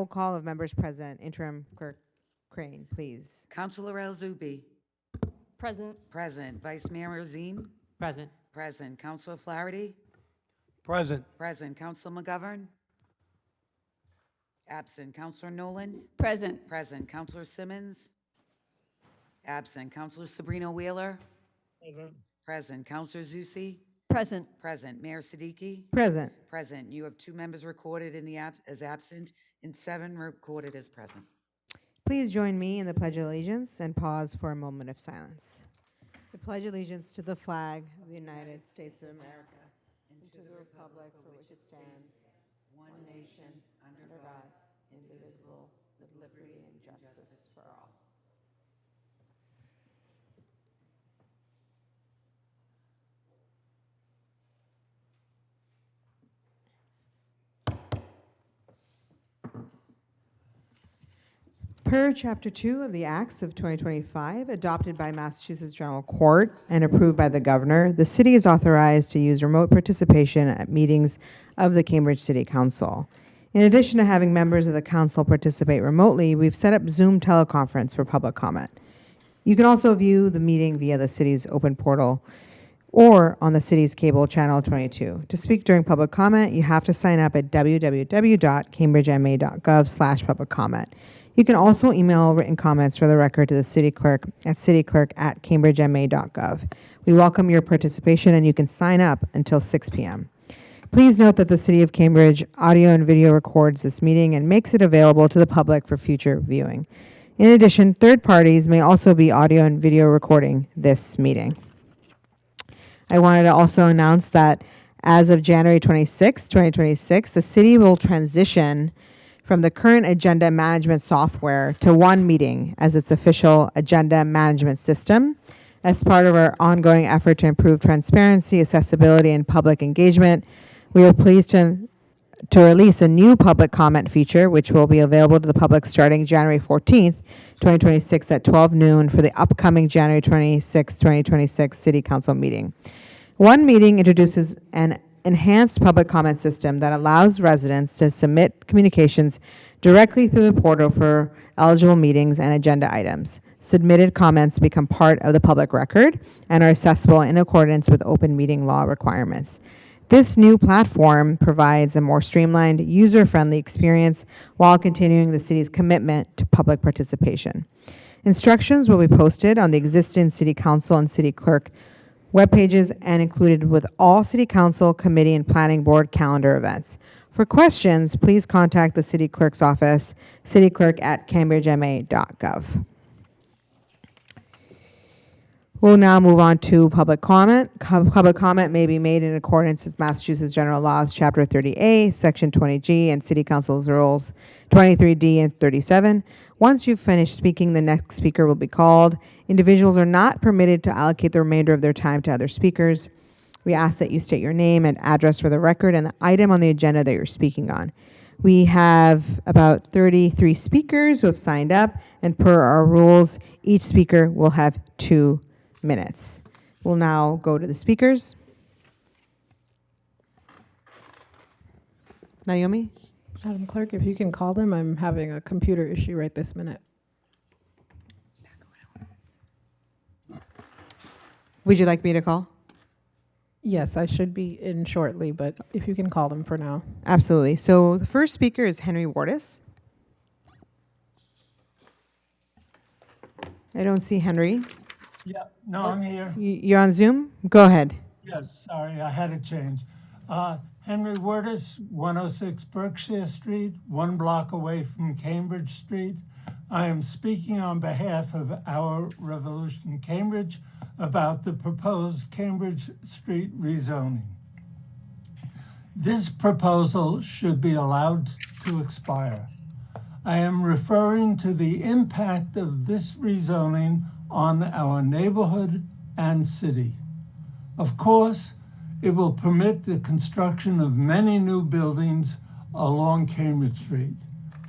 roll call of members present. Interim Clerk Crane, please. Councilor El Zubi. Present. Present. Vice Mayor Rosine. Present. Present. Councilor Flaherty. Present. Present. Councilor McGovern. Absent. Councilor Nolan. Present. Present. Councilor Simmons. Absent. Councilor Sabrina Wheeler. Present. Present. Councilor Zusi. Present. Present. Mayor Siddiqui. Present. Present. You have 2 members recorded in the as absent and 7 recorded as present. Please join me in the Pledge of Allegiance and pause for a moment of silence. I pledge allegiance to the flag of the United States of America and to the republic for which it stands, one nation, under God, indivisible, with liberty and justice for all. Per Chapter 2 of the Acts of 2025, adopted by Massachusetts General Court and approved by the Governor, the city is authorized to use remote participation at meetings of the Cambridge City Council. In addition to having members of the council participate remotely, we've set up Zoom teleconference for public comment. You can also view the meeting via the city's open portal or on the city's cable channel 22. To speak during public comment, you have to sign up at www.cambridgema.gov/public comment. You can also email written comments for the record to the city clerk at cityclerk@cambridgema.gov. We welcome your participation, and you can sign up until 6 p.m. Please note that the City of Cambridge audio and video records this meeting and makes it available to the public for future viewing. In addition, third parties may also be audio and video recording this meeting. I wanted to also announce that as of January 26, 2026, the city will transition from the current agenda management software to One Meeting as its official agenda management system. As part of our ongoing effort to improve transparency, accessibility, and public engagement, we are pleased to release a new public comment feature, which will be available to the public starting January 14th, 2026 at 12 noon for the upcoming January 26, 2026 City Council meeting. One Meeting introduces an enhanced public comment system that allows residents to submit communications directly through the portal for eligible meetings and agenda items. Submitted comments become part of the public record and are accessible in accordance with open meeting law requirements. This new platform provides a more streamlined, user-friendly experience while continuing the city's commitment to public participation. Instructions will be posted on the existing City Council and City Clerk web pages and included with all City Council, Committee, and Planning Board calendar events. For questions, please contact the City Clerk's office, cityclerk@cambridgema.gov. We'll now move on to public comment. Public comment may be made in accordance with Massachusetts General Laws, Chapter 30A, Section 20G, and City Council's Rules 23D and 37. Once you've finished speaking, the next speaker will be called. Individuals are not permitted to allocate the remainder of their time to other speakers. We ask that you state your name and address for the record and the item on the agenda that you're speaking on. We have about 33 speakers who have signed up, and per our rules, each speaker will have 2 minutes. We'll now go to the speakers. Naomi? Madam Clerk, if you can call them, I'm having a computer issue right this minute. Would you like me to call? Yes, I should be in shortly, but if you can call them for now. Absolutely. So the first speaker is Henry Wardis. I don't see Henry. Yeah, no, I'm here. You're on Zoom? Go ahead. Yes, sorry, I had to change. Henry Wurtis, 106 Berkshire Street, 1 block away from Cambridge Street. I am speaking on behalf of Our Revolution Cambridge about the proposed Cambridge Street rezoning. This proposal should be allowed to expire. I am referring to the impact of this rezoning on our neighborhood and city. Of course, it will permit the construction of many new buildings along Cambridge Street.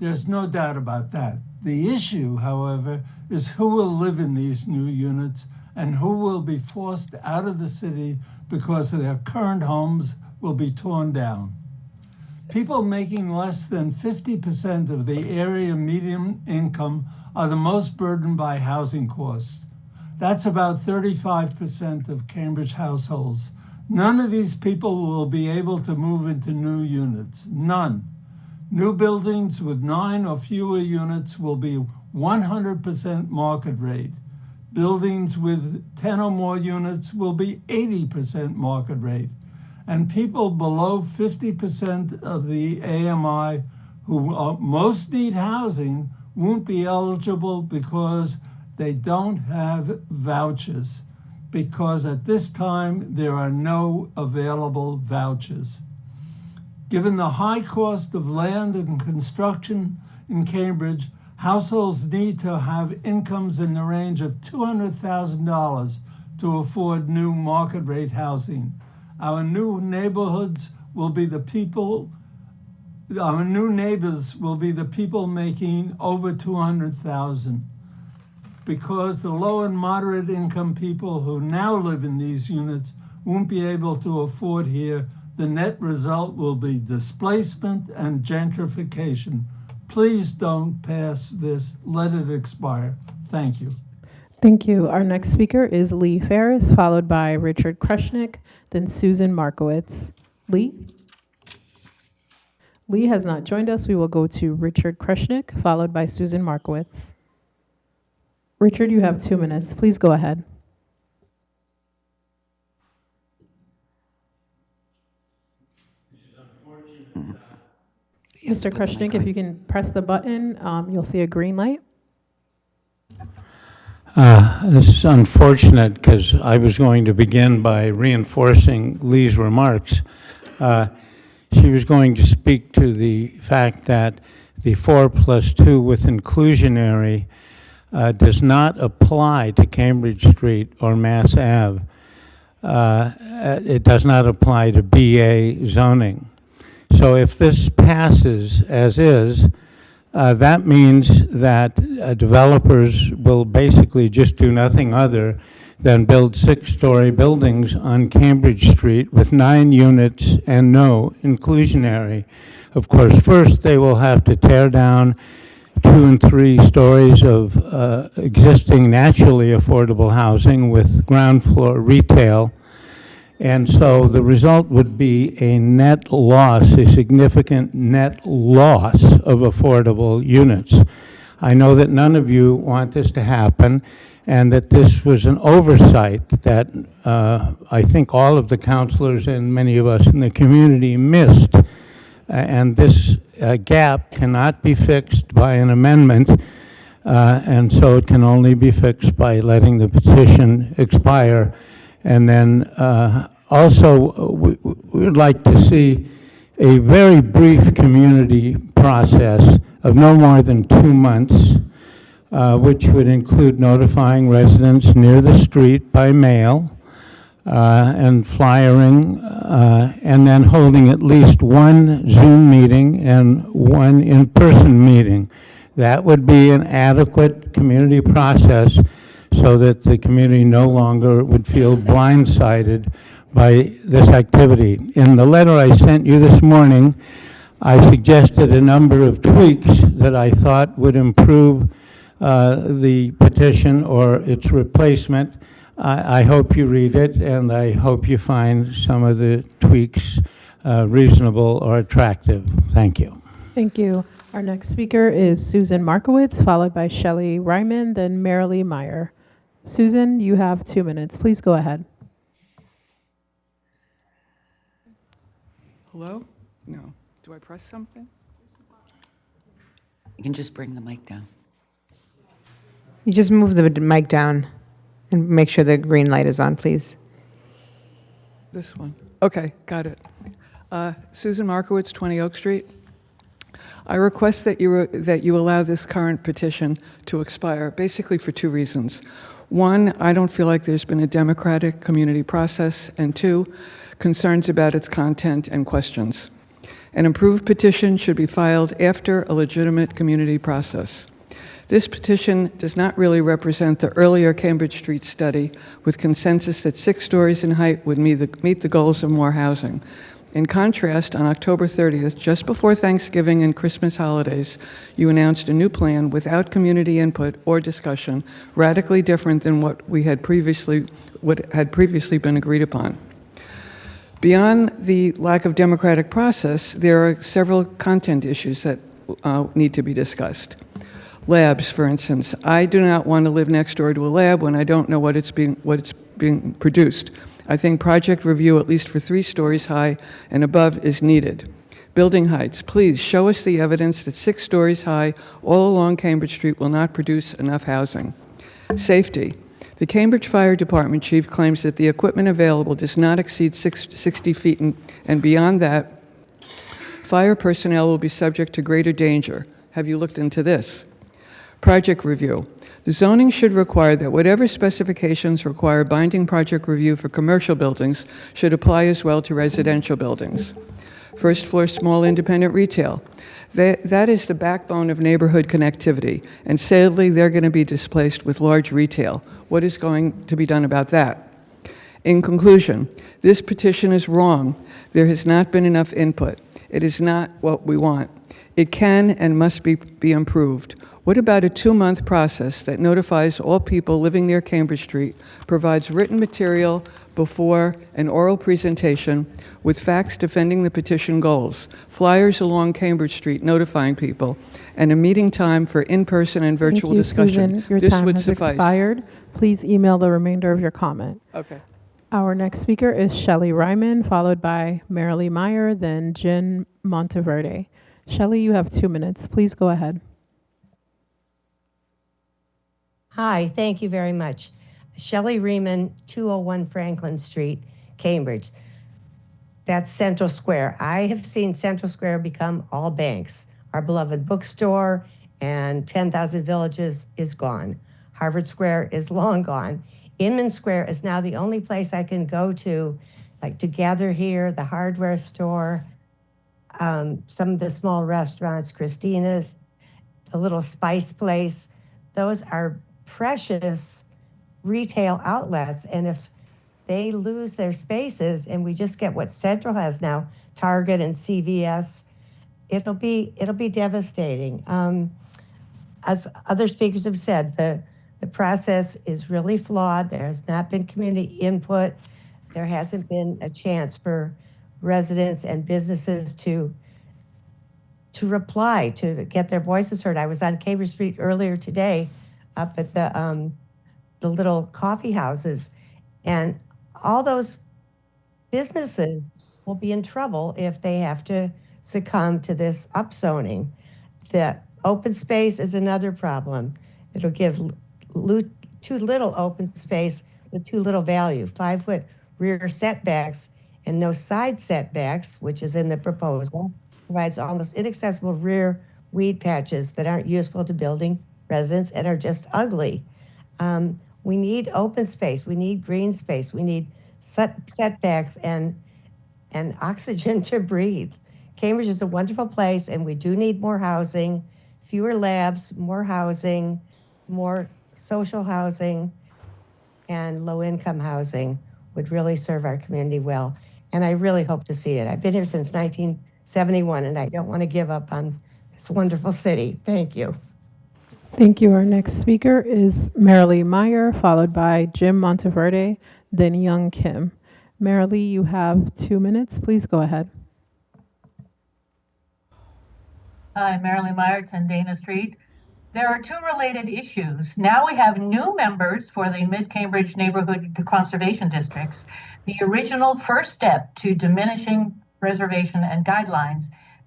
There's no doubt about that. The issue, however, is who will live in these new units and who will be forced out of the city because their current homes will be torn down. People making less than 50% of the area median income are the most burdened by housing costs. That's about 35% of Cambridge households. None of these people will be able to move into new units. None. New buildings with 9 or fewer units will be 100% market rate. Buildings with 10 or more units will be 80% market rate. And people below 50% of the AMI who most need housing won't be eligible because they don't have vouchers, because at this time there are no available vouchers. Given the high cost of land and construction in Cambridge, households need to have incomes in the range of $200,000 to afford new market rate housing. Our new neighbors will be the people making over 200,000. Because the low and moderate income people who now live in these units won't be able to afford here, the net result will be displacement and gentrification. Please don't pass this. Let it expire. Thank you. Thank you. Our next speaker is Lee Ferris, followed by Richard Krushnick, then Susan Markowitz. Lee? Lee has not joined us. We will go to Richard Krushnick, followed by Susan Markowitz. Richard, you have 2 minutes. Please go ahead. Mr. Krushnick, if you can press the button, you'll see a green light. This is unfortunate because I was going to begin by reinforcing Lee's remarks. She was going to speak to the fact that the 4+2 with inclusionary does not apply to Cambridge Street or Mass Ave. It does not apply to BA zoning. So if this passes as is, that means that developers will basically just do nothing other than build 6-story buildings on Cambridge Street with 9 units and no inclusionary. Of course, first they will have to tear down 2 and 3 stories of existing naturally affordable housing with ground floor retail. And so the result would be a net loss, a significant net loss of affordable units. I know that none of you want this to happen, and that this was an oversight that I think all of the councilors and many of us in the community missed. And this gap cannot be fixed by an amendment, and so it can only be fixed by letting the petition expire. And then also, we would like to see a very brief community process of no more than 2 months, which would include notifying residents near the street by mail and flyering, and then holding at least 1 Zoom meeting and 1 in-person meeting. That would be an adequate community process so that the community no longer would feel blindsided by this activity. In the letter I sent you this morning, I suggested a number of tweaks that I thought would improve the petition or its replacement. I hope you read it, and I hope you find some of the tweaks reasonable or attractive. Thank you. Thank you. Our next speaker is Susan Markowitz, followed by Shelley Ryman, then Marilee Meyer. Susan, you have 2 minutes. Please go ahead. Hello? No. Do I press something? You can just bring the mic down. You just move the mic down and make sure the green light is on, please. This one. Okay, got it. Susan Markowitz, 20 Oak Street. I request that you allow this current petition to expire, basically for 2 reasons. 1, I don't feel like there's been a democratic community process, and 2, concerns about its content and questions. An improved petition should be filed after a legitimate community process. This petition does not really represent the earlier Cambridge Street study with consensus that 6 stories in height would meet the goals of more housing. In contrast, on October 30th, just before Thanksgiving and Christmas holidays, you announced a new plan without community input or discussion, radically different than what had previously been agreed upon. Beyond the lack of democratic process, there are several content issues that need to be discussed. Labs, for instance. I do not want to live next door to a lab when I don't know what's being produced. I think project review, at least for 3 stories high and above, is needed. Building heights. Please show us the evidence that 6 stories high all along Cambridge Street will not produce enough housing. Safety. The Cambridge Fire Department chief claims that the equipment available does not exceed 60 feet, and beyond that, fire personnel will be subject to greater danger. Have you looked into this? Project review. The zoning should require that whatever specifications require binding project review for commercial buildings should apply as well to residential buildings. First floor small independent retail. That is the backbone of neighborhood connectivity, and sadly, they're going to be displaced with large retail. What is going to be done about that? In conclusion, this petition is wrong. There has not been enough input. It is not what we want. It can and must be improved. What about a 2-month process that notifies all people living near Cambridge Street, provides written material before an oral presentation with facts defending the petition goals, flyers along Cambridge Street notifying people, and a meeting time for in-person and virtual Thank you, discussion? Susan. Your This time would has suffice. expired. Please email the remainder of your comment. Okay. Our next speaker is Shelley Ryman, followed by Marilee Meyer, then Jen Monteverde. Shelley, you have 2 minutes. Please go ahead. Hi, thank you very much. Shelley Riemann, 201 Franklin Street, Cambridge. That's Central Square. I have seen Central Square become all banks. Our beloved bookstore and 10,000 Villages is gone. Harvard Square is long gone. Inman Square is now the only place I can go to, like Together Here, the hardware store, some of the small restaurants, Christina's, the little spice place. Those are precious retail outlets, and if they lose their spaces and we just get what Central has now, Target and CVS, it'll be devastating. As other speakers have said, the process is really flawed. There has not been community input. There hasn't been a chance for residents and businesses to reply, to get their voices heard. I was on Cambridge Street earlier today up at the little coffee houses, and all those businesses will be in trouble if they have to succumb to this upzoning. The open space is another problem. It'll give too little open space with too little value. 5-foot rear setbacks and no side setbacks, which is in the proposal, provides almost inaccessible rear weed patches that aren't useful to building residents and are just ugly. We need open space. We need green space. We need setbacks and oxygen to breathe. Cambridge is a wonderful place, and we do need more housing, fewer labs, more housing, more social housing, and low-income housing would really serve our community well. And I really hope to see it. I've been here since 1971, and I don't want to give up on this wonderful city. Thank you. Thank you. Our next speaker is Marilee Meyer, followed by Jim Monteverde, then Young Kim. Marilee, you have 2 minutes. Please go ahead. Hi, Marilee Meyer, 10 Dana Street. There are 2 related issues. Now we have new members for the Mid-Cambridge Neighborhood Conservation Districts. The original first step to diminishing reservation and guidelines,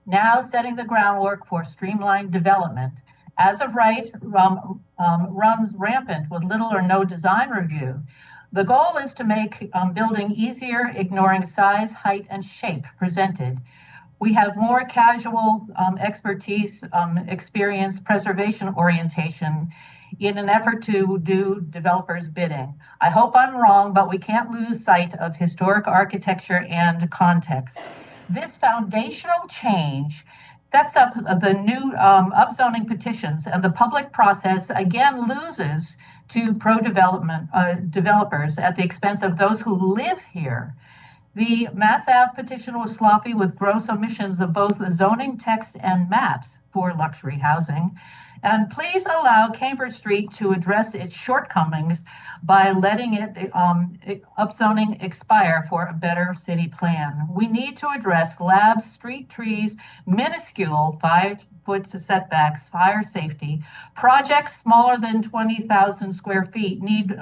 now setting the groundwork for streamlined development. As of right, runs rampant with little or no design review. The goal is to make building easier, ignoring size, height, and shape presented. We have more casual expertise, experience, preservation orientation in an effort to do developers' bidding. I hope I'm wrong, but we can't lose sight of historic architecture and context. This foundational change sets up the new upzoning petitions, and the public process again loses to pro-development developers at the expense of those who live here. The Mass Ave petition was sloppy with gross omissions of both the zoning text and maps for luxury housing. And please allow Cambridge Street to address its shortcomings by letting upzoning expire for a better city plan. We need to address labs, street trees, minuscule 5-foot setbacks, fire safety. Projects smaller than 20,000 square feet need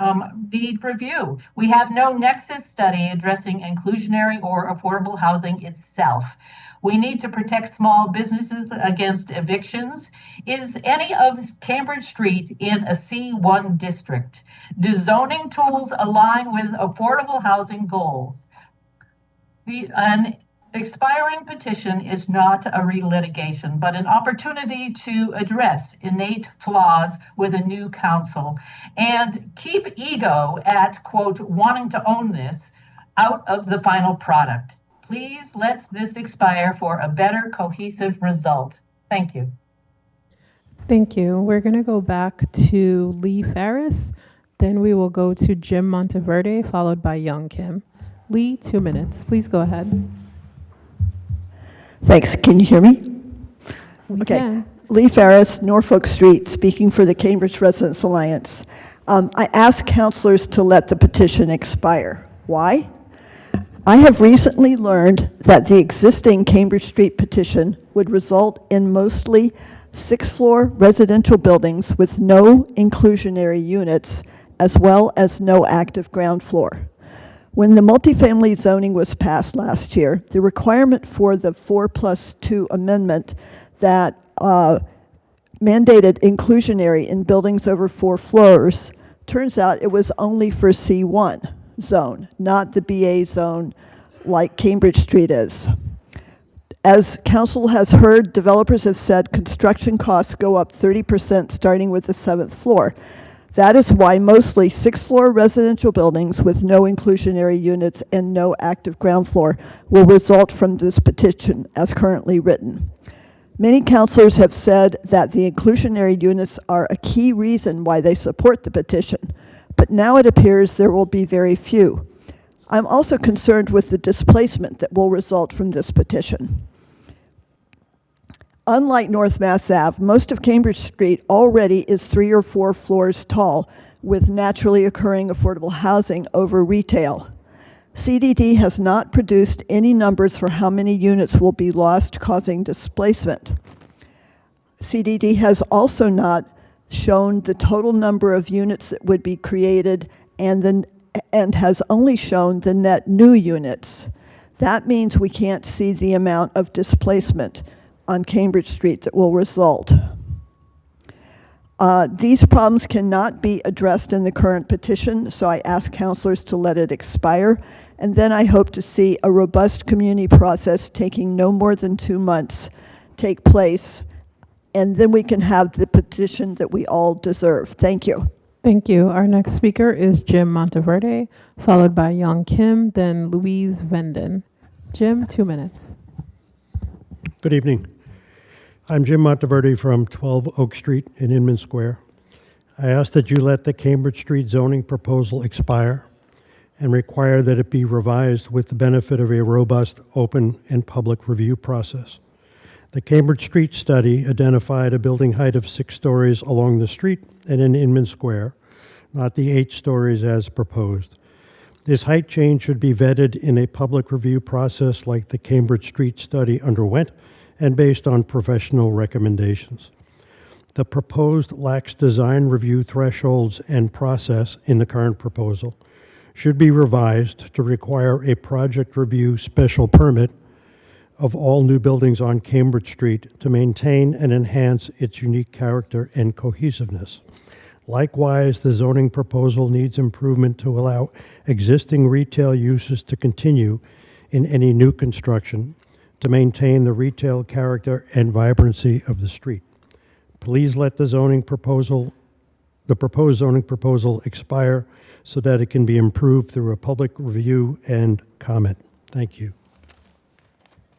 review. We have no nexus study addressing inclusionary or affordable housing itself. We need to protect small businesses against evictions. Is any of Cambridge Street in a C1 district? Do zoning tools align with affordable housing goals? An expiring petition is not a relitigation, but an opportunity to address innate flaws with a new council and keep ego at, quote, wanting to own this out of the final product. Please let this expire for a better cohesive result. Thank you. Thank you. We're going to go back to Lee Ferris. Then we will go to Jim Monteverde, followed by Young Kim. Lee, 2 minutes. Please go ahead. Thanks. Can you hear me? We Okay. can. Lee Ferris, Norfolk Street, speaking for the Cambridge Residents Alliance. I asked councilors to let the petition expire. Why? I have recently learned that the existing Cambridge Street petition would result in mostly 6-floor residential buildings with no inclusionary units, as well as no active ground floor. When the multifamily zoning was passed last year, the requirement for the 4+2 amendment that mandated inclusionary in buildings over 4 floors, turns out it was only for C1 zone, not the BA zone like Cambridge Street is. As council has heard, developers have said construction costs go up 30% starting with the 7th floor. That is why mostly 6-floor residential buildings with no inclusionary units and no active ground floor will result from this petition as currently written. Many councilors have said that the inclusionary units are a key reason why they support the petition, but now it appears there will be very few. I'm also concerned with the displacement that will result from this petition. Unlike North Mass Ave, most of Cambridge Street already is 3 or 4 floors tall, with naturally occurring affordable housing over retail. CDD has not produced any numbers for how many units will be lost, causing displacement. CDD has also not shown the total number of units that would be created and has only shown the net new units. That means we can't see the amount of displacement on Cambridge Street that will result. These problems cannot be addressed in the current petition, so I ask councilors to let it expire, and then I hope to see a robust community process taking no more than 2 months take place, and then we can have the petition that we all deserve. Thank you. Thank you. Our next speaker is Jim Monteverde, followed by Young Kim, then Louise Venden. Jim, 2 minutes. Good evening. I'm Jim Monteverde from 12 Oak Street in Inman Square. I ask that you let the Cambridge Street zoning proposal expire and require that it be revised with the benefit of a robust, open, and public review process. The Cambridge Street study identified a building height of 6 stories along the street and in Inman Square, not the 8 stories as proposed. This height change should be vetted in a public review process like the Cambridge Street study underwent and based on professional recommendations. The proposed lacks design review thresholds and process in the current proposal should be revised to require a project review special permit of all new buildings on Cambridge Street to maintain and enhance its unique character and cohesiveness. Likewise, the zoning proposal needs improvement to allow existing retail uses to continue in any new construction to maintain the retail character and vibrancy of the street. Please let the proposed zoning proposal expire so that it can be improved through a public review and comment. Thank you.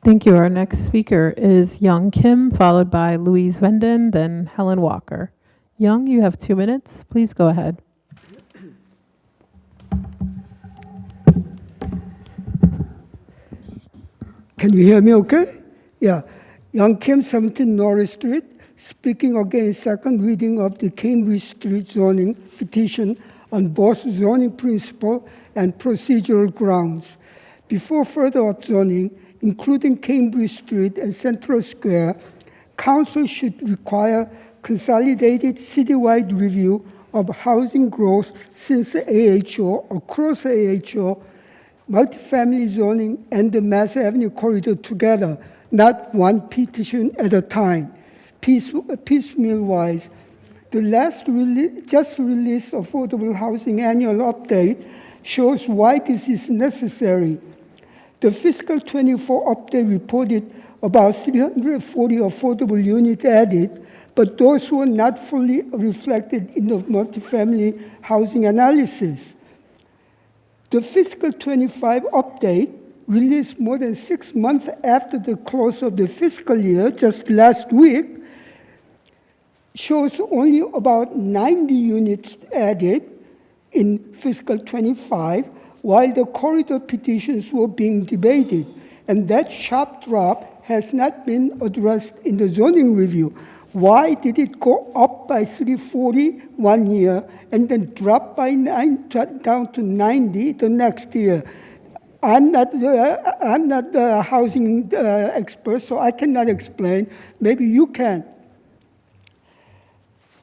Thank you. Our next speaker is Young Kim, followed by Louise Venden, then Helen Walker. Young, you have 2 minutes. Please go ahead. Can you hear me okay? Yeah. Young Kim, 17 Norris Street, speaking against second reading of the Cambridge Street zoning petition on both zoning principle and procedural grounds. Before further upzoning, including Cambridge Street and Central Square, Council should require consolidated citywide review of housing growth since the AHO, across the AHO, multifamily zoning, and the Mass Avenue corridor together, not one petition at a time, piecemeal-wise. The last just released Affordable Housing Annual Update shows why this is necessary. The fiscal 24 update reported about 340 affordable units added, but those were not fully reflected in the multifamily housing analysis. The fiscal 25 update, released more than 6 months after the close of the fiscal year, just last week, shows only about 90 units added in fiscal 25, while the corridor petitions were being debated. And that sharp drop has not been addressed in the zoning review. Why did it go up by 340 one year and then drop by down to 90 the next year? I'm not the housing expert, so I cannot explain. Maybe you can.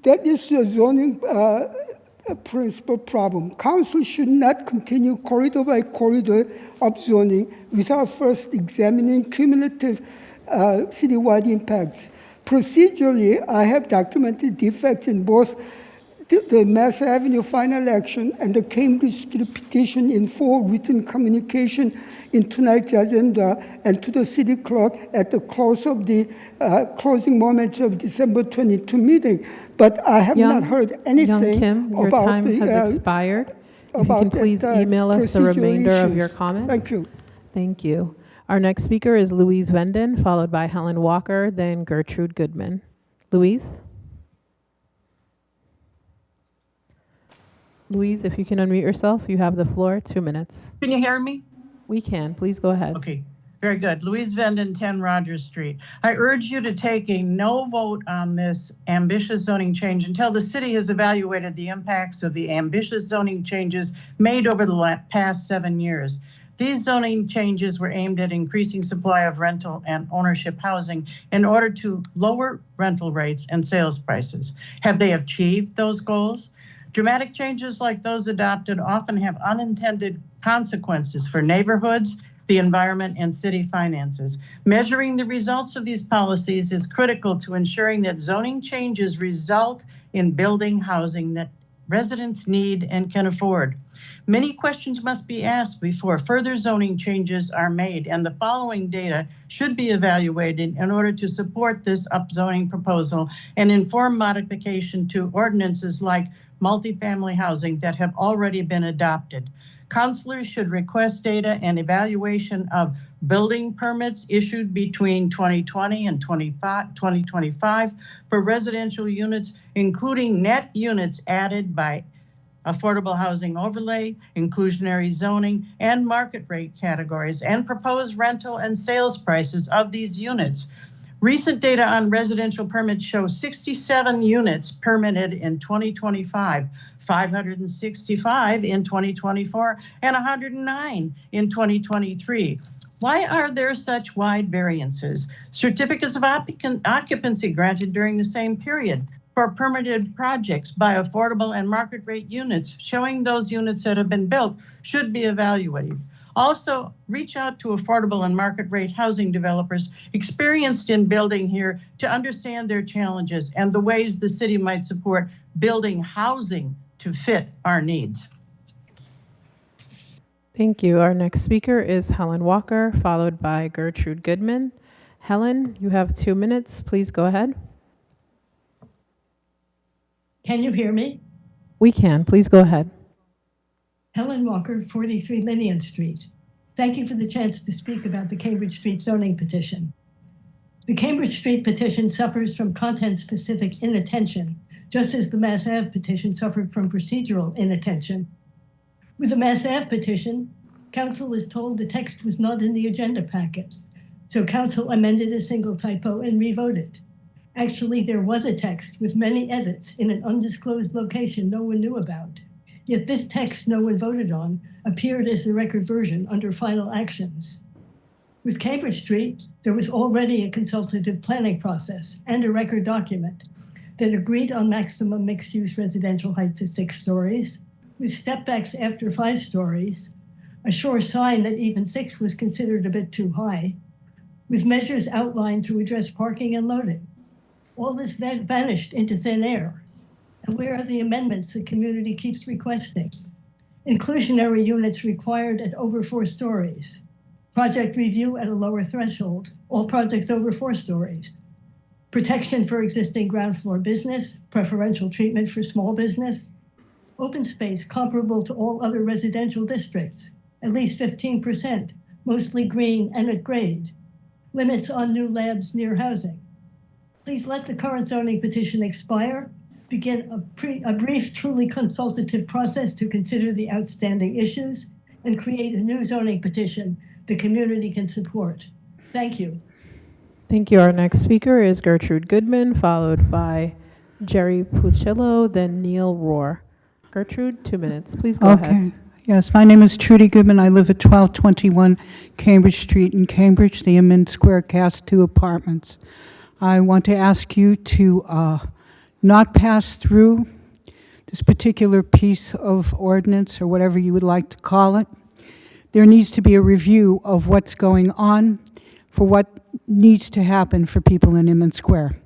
That is the zoning principal problem. Council should not continue corridor by corridor upzoning without first examining cumulative citywide impacts. Procedurally, I have documented defects in both the Mass Avenue final action and the Cambridge Street petition in 4 written communication in tonight's agenda and to the city clerk at the close of the closing moments of December 22 meeting. But I have not heard anything Young Kim, your about time the, has expired. If you about can please that, email us the procedural remainder of issues. your comments. Thank you. Thank you. Our next speaker is Louise Venden, followed by Helen Walker, then Gertrude Goodman. Louise? Louise, if you can unmute yourself, you have the floor, 2 minutes. Can you hear me? We can. Please go ahead. Okay, very good. Louise Venden, 10 Rogers Street. I urge you to take a no vote on this ambitious zoning change until the city has evaluated the impacts of the ambitious zoning changes made over the past 7 years. These zoning changes were aimed at increasing supply of rental and ownership housing in order to lower rental rates and sales prices. Have they achieved those goals? Dramatic changes like those adopted often have unintended consequences for neighborhoods, the environment, and city finances. Measuring the results of these policies is critical to ensuring that zoning changes result in building housing that residents need and can afford. Many questions must be asked before further zoning changes are made, and the following data should be evaluated in order to support this upzoning proposal and inform modification to ordinances like multifamily housing that have already been adopted. Councilors should request data and evaluation of building permits issued between 2020 and 2025 for residential units, including net units added by affordable housing overlay, inclusionary zoning, and market rate categories, and proposed rental and sales prices of these units. Recent data on residential permits show 67 units permitted in 2025, 565 in 2024, and 109 in 2023. Why are there such wide variances? Certificates of occupancy granted during the same period for permitted projects by affordable and market rate units, showing those units that have been built should be evaluated. Also, reach out to affordable and market rate housing developers experienced in building here to understand their challenges and the ways the city might support building housing to fit our needs. Thank you. Our next speaker is Helen Walker, followed by Gertrude Goodman. Helen, you have 2 minutes. Please go ahead. Can you hear me? We can. Please go ahead. Helen Walker, 43 Linian Street. Thank you for the chance to speak about the Cambridge Street zoning petition. The Cambridge Street petition suffers from content-specific inattention, just as the Mass Ave petition suffered from procedural inattention. With the Mass Ave petition, Council is told the text was not in the agenda packet. So council amended a single typo and revoted. Actually, there was a text with many edits in an undisclosed location no one knew about. Yet this text no one voted on appeared as the record version under final actions. With Cambridge Street, there was already a consultative planning process and a record document that agreed on maximum mixed-use residential heights of 6 stories, with step-backs after 5 stories, a sure sign that even 6 was considered a bit too high, with measures outlined to address parking and loading. All this vanished into thin air. And where are the amendments the community keeps requesting? Inclusionary units required at over 4 stories. Project review at a lower threshold, all projects over 4 stories. Protection for existing ground floor business, preferential treatment for small business. Open space comparable to all other residential districts, at least 15%, mostly green and at grade. Limits on new labs near housing. Please let the current zoning petition expire. Begin a brief, truly consultative process to consider the outstanding issues and create a new zoning petition the community can support. Thank you. Thank you. Our next speaker is Gertrude Goodman, followed by Jerry Puccillo, then Neil Rohr. Gertrude, 2 minutes. Please go ahead. Yes, my name is Trudy Goodman. I live at 1221 Cambridge Street in Cambridge, the Inman Square Cast 2 apartments. I want to ask you to not pass through this particular piece of ordinance, or whatever you would like to call it. There needs to be a review of what's going on for what needs to happen for people in Inman Square.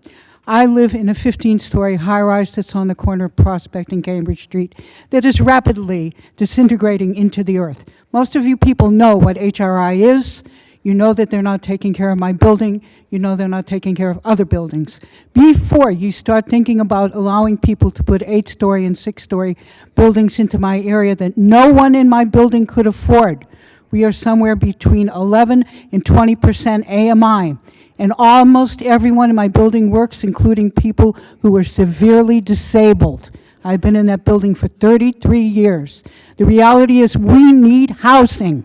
I live in a 15-story high-rise that's on the corner of Prospect and Cambridge Street that is rapidly disintegrating into the earth. Most of you people know what HRI is. You know that they're not taking care of my building. You know they're not taking care of other buildings. Before you start thinking about allowing people to put 8-story and 6-story buildings into my area that no one in my building could afford, we are somewhere between 11 and 20% AMI. And almost everyone in my building works, including people who are severely disabled. I've been in that building for 33 years. The reality is we need housing.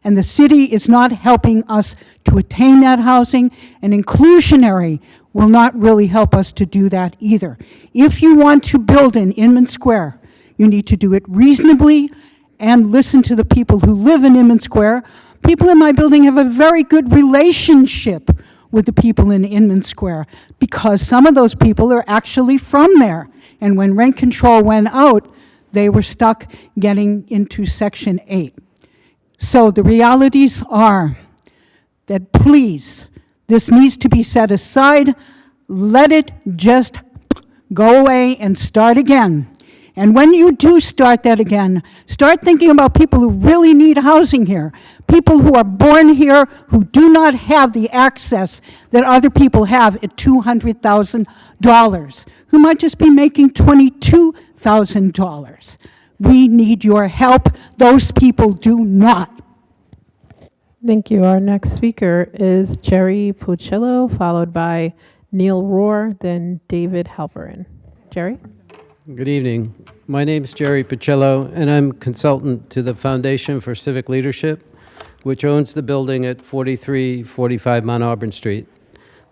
And the city is not helping us to attain that housing, and inclusionary will not really help us to do that either. If you want to build in Inman Square, you need to do it reasonably and listen to the people who live in Inman Square. People in my building have a very good relationship with the people in Inman Square because some of those people are actually from there. And when rent control went out, they were stuck getting into Section 8. So the realities are that, please, this needs to be set aside. Let it just go away and start again. And when you do start that again, start thinking about people who really need housing here, people who are born here who do not have the access that other people have at $200,000, who might just be making $22,000. We need your help. Those people do not. Thank you. Our next speaker is Jerry Puccillo, followed by Neil Rohr, then David Halperin. Jerry? Good evening. My name is Jerry Puccillo, and I'm consultant to the Foundation for Civic Leadership, which owns the building at 4345 Mount Auburn Street.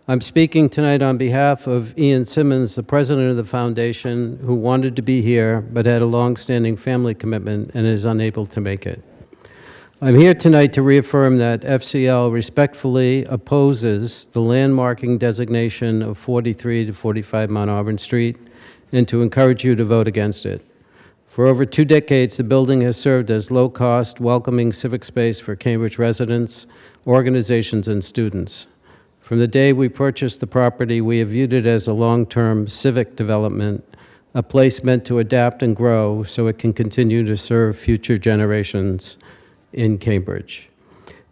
I'm speaking tonight on behalf of Ian Simmons, the president of the foundation, who wanted to be here but had a long-standing family commitment and is unable to make it. I'm here tonight to reaffirm that FCL respectfully opposes the landmarking designation of 43 to 45 Mount Auburn Street, and to encourage you to vote against it. For over 2 decades, the building has served as low-cost, welcoming civic space for Cambridge residents, organizations, and students. From the day we purchased the property, we have viewed it as a long-term civic development, a place meant to adapt and grow so it can continue to serve future generations in Cambridge.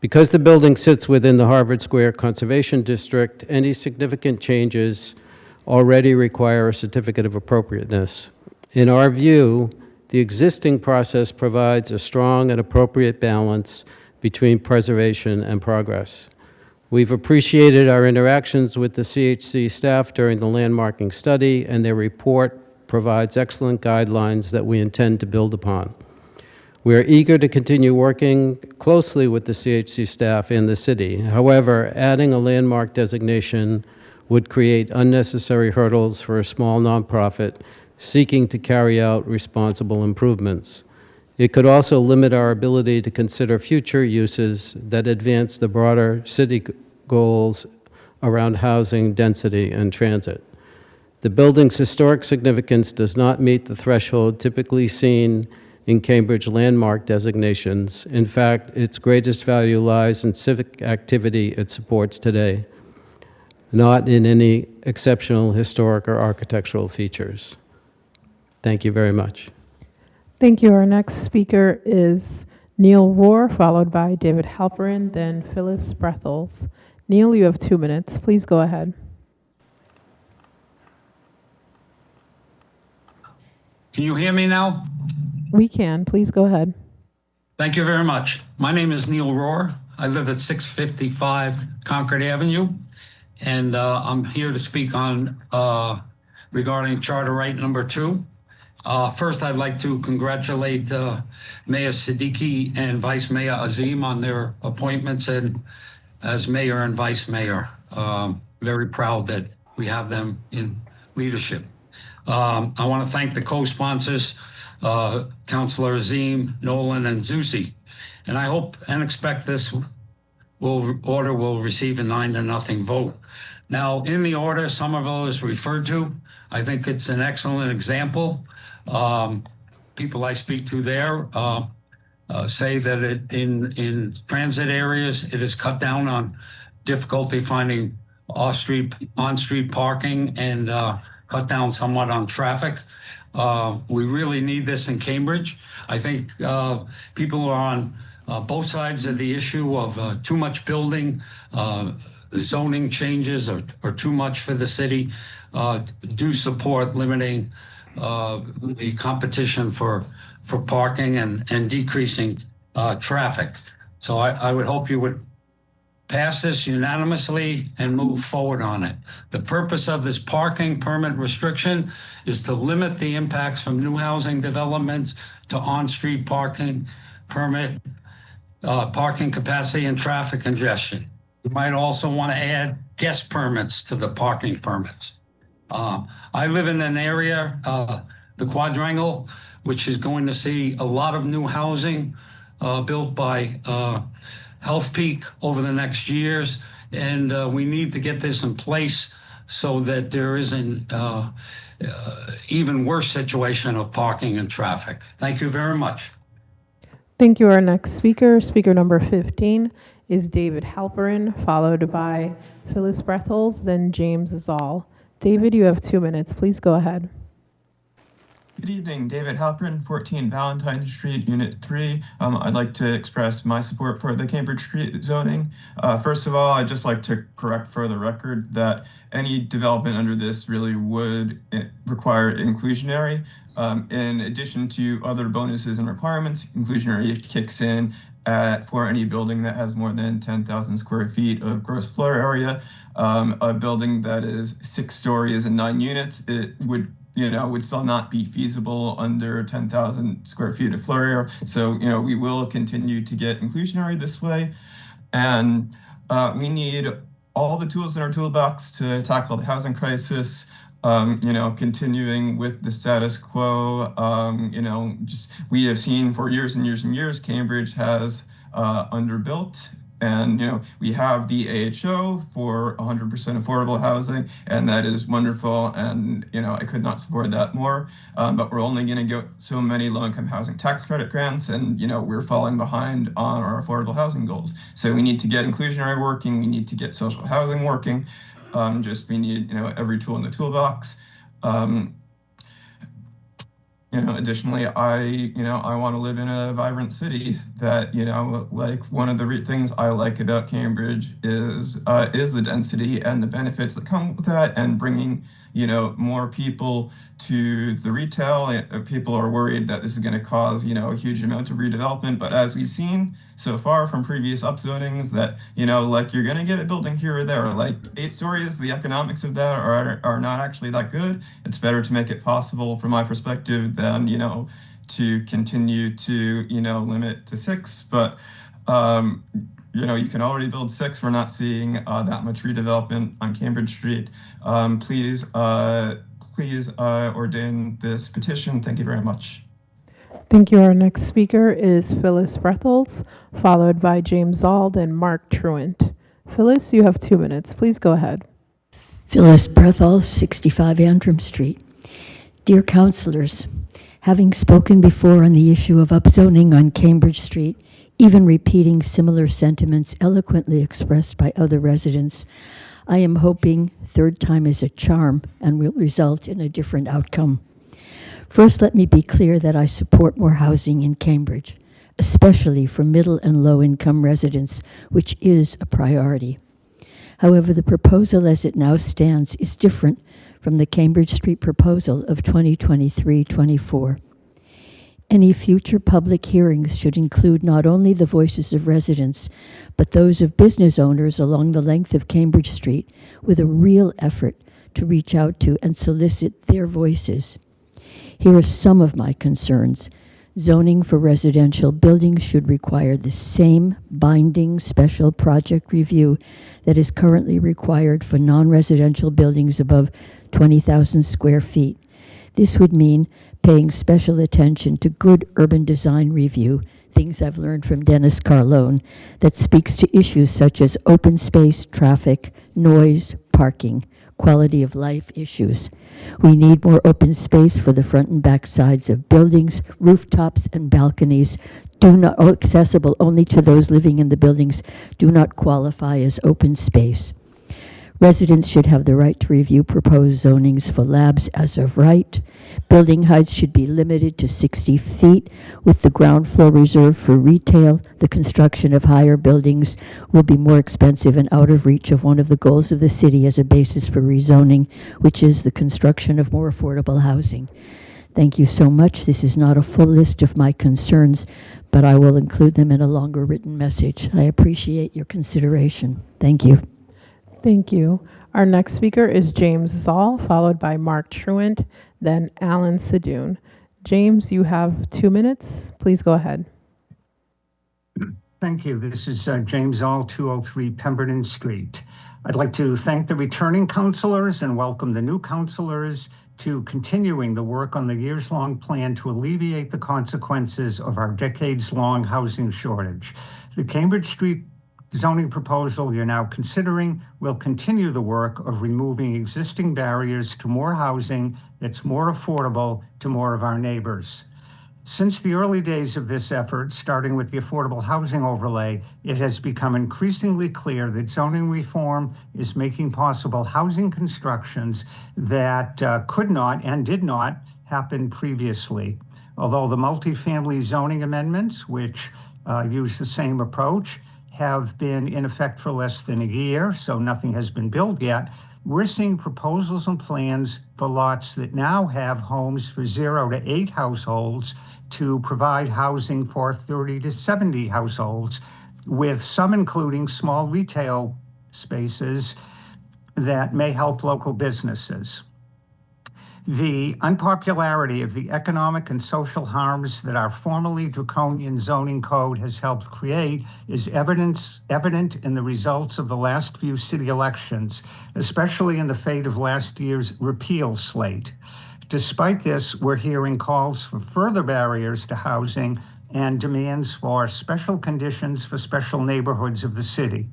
Because the building sits within the Harvard Square Conservation District, any significant changes already require a certificate of appropriateness. In our view, the existing process provides a strong and appropriate balance between preservation and progress. We've appreciated our interactions with the CHC staff during the landmarking study, and their report provides excellent guidelines that we intend to build upon. We are eager to continue working closely with the CHC staff and the city. However, adding a landmark designation would create unnecessary hurdles for a small nonprofit seeking to carry out responsible improvements. It could also limit our ability to consider future uses that advance the broader city goals around housing, density, and transit. The building's historic significance does not meet the threshold typically seen in Cambridge landmark designations. In fact, its greatest value lies in civic activity it supports today, not in any exceptional historic or architectural features. Thank you very much. Thank you. Our next speaker is Neil Rohr, followed by David Halperin, then Phyllis Breathels. Neil, you have 2 minutes. Please go ahead. Can you hear me now? We can. Please go ahead. Thank you very much. My name is Neil Rohr. I live at 655 Concord Avenue, and I'm here to speak on regarding Charter Right number 2. First, I'd like to congratulate Mayor Siddiqui and Vice Mayor Azim on their appointments and as mayor and vice mayor. Very proud that we have them in leadership. I want to thank the co-sponsors, Councilor Azim, Nolan, and Zusi. And I hope and expect this order will receive a 9-0 vote. Now, in the order Somerville is referred to, I think it's an excellent example. People I speak to there say that in transit areas, it has cut down on difficulty finding on-street parking and cut down somewhat on traffic. We really need this in Cambridge. I think people are on both sides of the issue of too much building, zoning changes are too much for the city. Do support limiting the competition for parking and decreasing traffic. So I would hope you would pass this unanimously and move forward on it. The purpose of this parking permit restriction is to limit the impacts from new housing developments to on-street parking permit, parking capacity and traffic congestion. You might also want to add guest permits to the parking permits. I live in an area, the Quadrangle, which is going to see a lot of new housing built by Healthpeak over the next years. And we need to get this in place so that there isn't even worse situation of parking and traffic. Thank you very much. Thank you. Our next speaker, speaker number 15, is David Halperin, followed by Phyllis Breathels, then James Zoll. David, you have 2 minutes. Please go ahead. Good evening, David Halperin, 14 Valentine Street, Unit 3. I'd like to express my support for the Cambridge Street zoning. First of all, I'd just like to correct for the record that any development under this really would require inclusionary. In addition to other bonuses and requirements, inclusionary kicks in for any building that has more than 10,000 square feet of gross floor area. A building that is 6 stories and 9 units, it would still not be feasible under 10,000 square feet of floor area. So, we will continue to get inclusionary this way. And we need all the tools in our toolbox to tackle the housing crisis. Continuing with the status quo, we have seen for years and years and years, Cambridge has underbuilt. And, we have the AHO for 100% affordable housing, and that is wonderful. And, I could not support that more. But we're only going to get so many low-income housing tax credit grants, and, we're falling behind on our affordable housing goals. So we need to get inclusionary working. We need to get social housing working. We need, every tool in the toolbox. Additionally, I want to live in a vibrant city that, like one of the things I like about Cambridge is the density and the benefits that come with that, and bringing, more people to the retail. People are worried that this is going to cause, a huge amount of redevelopment. But as we've seen so far from previous upzonings, that, you're going to get a building here or there, like 8 stories, the economics of that are not actually that good. It's better to make it possible, from my perspective, than, to continue to, limit to 6, but you can already build 6. We're not seeing that much redevelopment on Cambridge Street. Please ordain this petition. Thank you very much. Thank you. Our next speaker is Phyllis Breatholz, followed by James Zald and Mark Truant. Phyllis, you have 2 minutes. Please go ahead. Phyllis Breatholz, 65 Antrim Street. Dear councilors, having spoken before on the issue of upzoning on Cambridge Street, even repeating similar sentiments eloquently expressed by other residents, I am hoping third time is a charm and will result in a different outcome. First, let me be clear that I support more housing in Cambridge, especially for middle and low-income residents, which is a priority. However, the proposal as it now stands is different from the Cambridge Street proposal of 2023-24. Any future public hearings should include not only the voices of residents, but those of business owners along the length of Cambridge Street, with a real effort to reach out to and solicit their voices. Here are some of my concerns. Zoning for residential buildings should require the same binding special project review that is currently required for non-residential buildings above 20,000 square feet. This would mean paying special attention to good urban design review, things I've learned from Dennis Carlone, that speaks to issues such as open space, traffic, noise, parking, quality of life issues. We need more open space for the front and back sides of buildings, rooftops and balconies, accessible only to those living in the buildings, do not qualify as open space. Residents should have the right to review proposed zonings for labs as of right. Building heights should be limited to 60 feet, with the ground floor reserved for retail. The construction of higher buildings will be more expensive and out of reach of one of the goals of the city as a basis for rezoning, which is the construction of more affordable housing. Thank you so much. This is not a full list of my concerns, but I will include them in a longer written message. I appreciate your consideration. Thank you. Thank you. Our next speaker is James Zoll, followed by Mark Truant, then Alan Sadoun. James, you have 2 minutes. Please go ahead. Thank you. This is James Zoll, 203 Pemberton Street. I'd like to thank the returning councilors and welcome the new councilors to continuing the work on the years-long plan to alleviate the consequences of our decades-long housing shortage. The Cambridge Street zoning proposal you're now considering will continue the work of removing existing barriers to more housing that's more affordable to more of our neighbors. Since the early days of this effort, starting with the affordable housing overlay, it has become increasingly clear that zoning reform is making possible housing constructions that could not and did not happen previously. Although the multifamily zoning amendments, which use the same approach, have been in effect for less than a year, so nothing has been built yet, we're seeing proposals and plans for lots that now have homes for 0 to 8 households to provide housing for 30 to 70 households, with some including small retail spaces that may help local businesses. The unpopularity of the economic and social harms that our formerly draconian zoning code has helped create is evident in the results of the last few city elections, especially in the fate of last year's repeal slate. Despite this, we're hearing calls for further barriers to housing and demands for special conditions for special neighborhoods of the city.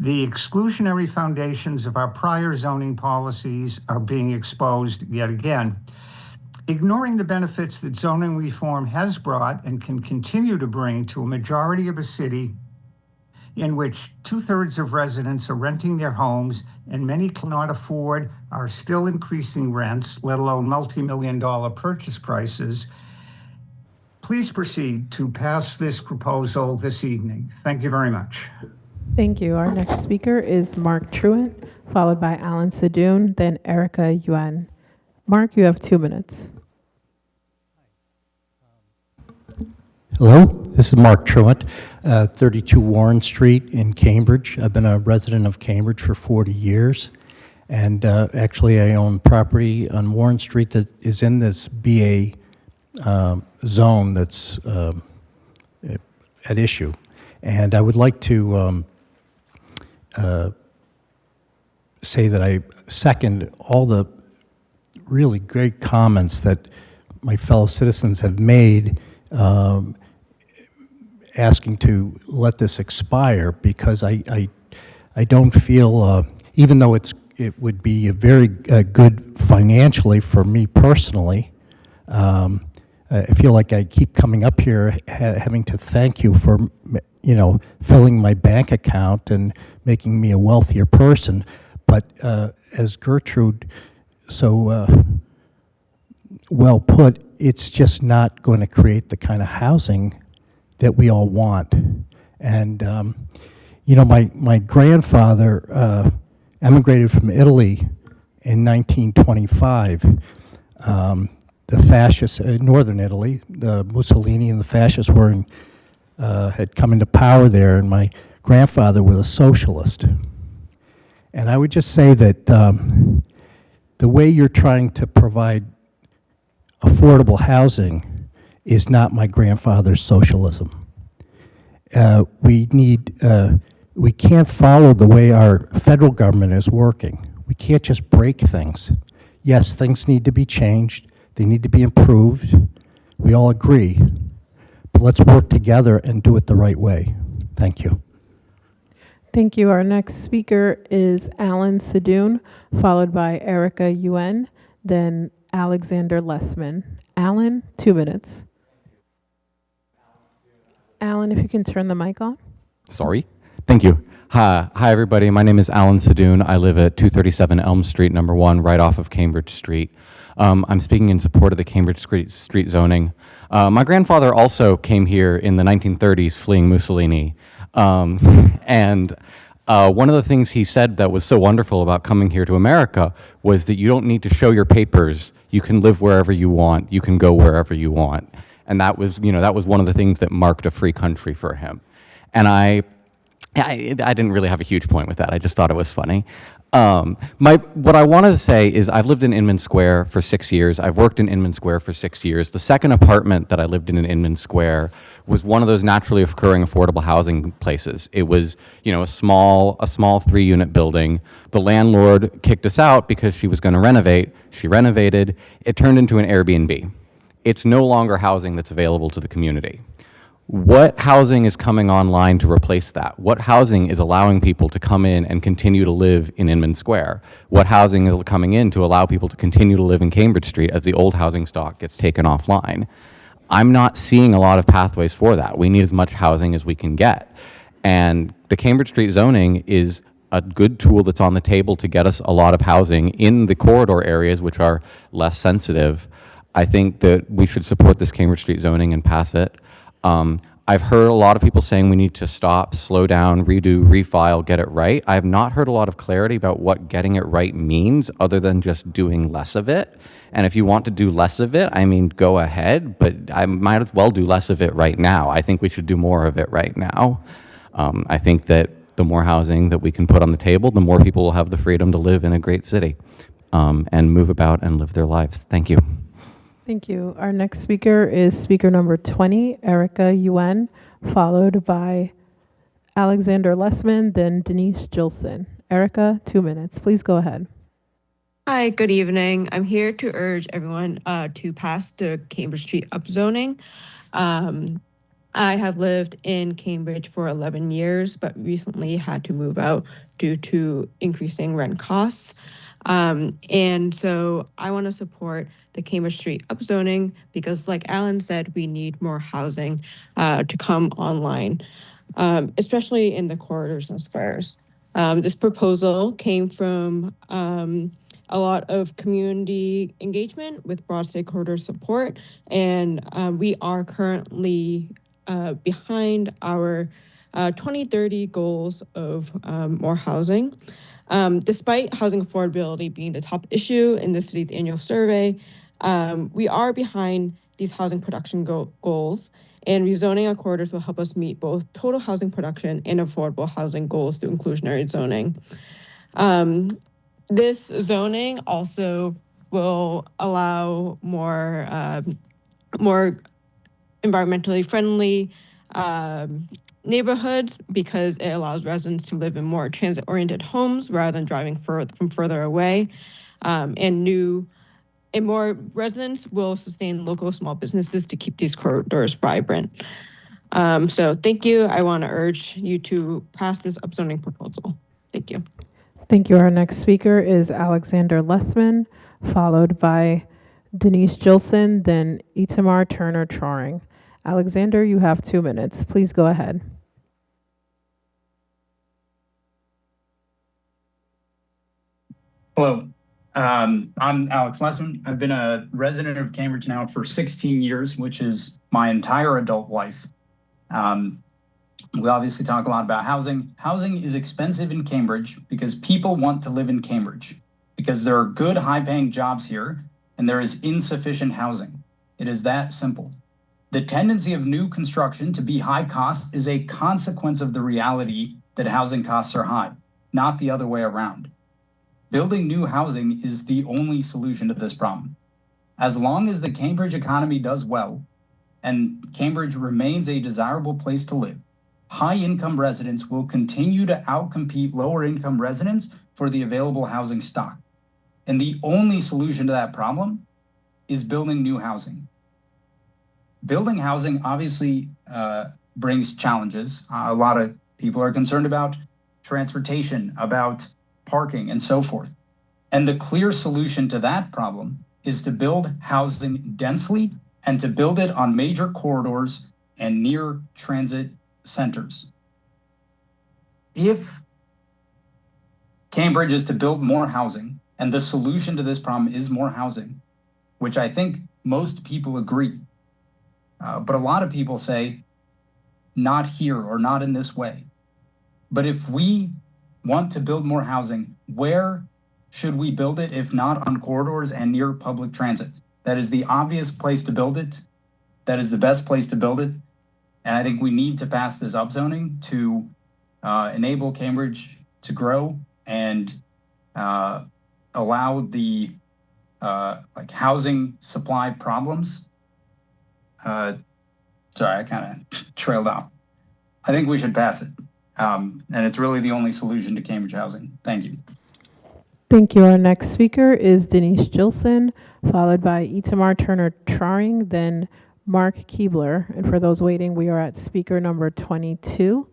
The exclusionary foundations of our prior zoning policies are being exposed yet again. Ignoring the benefits that zoning reform has brought and can continue to bring to a majority of a city in which 2/3 of residents are renting their homes and many cannot afford, are still increasing rents, let alone multi-million-dollar purchase prices, please proceed to pass this proposal this evening. Thank you very much. Thank you. Our next speaker is Mark Truant, followed by Alan Sadoun, then Erica Yuen. Mark, you have 2 minutes. Hello, this is Mark Truant, 32 Warren Street in Cambridge. I've been a resident of Cambridge for 40 years, and actually I own property on Warren Street that is in this BA zone that's at issue. And I would like to say that I second all the really great comments that my fellow citizens have made asking to let this expire, because I don't feel, even though it would be a very good financially for me personally, I feel like I keep coming up here having to thank you for, filling my bank account and making me a wealthier person. But as Gertrude so well put, it's just not going to create the kind of housing that we all want. And, my grandfather emigrated from Italy in 1925. The fascists, northern Italy, the Mussolini and the fascists had come into power there, and my grandfather was a socialist. And I would just say that the way you're trying to provide affordable housing is not my grandfather's socialism. We can't follow the way our federal government is working. We can't just break things. Yes, things need to be changed. They need to be improved. We all agree. But let's work together and do it the right way. Thank you. Thank you. Our next speaker is Alan Sadoun, followed by Erica Yuen, then Alexander Lessman. Alan, 2 minutes. Alan, if you can turn the mic on. Sorry. Thank you. Hi, everybody. My name is Alan Sadoun. I live at 237 Elm Street, number 1, right off of Cambridge Street. I'm speaking in support of the Cambridge Street zoning. My grandfather also came here in the 1930s fleeing Mussolini. And one of the things he said that was so wonderful about coming here to America was that you don't need to show your papers. You can live wherever you want. You can go wherever you want. And that was one of the things that marked a free country for him. And I didn't really have a huge point with that. I just thought it was funny. What I wanted to say is I've lived in Inman Square for 6 years. I've worked in Inman Square for 6 years. The second apartment that I lived in Inman Square was one of those naturally occurring affordable housing places. It was, a small 3-unit building. The landlord kicked us out because she was going to renovate. She renovated. It turned into an Airbnb. It's no longer housing that's available to the community. What housing is coming online to replace that? What housing is allowing people to come in and continue to live in Inman Square? What housing is coming in to allow people to continue to live in Cambridge Street as the old housing stock gets taken offline? I'm not seeing a lot of pathways for that. We need as much housing as we can get. And the Cambridge Street zoning is a good tool that's on the table to get us a lot of housing in the corridor areas which are less sensitive. I think that we should support this Cambridge Street zoning and pass it. I've heard a lot of people saying we need to stop, slow down, redo, refile, get it right. I have not heard a lot of clarity about what getting it right means other than just doing less of it. And if you want to do less of it, go ahead, but I might as well do less of it right now. I think we should do more of it right now. I think that the more housing that we can put on the table, the more people will have the freedom to live in a great city and move about and live their lives. Thank you. Thank you. Our next speaker is speaker number 20, Erica Yuen, followed by Alexander Lessman, then Denise Gilson. Erica, 2 minutes. Please go ahead. Hi, good evening. I'm here to urge everyone to pass the Cambridge Street upzoning. I have lived in Cambridge for 11 years, but recently had to move out due to increasing rent costs. And so I want to support the Cambridge Street upzoning because, like Alan said, we need more housing to come online, especially in the corridors and squares. This proposal came from a lot of community engagement with broad stakeholder support, and we are currently behind our 2030 goals of more housing. Despite housing affordability being the top issue in the city's annual survey, we are behind these housing production goals, and rezoning our corridors will help us meet both total housing production and affordable housing goals through inclusionary zoning. This zoning also will allow more more environmentally friendly neighborhoods because it allows residents to live in more transit-oriented homes rather than driving from further away. And more residents will sustain local small businesses to keep these corridors vibrant. So thank you. I want to urge you to pass this upzoning proposal. Thank you. Thank you. Our next speaker is Alexander Lessman, followed by Denise Gilson, then Itamar Turner Troring. Alexander, you have 2 minutes. Please go ahead. Hello, I'm Alex Lessman. I've been a resident of Cambridge now for 16 years, which is my entire adult life. We obviously talk a lot about housing. Housing is expensive in Cambridge because people want to live in Cambridge, because there are good high-paying jobs here and there is insufficient housing. It is that simple. The tendency of new construction to be high cost is a consequence of the reality that housing costs are high, not the other way around. Building new housing is the only solution to this problem. As long as the Cambridge economy does well and Cambridge remains a desirable place to live, high-income residents will continue to outcompete lower-income residents for the available housing stock. And the only solution to that problem is building new housing. Building housing obviously brings challenges. A lot of people are concerned about transportation, about parking, and so forth. And the clear solution to that problem is to build housing densely and to build it on major corridors and near transit centers. If Cambridge is to build more housing, and the solution to this problem is more housing, which I think most people agree, but a lot of people say, not here or not in this way. But if we want to build more housing, where should we build it if not on corridors and near public transit? That is the obvious place to build it. That is the best place to build it. And I think we need to pass this upzoning to enable Cambridge to grow and allow the housing supply problems. Sorry, I kind of trailed off. I think we should pass it. And it's really the only solution to Cambridge housing. Thank you. Thank you. Our next speaker is Denise Gilson, followed by Itamar Turner Troring, then Mark Keebler. And for those waiting, we are at speaker number 22.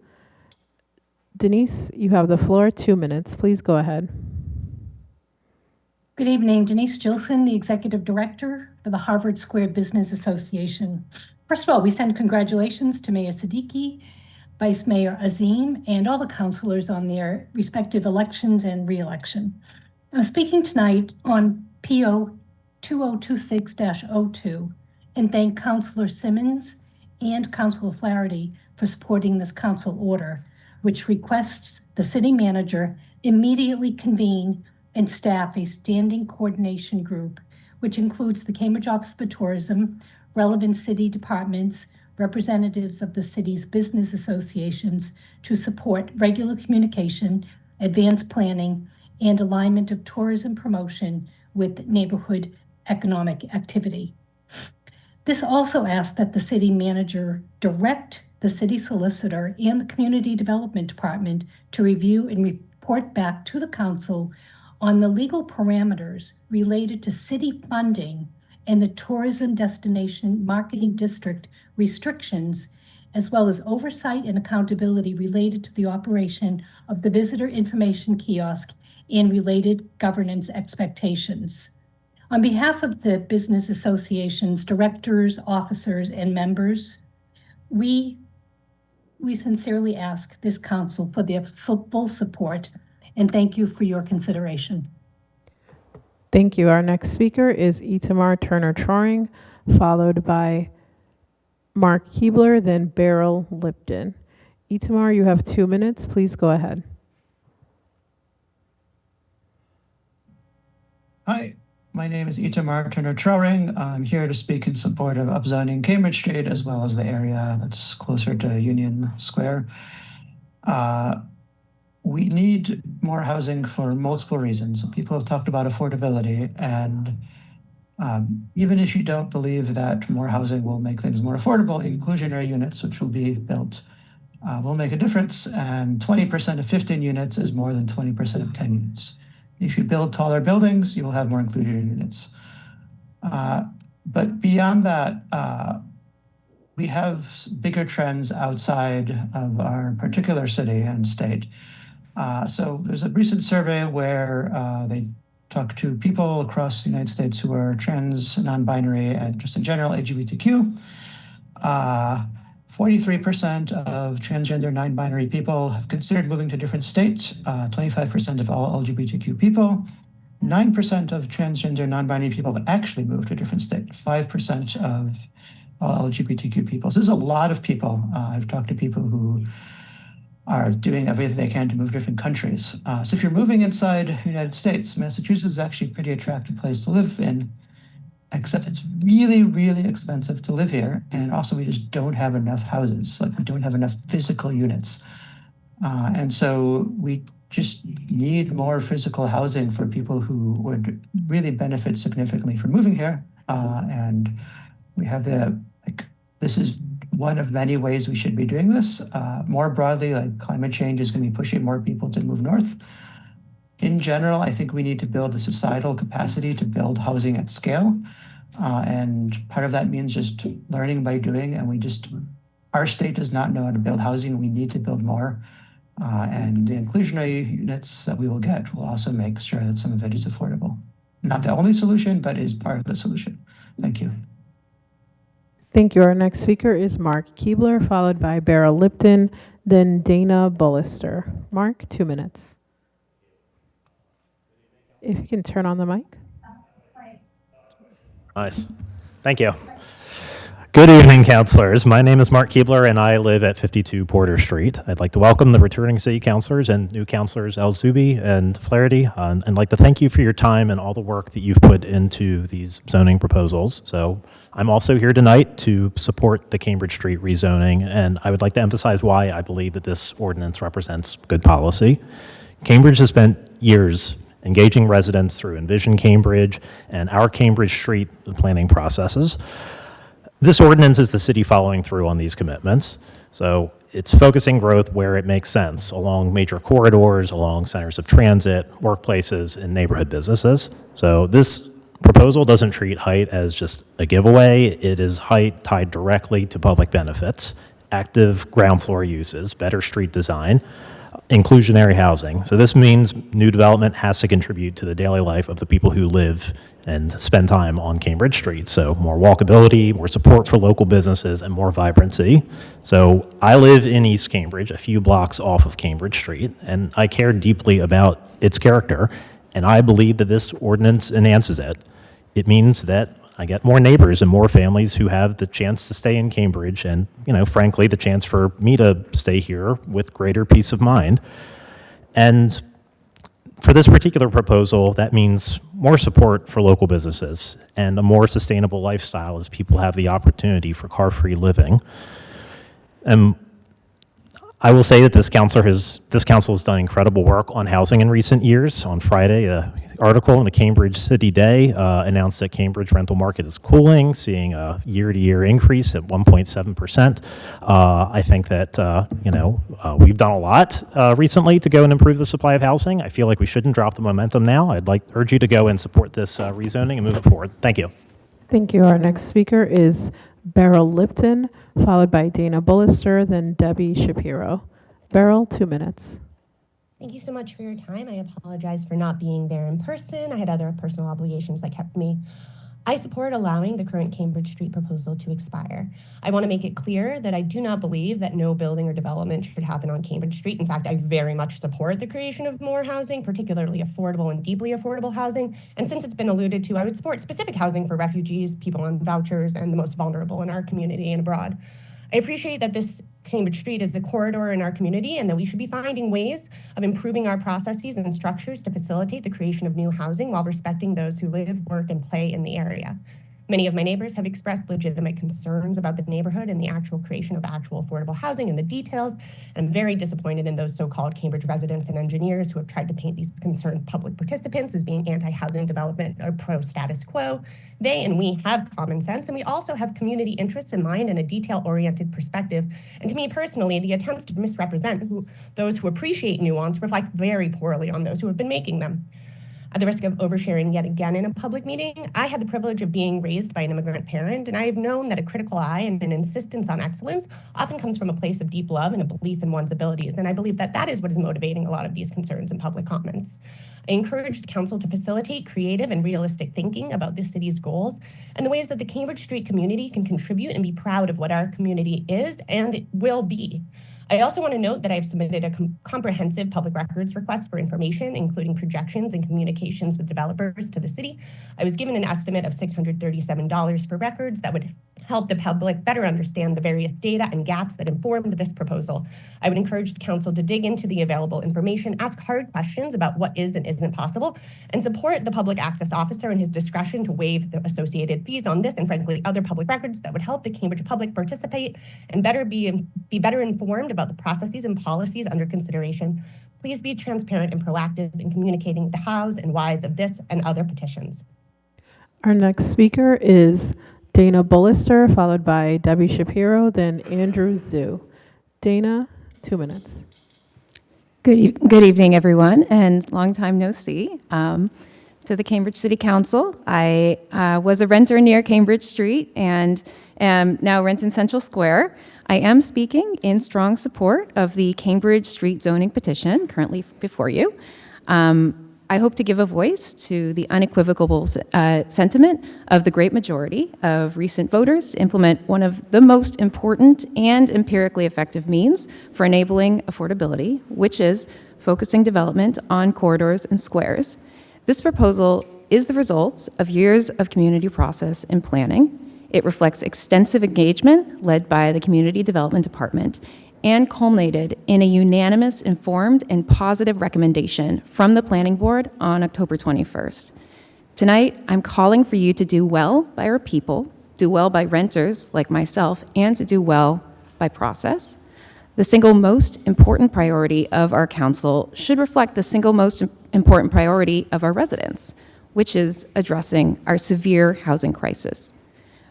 Denise, you have the floor, 2 minutes. Please go ahead. Good evening, Denise Gilson, the Executive Director for the Harvard Square Business Association. First of all, we send congratulations to Mayor Siddiqui, Vice Mayor Azim, and all the councilors on their respective elections and re-election. I'm speaking tonight on PO 2026-02 and thank Councilor Simmons and Councilor Flaherty for supporting this council order, which requests the city manager immediately convene and staff a standing coordination group, which includes the Cambridge Office for Tourism, relevant city departments, representatives of the city's business associations to support regular communication, advanced planning, and alignment of tourism promotion with neighborhood economic activity. This also asks that the city manager direct the city solicitor and the community development department to review and report back to the council on the legal parameters related to city funding and the tourism destination marketing district restrictions, as well as oversight and accountability related to the operation of the visitor information kiosk and related governance expectations. On behalf of the business associations, directors, officers, and members, we sincerely ask this council for their full support, and thank you for your consideration. Thank you. Our next speaker is Itamar Turner Troring, followed by Mark Keebler, then Beryl Lipton. Itamar, you have 2 minutes. Please go ahead. Hi, my name is Itamar Turner Troring. I'm here to speak in support of upzoning Cambridge Street as well as the area that's closer to Union Square. We need more housing for multiple reasons. People have talked about affordability, and Even if you don't believe that more housing will make things more affordable, inclusionary units, which will be built, will make a difference. And 20% of 15 units is more than 20% of 10 units. If you build taller buildings, you will have more inclusionary units. But beyond that, we have bigger trends outside of our particular city and state. So there's a recent survey where they talked to people across the United States who are trans, non-binary, and just in general LGBTQ. 43% of transgender, non-binary people have considered moving to different states. 25% of all LGBTQ people. 9% of transgender, non-binary people have actually moved to a different state. 5% of all LGBTQ people. So there's a lot of people. I've talked to people who are doing everything they can to move to different countries. So if you're moving inside the United States, Massachusetts is actually a pretty attractive place to live in, except it's really, really expensive to live here. And also we just don't have enough houses. Like we don't have enough physical units. And so we just need more physical housing for people who would really benefit significantly from moving here. And we have this is one of many ways we should be doing this. More broadly, like climate change is going to be pushing more people to move north. In general, I think we need to build the societal capacity to build housing at scale. And part of that means just learning by doing. And our state does not know how to build housing. We need to build more. And the inclusionary units that we will get will also make sure that some of it is affordable. Not the only solution, but is part of the solution. Thank you. Thank you. Our next speaker is Mark Keebler, followed by Beryl Lipton, then Dana Bullister. Mark, 2 minutes. If you can turn on the mic. Nice. Thank you. Good evening, councilors. My name is Mark Keebler, and I live at 52 Porter Street. I'd like to welcome the returning city councilors and new councilors El Zubi and Flaherty, and like to thank you for your time and all the work that you've put into these zoning proposals. So I'm also here tonight to support the Cambridge Street rezoning, and I would like to emphasize why I believe that this ordinance represents good policy. Cambridge has spent years engaging residents through Envision Cambridge and our Cambridge Street planning processes. This ordinance is the city following through on these commitments. So it's focusing growth where it makes sense, along major corridors, along centers of transit, workplaces, and neighborhood businesses. So this proposal doesn't treat height as just a giveaway. It is height tied directly to public benefits, active ground floor uses, better street design, inclusionary housing. So this means new development has to contribute to the daily life of the people who live and spend time on Cambridge Street. So more walkability, more support for local businesses, and more vibrancy. So I live in East Cambridge, a few blocks off of Cambridge Street, and I care deeply about its character, and I believe that this ordinance enhances it. It means that I get more neighbors and more families who have the chance to stay in Cambridge and, frankly, the chance for me to stay here with greater peace of mind. And for this particular proposal, that means more support for local businesses and a more sustainable lifestyle as people have the opportunity for car-free living. I will say that this council has done incredible work on housing in recent years. On Friday, an article in the Cambridge City Day announced that Cambridge rental market is cooling, seeing a year-to-year increase at 1.7%. I think that we've done a lot recently to go and improve the supply of housing. I feel like we shouldn't drop the momentum now. I'd like to urge you to go and support this rezoning and move it forward. Thank you. Thank you. Our next speaker is Beryl Lipton, followed by Dana Bullister, then Debbie Shapiro. Beryl, 2 minutes. Thank you so much for your time. I apologize for not being there in person. I had other personal obligations that kept me. I support allowing the current Cambridge Street proposal to expire. I want to make it clear that I do not believe that no building or development should happen on Cambridge Street. In fact, I very much support the creation of more housing, particularly affordable and deeply affordable housing. And since it's been alluded to, I would support specific housing for refugees, people on vouchers, and the most vulnerable in our community and abroad. I appreciate that this Cambridge Street is a corridor in our community and that we should be finding ways of improving our processes and structures to facilitate the creation of new housing while respecting those who live, work, and play in the area. Many of my neighbors have expressed legitimate concerns about the neighborhood and the actual creation of actual affordable housing and the details. And I'm very disappointed in those so-called Cambridge residents and engineers who have tried to paint these concerned public participants as being anti-housing development or pro-status quo. They and we have common sense, and we also have community interests in mind and a detail-oriented perspective. And to me personally, the attempts to misrepresent those who appreciate nuance reflect very poorly on those who have been making them. At the risk of oversharing yet again in a public meeting, I had the privilege of being raised by an immigrant parent, and I have known that a critical eye and an insistence on excellence often comes from a place of deep love and a belief in one's abilities. And I believe that that is what is motivating a lot of these concerns and public comments. I encourage the council to facilitate creative and realistic thinking about the city's goals and the ways that the Cambridge Street community can contribute and be proud of what our community is and it will be. I also want to note that I've submitted a comprehensive public records request for information, including projections and communications with developers to the city. I was given an estimate of $637 for records that would help the public better understand the various data and gaps that informed this proposal. I would encourage the council to dig into the available information, ask hard questions about what is and isn't possible, and support the public access officer in his discretion to waive the associated fees on this and frankly other public records that would help the Cambridge public participate and be better informed about the processes and policies under consideration. Please be transparent and proactive in communicating the hows and whys of this and other petitions. Our next speaker is Dana Bullister, followed by Debbie Shapiro, then Andrew Zhu. Dana, 2 minutes. Good evening, everyone, and long time no see. To the Cambridge City Council, I was a renter near Cambridge Street and am now rent in Central Square. I am speaking in strong support of the Cambridge Street zoning petition currently before you. I hope to give a voice to the unequivocal sentiment of the great majority of recent voters to implement one of the most important and empirically effective means for enabling affordability, which is focusing development on corridors and squares. This proposal is the result of years of community process and planning. It reflects extensive engagement led by the Community Development Department and culminated in a unanimous, informed, and positive recommendation from the Planning Board on October 21st. Tonight, I'm calling for you to do well by our people, do well by renters like myself, and to do well by process. The single most important priority of our council should reflect the single most important priority of our residents, which is addressing our severe housing crisis.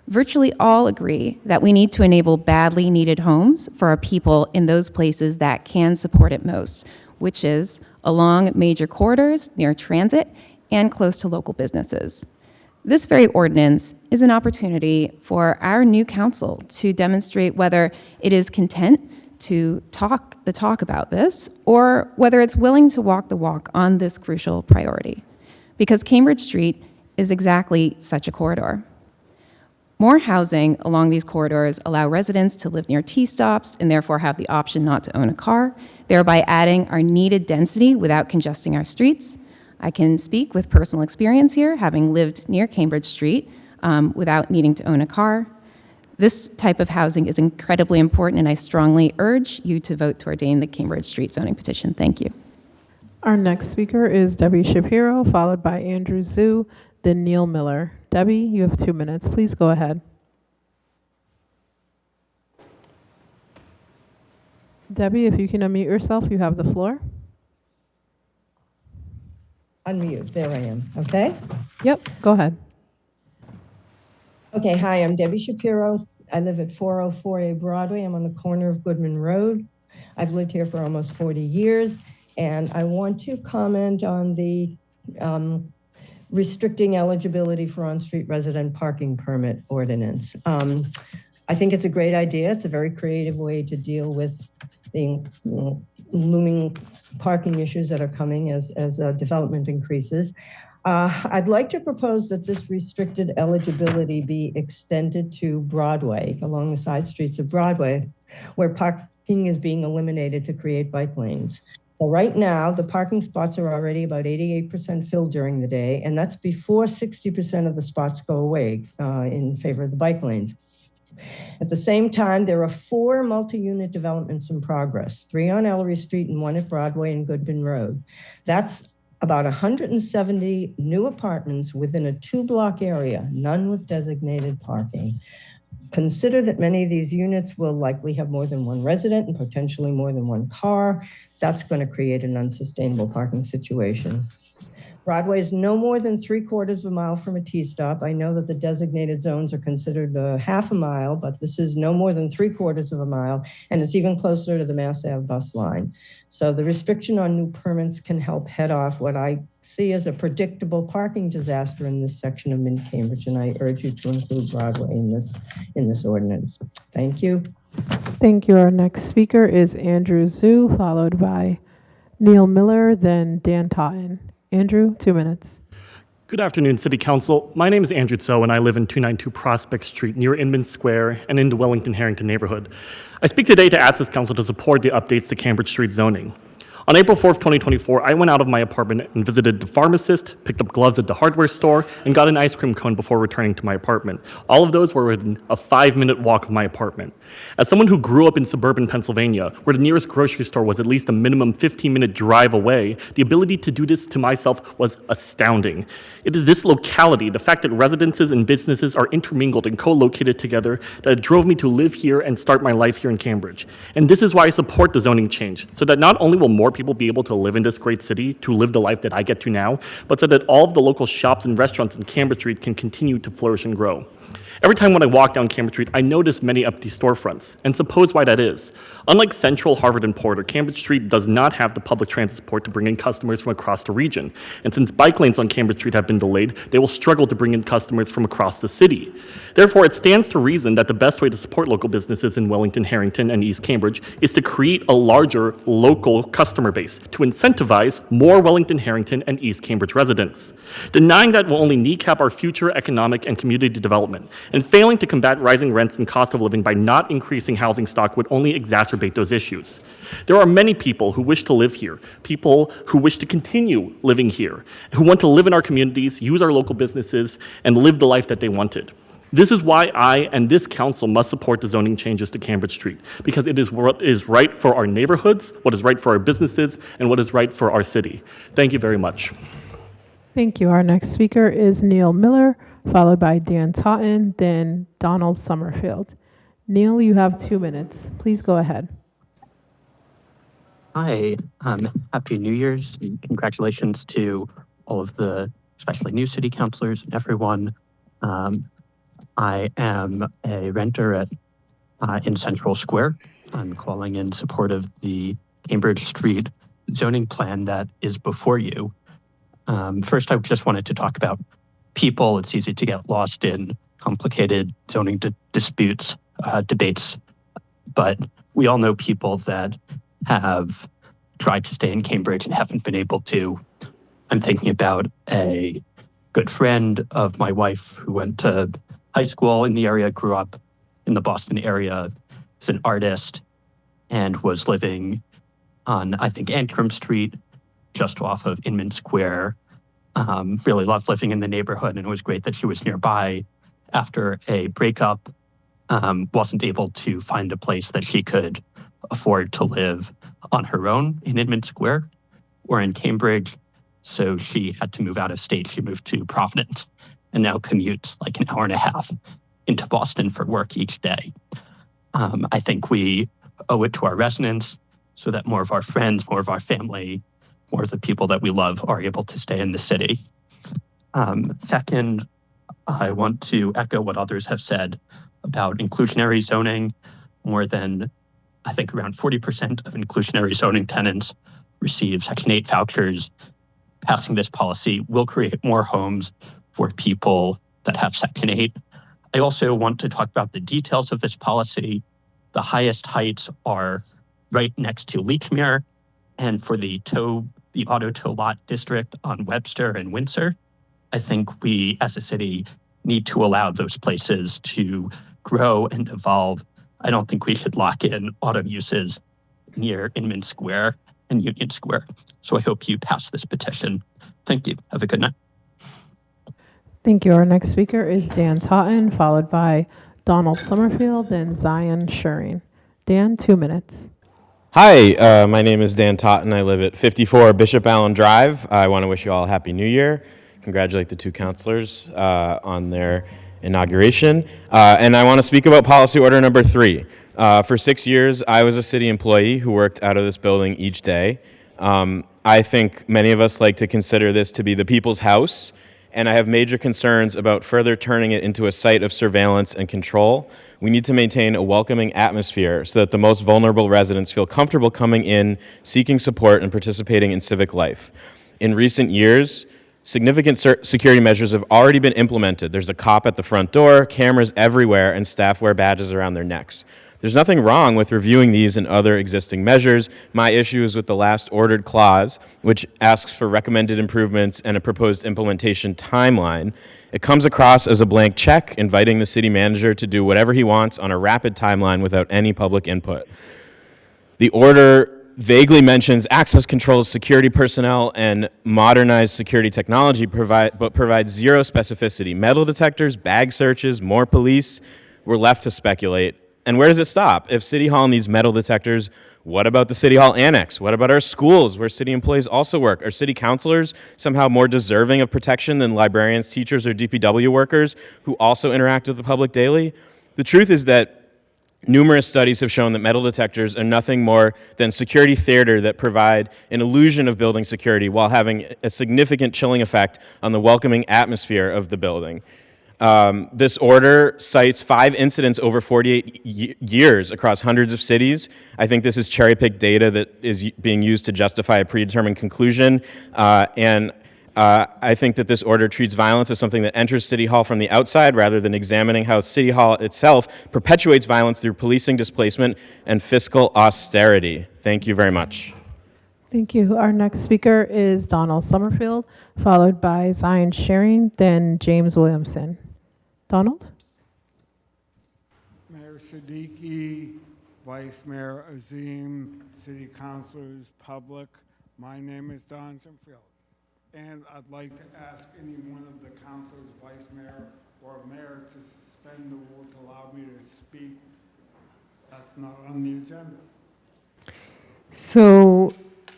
Virtually all agree that we need to enable badly needed homes for our people in those places that can support it most, which is along major corridors, near transit, and close to local businesses. This very ordinance is an opportunity for our new council to demonstrate whether it is content to talk the talk about this or whether it's willing to walk the walk on this crucial priority. Because Cambridge Street is exactly such a corridor. More housing along these corridors allow residents to live near T-stops and therefore have the option not to own a car, thereby adding our needed density without congesting our streets. I can speak with personal experience here, having lived near Cambridge Street without needing to own a car. This type of housing is incredibly important, and I strongly urge you to vote to ordain the Cambridge Street zoning petition. Thank you. Our next speaker is Debbie Shapiro, followed by Andrew Zhu, then Neil Miller. Debbie, you have 2 minutes. Please go ahead. Debbie, if you can unmute yourself, you have the floor. Unmute, there I am, okay? Yep, go ahead. Okay, hi, I'm Debbie Shapiro. I live at 404A Broadway. I'm on the corner of Goodman Road. I've lived here for almost 40 years, and I want to comment on the restricting eligibility for on-street resident parking permit ordinance. I think it's a great idea. It's a very creative way to deal with the looming parking issues that are coming as development increases. I'd like to propose that this restricted eligibility be extended to Broadway, along the side streets of Broadway, where parking is being eliminated to create bike lanes. So right now, the parking spots are already about 88% filled during the day, and that's before 60% of the spots go away in favor of the bike lanes. At the same time, there are 4 multi-unit developments in progress, 3 on Ellery Street and 1 at Broadway and Goodman Road. That's about 170 new apartments within a 2-block area, none with designated parking. Consider that many of these units will likely have more than one resident and potentially more than one car. That's going to create an unsustainable parking situation. Broadway is no more than 3/4 of a mile from a T-stop. I know that the designated zones are considered half a mile, but this is no more than 3/4 of a mile, and it's even closer to the Mass Ave bus line. So the restriction on new permits can help head off what I see as a predictable parking disaster in this section of Mid-Cambridge, and I urge you to include Broadway in this ordinance. Thank you. Thank you. Our next speaker is Andrew Zhu, followed by Neil Miller, then Dan Totten. Andrew, 2 minutes. Good afternoon, City Council. My name is Andrew Tso, and I live in 292 Prospect Street near Inman Square and in the Wellington-Harrington neighborhood. I speak today to ask this council to support the updates to Cambridge Street zoning. On April 4th, 2024, I went out of my apartment and visited the pharmacist, picked up gloves at the hardware store, and got an ice cream cone before returning to my apartment. All of those were within a 5-minute walk of my apartment. As someone who grew up in suburban Pennsylvania, where the nearest grocery store was at least a minimum 15-minute drive away, the ability to do this to myself was astounding. It is this locality, the fact that residences and businesses are intermingled and co-located together, that drove me to live here and start my life here in Cambridge. And this is why I support the zoning change, so that not only will more people be able to live in this great city, to live the life that I get to now, but so that all of the local shops and restaurants in Cambridge Street can continue to flourish and grow. Every time when I walk down Cambridge Street, I notice many empty storefronts, and suppose why that is. Unlike Central, Harvard, and Porter, Cambridge Street does not have the public transit support to bring in customers from across the region. And since bike lanes on Cambridge Street have been delayed, they will struggle to bring in customers from across the city. Therefore, it stands to reason that the best way to support local businesses in Wellington, Harrington, and East Cambridge is to create a larger local customer base to incentivize more Wellington, Harrington, and East Cambridge residents. Denying that will only kneecap our future economic and community development, and failing to combat rising rents and cost of living by not increasing housing stock would only exacerbate those issues. There are many people who wish to live here, people who wish to continue living here, who want to live in our communities, use our local businesses, and live the life that they wanted. This is why I and this council must support the zoning changes to Cambridge Street, because it is what is right for our neighborhoods, what is right for our businesses, and what is right for our city. Thank you very much. Thank you. Our next speaker is Neil Miller, followed by Dan Totten, then Donald Summerfield. Neil, you have 2 minutes. Please go ahead. Hi, Happy New Year's. Congratulations to all of the, especially new city councilors and everyone. I am a renter in Central Square. I'm calling in support of the Cambridge Street zoning plan that is before you. First, I just wanted to talk about people. It's easy to get lost in complicated zoning disputes, debates, but we all know people that have tried to stay in Cambridge and haven't been able to. I'm thinking about a good friend of my wife who went to high school in the area, grew up in the Boston area, is an artist, and was living on, I think, Ancram Street, just off of Inman Square. Really loved living in the neighborhood, and it was great that she was nearby. After a breakup, wasn't able to find a place that she could afford to live on her own in Inman Square or in Cambridge. So she had to move out of state. She moved to Providence and now commutes like an hour and a half into Boston for work each day. I think we owe it to our residents so that more of our friends, more of our family, more of the people that we love are able to stay in the city. Second, I want to echo what others have said about inclusionary zoning. More than, I think, around 40% of inclusionary zoning tenants receive Section 8 vouchers. Passing this policy will create more homes for people that have Section 8. I also want to talk about the details of this policy. The highest heights are right next to Lechmere, and for the auto tow lot district on Webster and Windsor. I think we as a city need to allow those places to grow and evolve. I don't think we should lock in auto uses near Inman Square and Union Square. So I hope you pass this petition. Thank you. Have a good night. Thank you. Our next speaker is Dan Totten, followed by Donald Summerfield, then Zion Shuring. Dan, 2 minutes. Hi, my name is Dan Totten. I live at 54 Bishop Allen Drive. I want to wish you all a Happy New Year. Congratulate the two counselors on their inauguration. And I want to speak about policy order number 3. For 6 years, I was a city employee who worked out of this building each day. I think many of us like to consider this to be the people's house, and I have major concerns about further turning it into a site of surveillance and control. We need to maintain a welcoming atmosphere so that the most vulnerable residents feel comfortable coming in, seeking support, and participating in civic life. In recent years, significant security measures have already been implemented. There's a cop at the front door, cameras everywhere, and staff wear badges around their necks. There's nothing wrong with reviewing these and other existing measures. My issue is with the last ordered clause, which asks for recommended improvements and a proposed implementation timeline. It comes across as a blank check, inviting the city manager to do whatever he wants on a rapid timeline without any public input. The order vaguely mentions access controls, security personnel, and modernized security technology, but provides zero specificity. Metal detectors, bag searches, more police. We're left to speculate. And where does it stop? If City Hall needs metal detectors, what about the City Hall Annex? What about our schools where city employees also work? Are city councilors somehow more deserving of protection than librarians, teachers, or DPW workers who also interact with the public daily? The truth is that numerous studies have shown that metal detectors are nothing more than security theater that provide an illusion of building security while having a significant chilling effect on the welcoming atmosphere of the building. This order cites 5 incidents over 48 years across hundreds of cities. I think this is cherry-picked data that is being used to justify a predetermined conclusion, and I think that this order treats violence as something that enters City Hall from the outside rather than examining how City Hall itself perpetuates violence through policing displacement and fiscal austerity. Thank you very much. Thank you. Our next speaker is Donald Summerfield, followed by Zion Sharing, then James Williamson. Donald? Mayor Siddiqui, Vice Mayor Azim, City Councilors, public, my name is Don Summerfield. And I'd like to ask any one of the councilors, Vice Mayor or Mayor, to suspend the rule to allow me to speak. That's not on the agenda. So,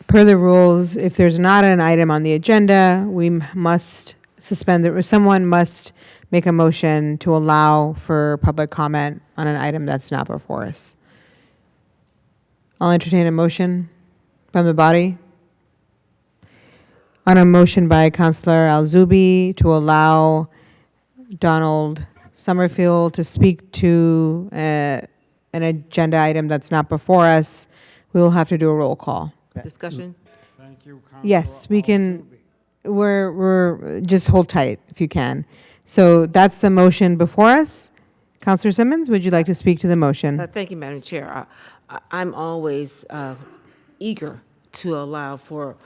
per the rules, if there's not an item on the agenda, we must suspend it. Someone must make a motion to allow for public comment on an item that's not before us. I'll entertain a motion from the body. On a motion by Councilor Al-Zubi to allow Donald Summerfield to speak to an agenda item that's not before us, we will have to do a roll call. Discussion? Thank you, Yes, we can, we're, just hold tight if you can. So that's the motion before us. Councilor Simmons, would you like to speak to the motion? Thank you, Madam Chair. I'm always eager to allow for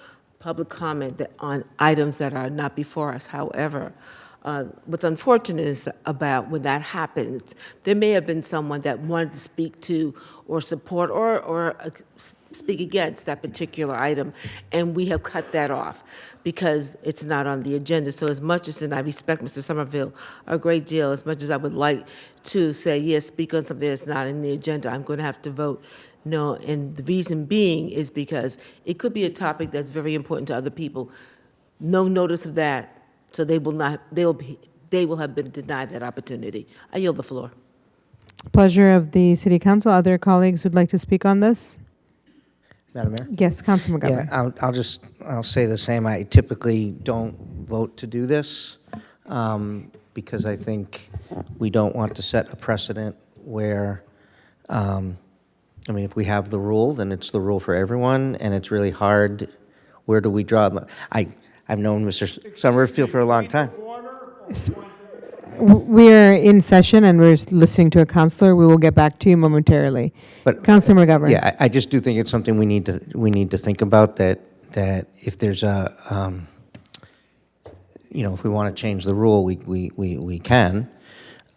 public comment on items that are not before us. However, what's unfortunate is about when that happens, there may have been someone that wanted to speak to or support or speak against that particular item, and we have cut that off because it's not on the agenda. So as much as, and I respect Mr. Summerfield a great deal, as much as I would like to say, yes, speak on something that's not in the agenda, I'm going to have to vote no. And the reason being is because it could be a topic that's very important to other people. No notice of that, so they will have been denied that opportunity. I yield the floor. Pleasure of the City Council. Other colleagues would like to speak on this? Madam Mayor? Yes, Councilman McGovern. Yeah, I'll say the same. I typically don't vote to do this because I think we don't want to set a precedent where, if we have the rule, then it's the rule for everyone, and it's really hard. Where do we draw? I've known Mr. Summerfield for a long time. We're in session and we're listening to a councilor. We will get back to you momentarily. But Councilor McGovern. Yeah, I just do think it's something we need to think about, that if there's a, if we want to change the rule, we can.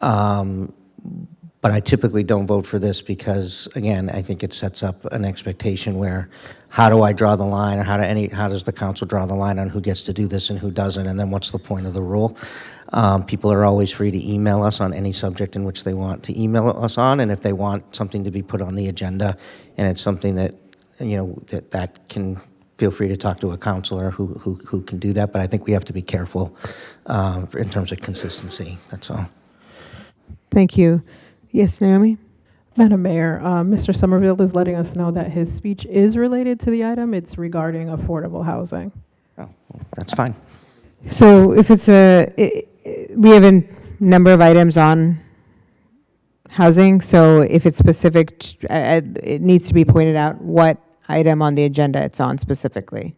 But I typically don't vote for this because, again, I think it sets up an expectation where, how do I draw the line, or how does the council draw the line on who gets to do this and who doesn't, and then what's the point of the rule? People are always free to email us on any subject in which they want to email us on, and if they want something to be put on the agenda and it's something that that can, feel free to talk to a counselor who can do that, but I think we have to be careful in terms of consistency, that's all. Thank you. Yes, Naomi? Madam Mayor, Mr. Somerville is letting us know that his speech is related to the item. It's regarding affordable housing. Oh, well, that's fine. So if it's we have a number of items on housing, so if it's specific, it needs to be pointed out what item on the agenda it's on specifically.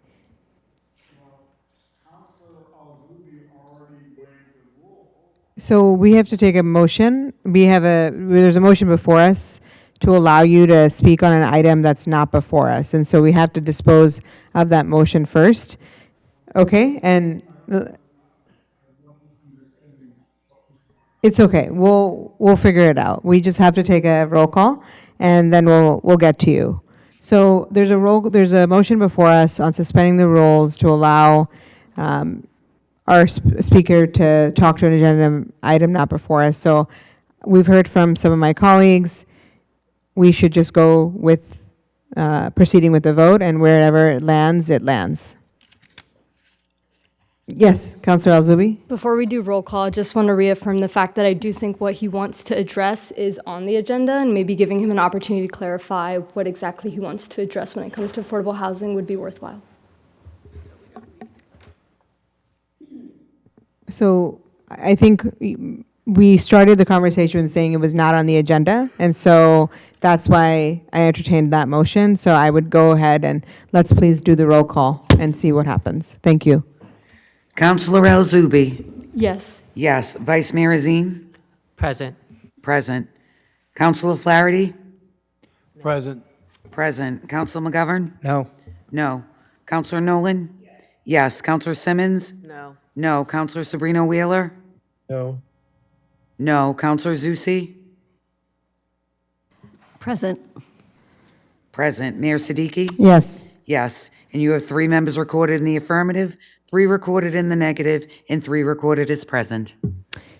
So we have to take a motion. There's a motion before us to allow you to speak on an item that's not before us. And so we have to dispose of that motion first. Okay, and it's okay. We'll figure it out. We just have to take a roll call, and then we'll get to you. So there's a motion before us on suspending the rules to allow our speaker to talk to an agenda item not before us. So we've heard from some of my colleagues. We should just go with proceeding with the vote, and wherever it lands, it lands. Yes, Councilor Al-Zubi? Before we do roll call, I just want to reaffirm the fact that I do think what he wants to address is on the agenda, and maybe giving him an opportunity to clarify what exactly he wants to address when it comes to affordable housing would be worthwhile. So I think we started the conversation saying it was not on the agenda, and so that's why I entertained that motion. So I would go ahead and let's please do the roll call and see what happens. Thank you. Councilor Al-Zubi. Yes. Yes. Vice Mayor Azim. Present. Present. Councilor Flaherty. Present. Present. Councilor McGovern. No. No. Councilor Nolan. Yes. Councilor Simmons. No. No. Councilor Sabrina Wheeler. No. No. Councilor Zusi. Present. Present. Mayor Siddiqui. Yes. Yes. And you have 3 members recorded in the affirmative, 3 recorded in the negative, and 3 recorded as present.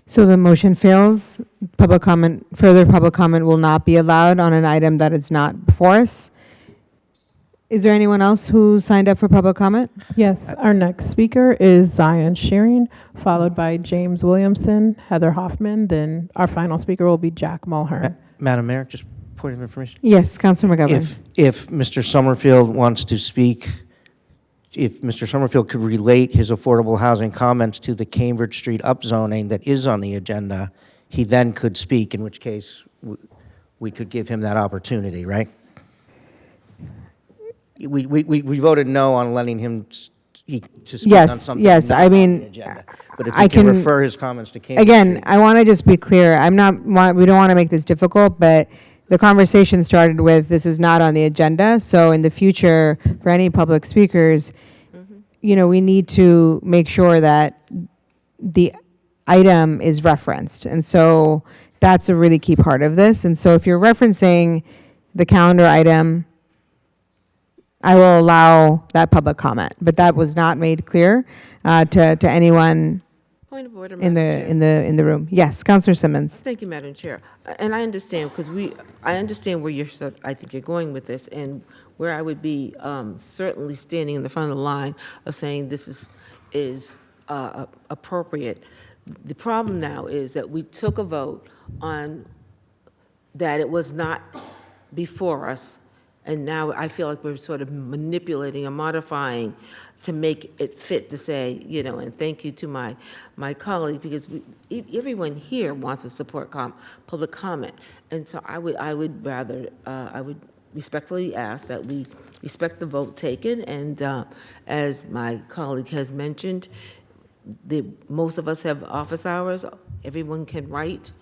So the motion fails. Further public comment will not be allowed on an item that is not before us. Is there anyone else who signed up for public comment? Yes, our next speaker is Zion Shearing, followed by James Williamson, Heather Hoffman, then our final speaker will be Jack Mulhern. Madam Mayor, just point of information. Yes, Councilor McGovern. If Mr. Summerfield wants to speak, if Mr. Summerfield could relate his affordable housing comments to the Cambridge Street upzoning that is on the agenda, he then could speak, in which case we could give him that opportunity, right? We voted no on letting him to speak on something Yes, not I on mean, the agenda. But if I he can can refer his comments to Cambridge Again, Street. I want to just be clear. We don't want to make this difficult, but the conversation started with this is not on the agenda. So in the future, for any public speakers, we need to make sure that the item is referenced. And so that's a really key part of this. And so if you're referencing the calendar item, I will allow that public comment, but that was not made clear to anyone Point of order, in Madam the room. Yes, Councilor Simmons. Thank you, Madam Chair. And I understand, because I understand where I think you're going with this, and where I would be certainly standing in the front of the line of saying this is appropriate. The problem now is that we took a vote on that it was not before us, and now I feel like we're sort of manipulating and modifying to make it fit to say, and thank you to my colleague, because everyone here wants to support public comment. And so I would respectfully ask that we respect the vote taken, and as my colleague has mentioned, most of us have office hours, everyone can write.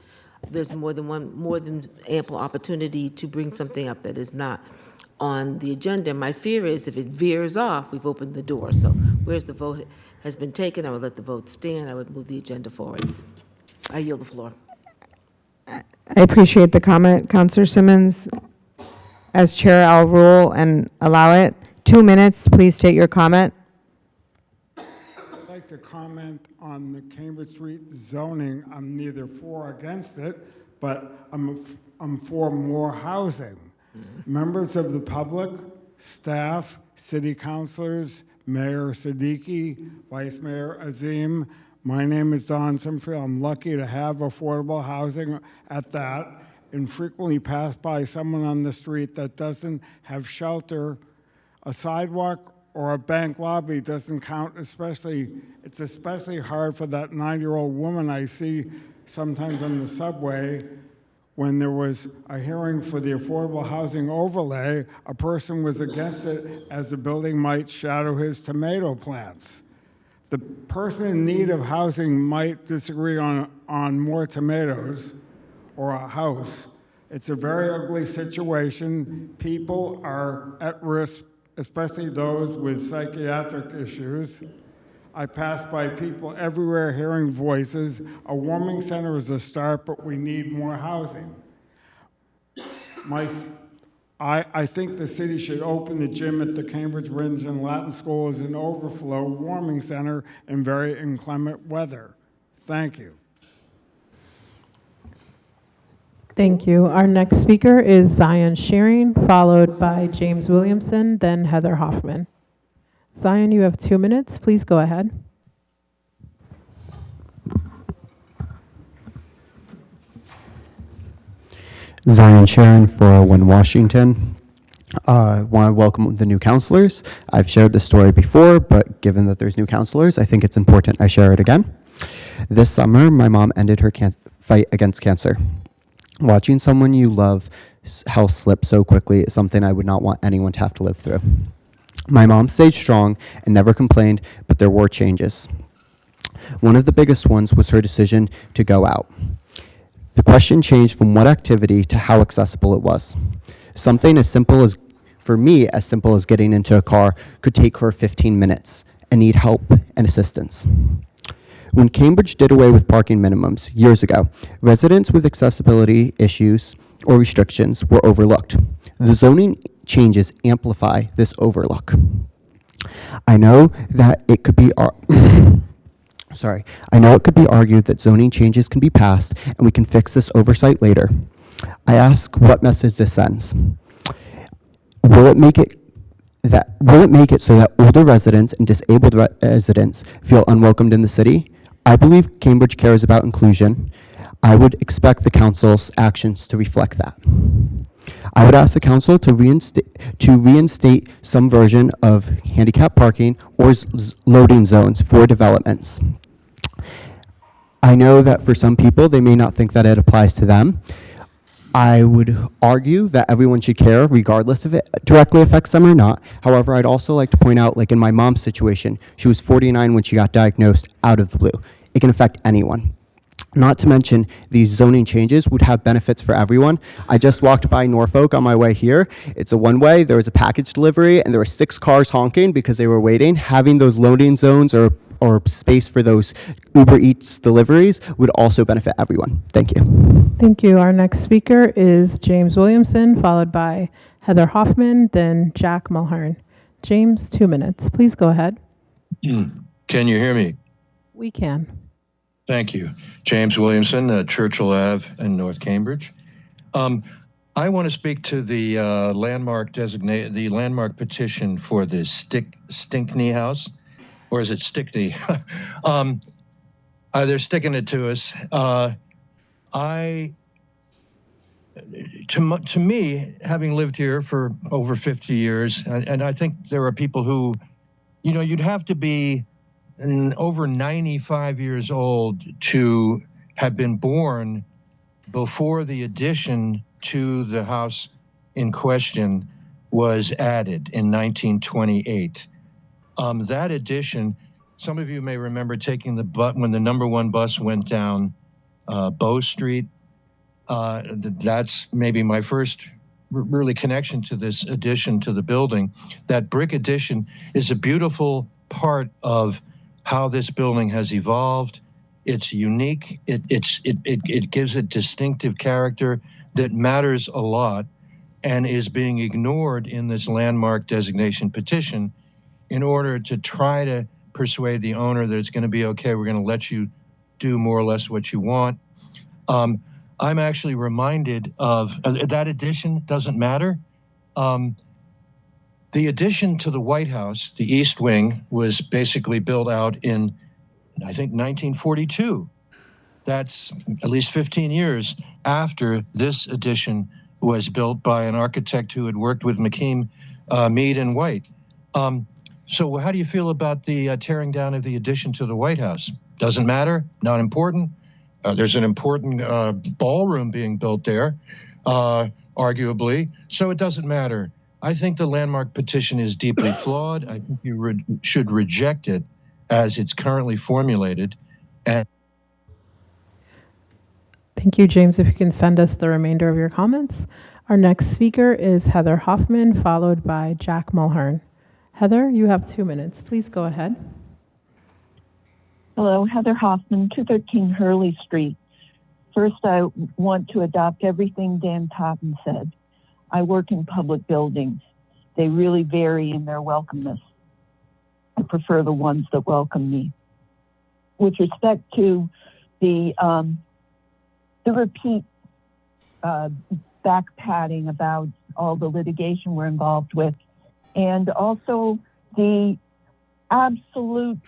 There's more than ample opportunity to bring something up that is not on the agenda. My fear is if it veers off, we've opened the door. So whereas the vote has been taken, I would let the vote stand. I would move the agenda forward. I yield the floor. I appreciate the comment, Councilor Simmons. As chair, I'll rule and allow it. 2 minutes, please state your comment. I'd like to comment on the Cambridge Street zoning. I'm neither for or against it, but I'm for more housing. Members of the public staff, city councilors, Mayor Siddiqui, Vice Mayor Azim. My name is Don Simfield. I'm lucky to have affordable housing at that, and frequently pass by someone on the street that doesn't have shelter. A sidewalk or a bank lobby doesn't count, it's especially hard for that 9-year-old woman I see sometimes on the subway. When there was a hearing for the affordable housing overlay, a person was against it as the building might shadow his tomato plants. The person in need of housing might disagree on more tomatoes or a house. It's a very ugly situation. People are at risk, especially those with psychiatric issues. I pass by people everywhere hearing voices. A warming center is a start, but we need more housing. I think the city should open the gym at the Cambridge Ridge and Latin School as an overflow warming center in very inclement weather. Thank you. Thank you. Our next speaker is Zion Shearing, followed by James Williamson, then Heather Hoffman. Zion, you have 2 minutes. Please go ahead. Zion Sharon, 401 Washington. Want to welcome the new counselors. I've shared this story before, but given that there's new counselors, I think it's important I share it again. This summer, my mom ended her fight against cancer. Watching someone you love health slip so quickly is something I would not want anyone to have to live through. My mom stayed strong and never complained, but there were changes. One of the biggest ones was her decision to go out. The question changed from what activity to how accessible it was. Something as simple as, for me, as simple as getting into a car could take her 15 minutes and need help and assistance. When Cambridge did away with parking minimums years ago, residents with accessibility issues or restrictions were overlooked. The zoning changes amplify this overlook. I know that it could be argued that zoning changes can be passed and we can fix this oversight later. I ask what message this sends. Will it make it so that older residents and disabled residents feel unwelcomed in the city? I believe Cambridge cares about inclusion. I would expect the council's actions to reflect that. I would ask the council to reinstate some version of handicap parking or loading zones for developments. I know that for some people, they may not think that it applies to them. I would argue that everyone should care regardless if it directly affects them or not. However, I'd also like to point out, like in my mom's situation, she was 49 when she got diagnosed out of the blue. It can affect anyone. Not to mention, these zoning changes would have benefits for everyone. I just walked by Norfolk on my way here. It's a one-way. There was a package delivery, and there were 6 cars honking because they were waiting. Having those loading zones or space for those Uber Eats deliveries would also benefit everyone. Thank you. Thank you. Our next speaker is James Williamson, followed by Heather Hoffman, then Jack Mulhern. James, 2 minutes. Please go ahead. Can you hear me? We can. Thank you. James Williamson, Churchill Ave in North Cambridge. I want to speak to the landmark petition for the Stickney house, or is it Stickney? They're sticking it to us. To me, having lived here for over 50 years, and I think there are people who, you'd have to be over 95 years old to have been born before the addition to the house in question was added in 1928. That addition, some of you may remember taking when the number 1 bus went down Bow Street. That's maybe my first really connection to this addition to the building. That brick addition is a beautiful part of how this building has evolved. It's unique. It gives it distinctive character that matters a lot and is being ignored in this landmark designation petition in order to try to persuade the owner that it's going to be okay. We're going to let you do more or less what you want. I'm actually reminded of that addition doesn't matter. The addition to the White House, the East Wing, was basically built out in, I think, 1942. That's at least 15 years after this addition was built by an architect who had worked with McKean, Mead, and White. So how do you feel about the tearing down of the addition to the White House? Doesn't matter? Not important? There's an important ballroom being built there, arguably, so it doesn't matter. I think the landmark petition is deeply flawed. I think you should reject it as it's currently formulated. And Thank you, James. If you can send us the remainder of your comments. Our next speaker is Heather Hoffman, followed by Jack Mulhern. Heather, you have 2 minutes. Please go ahead. Hello, Heather Hoffman, 213 Hurley Street. First, I want to adopt everything Dan Totten said. I work in public buildings. They really vary in their welcomeness. I prefer the ones that welcome me. With respect to the repeat back patting about all the litigation we're involved with, and also the absolute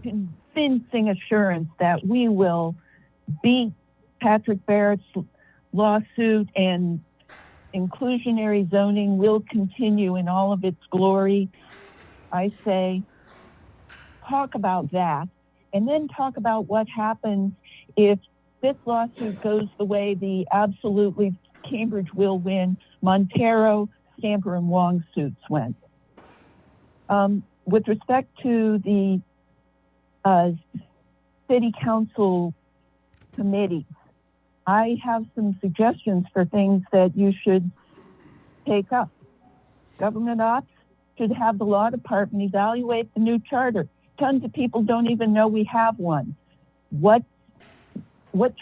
convincing assurance that we will beat Patrick Barrett's lawsuit and inclusionary zoning will continue in all of its glory. I say, talk about that, and then talk about what happens if this lawsuit goes the way the absolutely Cambridge will win Montero, Stamper, and Wong suits went. With respect to the city council committees, I have some suggestions for things that you should take up. Government ops should have the law department evaluate the new charter. Tons of people don't even know we have one. What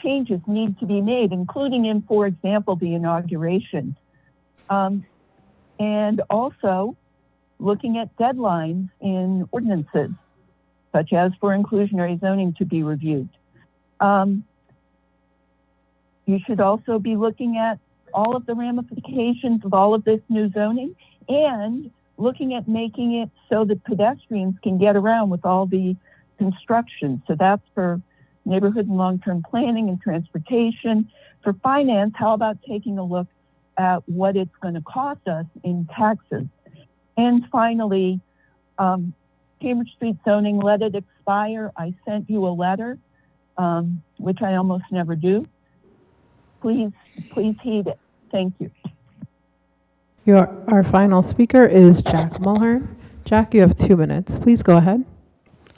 changes need to be made, including in, for example, the inauguration. And also looking at deadlines in ordinances, such as for inclusionary zoning to be reviewed. You should also be looking at all of the ramifications of all of this new zoning and looking at making it so that pedestrians can get around with all the construction. So that's for neighborhood and long-term planning and transportation. For finance, how about taking a look at what it's going to cost us in taxes? And finally, Cambridge Street zoning, let it expire. I sent you a letter, which I almost never do. Please heed it. Thank you. Our final speaker is Jack Mulhern. Jack, you have 2 minutes. Please go ahead.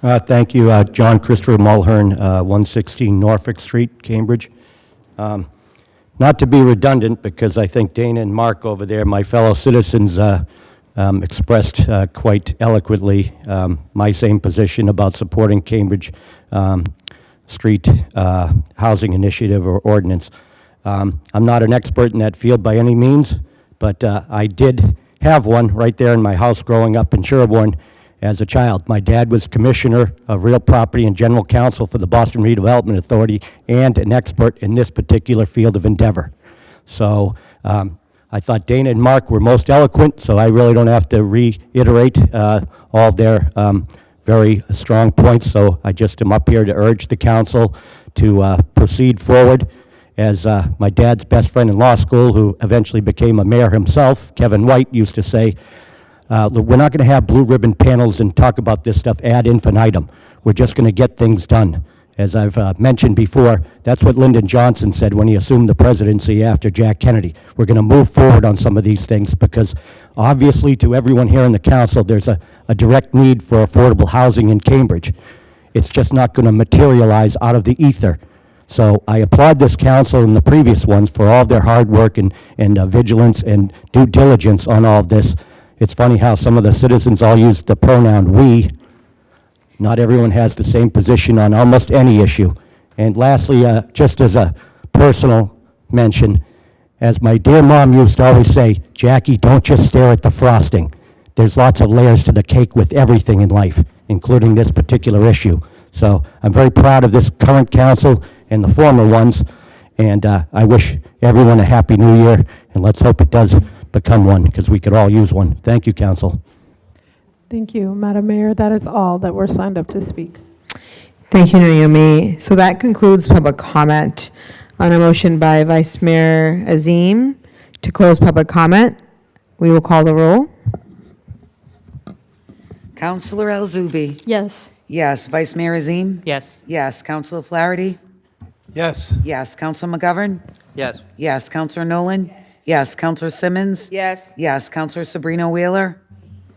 Thank you. John Christopher Mulhern, 116 Norfolk Street, Cambridge. Not to be redundant, because I think Dana and Mark over there, my fellow citizens, expressed quite eloquently my same position about supporting Cambridge Street Housing Initiative or Ordinance. I'm not an expert in that field by any means, but I did have one right there in my house growing up in Sherborne as a child. My dad was Commissioner of Real Property and General Counsel for the Boston Redevelopment Authority and an expert in this particular field of endeavor. So I thought Dana and Mark were most eloquent, so I really don't have to reiterate all of their very strong points. So I just am up here to urge the council to proceed forward. As my dad's best friend in law school, who eventually became a mayor himself, Kevin White, used to say, we're not going to have blue ribbon panels and talk about this stuff ad infinitum. We're just going to get things done. As I've mentioned before, that's what Lyndon Johnson said when he assumed the presidency after Jack Kennedy. We're going to move forward on some of these things because obviously to everyone here in the council, there's a direct need for affordable housing in Cambridge. It's just not going to materialize out of the ether. So I applaud this council and the previous ones for all of their hard work and vigilance and due diligence on all of this. It's funny how some of the citizens all use the pronoun we. Not everyone has the same position on almost any issue. And lastly, just as a personal mention, as my dear mom used to always say, Jackie, don't just stare at the frosting. There's lots of layers to the cake with everything in life, including this particular issue. So I'm very proud of this current council and the former ones, and I wish everyone a happy new year, and let's hope it does become one, because we could all use one. Thank you, council. Thank you, Madam Mayor. That is all that were signed up to speak. Thank you, Naomi. So that concludes public comment on a motion by Vice Mayor Azim to close public comment. We will call the roll. Counselor El-Zubi. Yes. Yes. Vice Mayor Azim. Yes. Yes. Counselor Flaherty. Yes. Yes. Counselor McGovern. Yes. Yes. Counselor Nolan. Yes. Counselor Simmons. Yes. Yes. Counselor Sabrina Wheeler.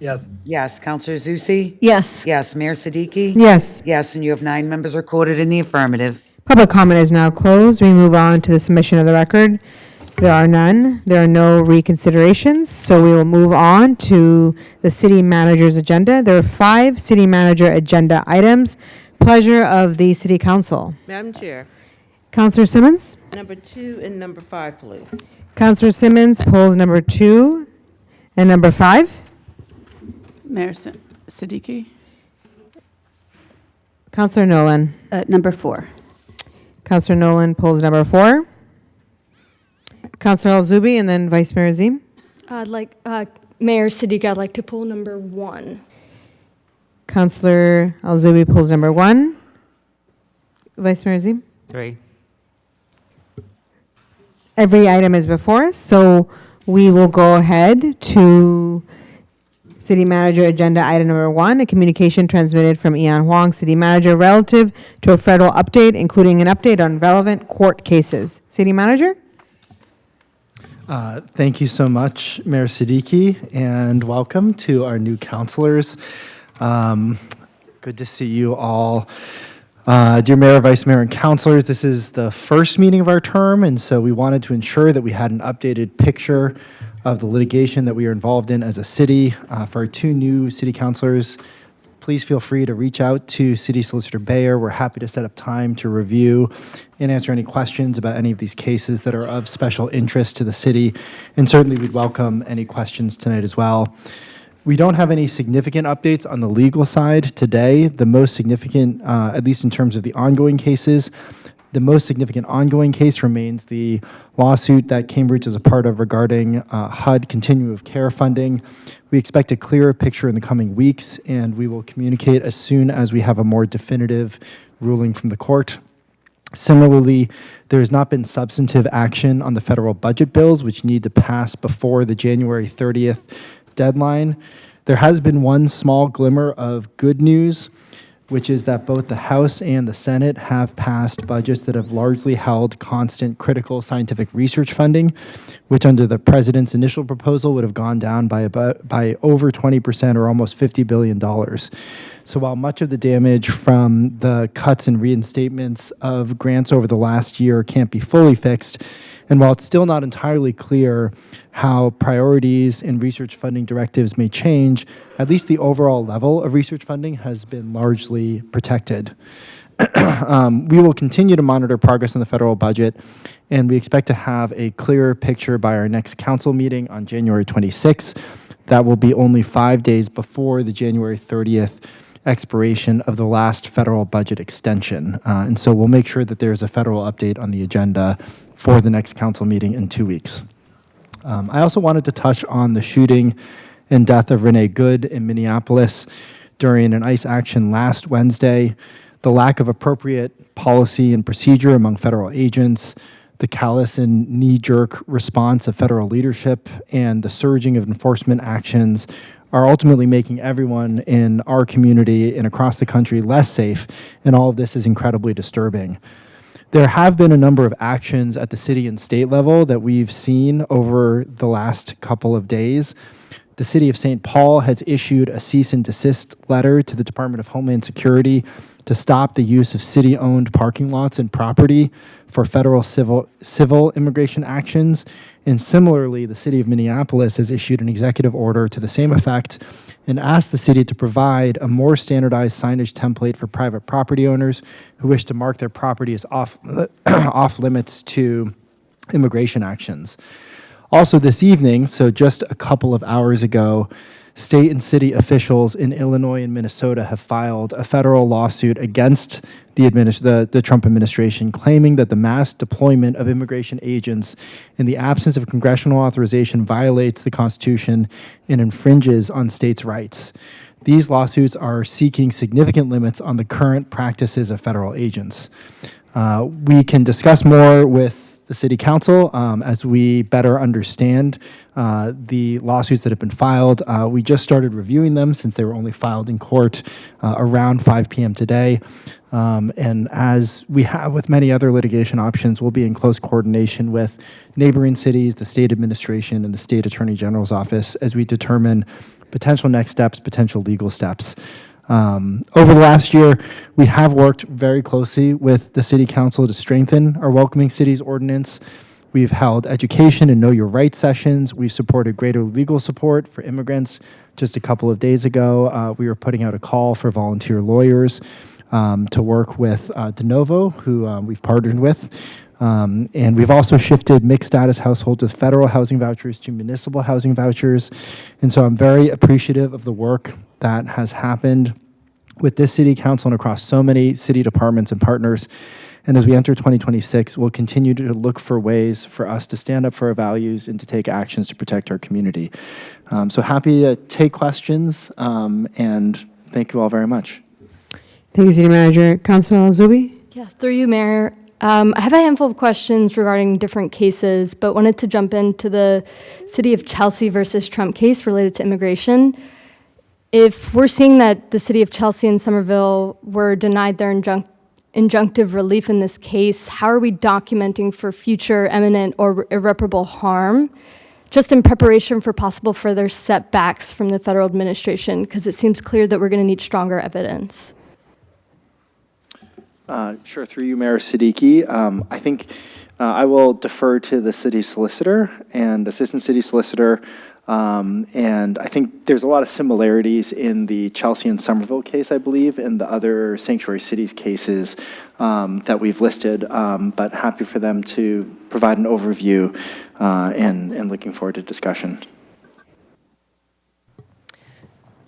Yes. Yes. Counselor Zusi. Yes. Yes. Mayor Siddiqui. Yes. Yes. And you have 9 members recorded in the affirmative. Public comment is now closed. We move on to the submission of the record. There are none. There are no reconsiderations, so we will move on to the city manager's agenda. There are 5 city manager agenda items. Pleasure of the city council. Madam Chair, Councilor Simmons? number 2 and number 5, please. Councilor Simmons pulls number 2 and number 5. Mayor Siddiqui? Councilor Nolan? Number 4. Councilor Nolan pulls number 4. Councilor El-Zubi and then Vice Mayor Azim. Mayor Siddiqui, I'd like to pull number 1. Councilor El-Zubi pulls number 1. Vice Mayor Azim. 3. Every item is before us, so we will go ahead to City Manager Agenda Item Number 1, a communication transmitted from Ian Huang, City Manager, relative to a federal update, including an update on relevant court cases. City Manager? Thank you so much, Mayor Siddiqui, and welcome to our new councilors. Good to see you all. Dear Mayor, Vice Mayor, and councilors, this is the first meeting of our term, and so we wanted to ensure that we had an updated picture of the litigation that we are involved in as a city. For our 2 new city councilors, please feel free to reach out to City Solicitor Bayer. We're happy to set up time to review and answer any questions about any of these cases that are of special interest to the city. And certainly we'd welcome any questions tonight as well. We don't have any significant updates on the legal side today. The most significant, at least in terms of the ongoing cases, the most significant ongoing case remains the lawsuit that Cambridge is a part of regarding HUD Continuum of Care funding. We expect a clearer picture in the coming weeks, and we will communicate as soon as we have a more definitive ruling from the court. Similarly, there has not been substantive action on the federal budget bills, which need to pass before the January 30th deadline. There has been one small glimmer of good news, which is that both the House and the Senate have passed budgets that have largely held constant critical scientific research funding, which under the president's initial proposal would have gone down by over 20% or almost $50 billion. So while much of the damage from the cuts and reinstatements of grants over the last year can't be fully fixed, and while it's still not entirely clear how priorities and research funding directives may change, at least the overall level of research funding has been largely protected. We will continue to monitor progress in the federal budget, and we expect to have a clearer picture by our next council meeting on January 26th. That will be only 5 days before the January 30th expiration of the last federal budget extension. And so we'll make sure that there's a federal update on the agenda for the next council meeting in 2 weeks. I also wanted to touch on the shooting and death of Renee Good in Minneapolis during an ICE action last Wednesday, the lack of appropriate policy and procedure among federal agents, the callous and knee-jerk response of federal leadership, and the surging of enforcement actions are ultimately making everyone in our community and across the country less safe, and all of this is incredibly disturbing. There have been a number of actions at the city and state level that we've seen over the last couple of days. The city of St. Paul has issued a cease and desist letter to the Department of Homeland Security to stop the use of city-owned parking lots and property for federal civil immigration actions. And similarly, the city of Minneapolis has issued an executive order to the same effect and asked the city to provide a more standardized signage template for private property owners who wish to mark their property as off limits to immigration actions. Also this evening, so just a couple of hours ago, state and city officials in Illinois and Minnesota have filed a federal lawsuit against the Trump administration, claiming that the mass deployment of immigration agents in the absence of congressional authorization violates the Constitution and infringes on states' rights. These lawsuits are seeking significant limits on the current practices of federal agents. We can discuss more with the City Council as we better understand the lawsuits that have been filed. We just started reviewing them since they were only filed in court around 5 p.m. today. And as we have with many other litigation options, we'll be in close coordination with neighboring cities, the state administration, and the state attorney general's office as we determine potential next steps, potential legal steps. Over the last year, we have worked very closely with the City Council to strengthen our Welcoming Cities ordinance. We've held education and know your rights sessions. We've supported greater legal support for immigrants. Just a couple of days ago, we were putting out a call for volunteer lawyers to work with DeNovo, who we've partnered with. And we've also shifted mixed status households with federal housing vouchers to municipal housing vouchers. And so I'm very appreciative of the work that has happened with this City Council and across so many city departments and partners. And as we enter 2026, we'll continue to look for ways for us to stand up for our values and to take actions to protect our community. So happy to take questions, and thank you all very much. Thank you, City Manager. Councilor Zubi? Yeah, through you, Mayor. I have a handful of questions regarding different cases, but wanted to jump into the City of Chelsea versus Trump case related to immigration. If we're seeing that the City of Chelsea and Somerville were denied their injunctive relief in this case, how are we documenting for future imminent or irreparable harm, just in preparation for possible further setbacks from the federal administration? Because it seems clear that we're going to need stronger evidence. Sure, through you, Mayor Siddiqui. I think I will defer to the city solicitor and assistant city solicitor. And I think there's a lot of similarities in the Chelsea and Somerville case, I believe, and the other sanctuary cities cases that we've listed, but happy for them to provide an overview and looking forward to discussion.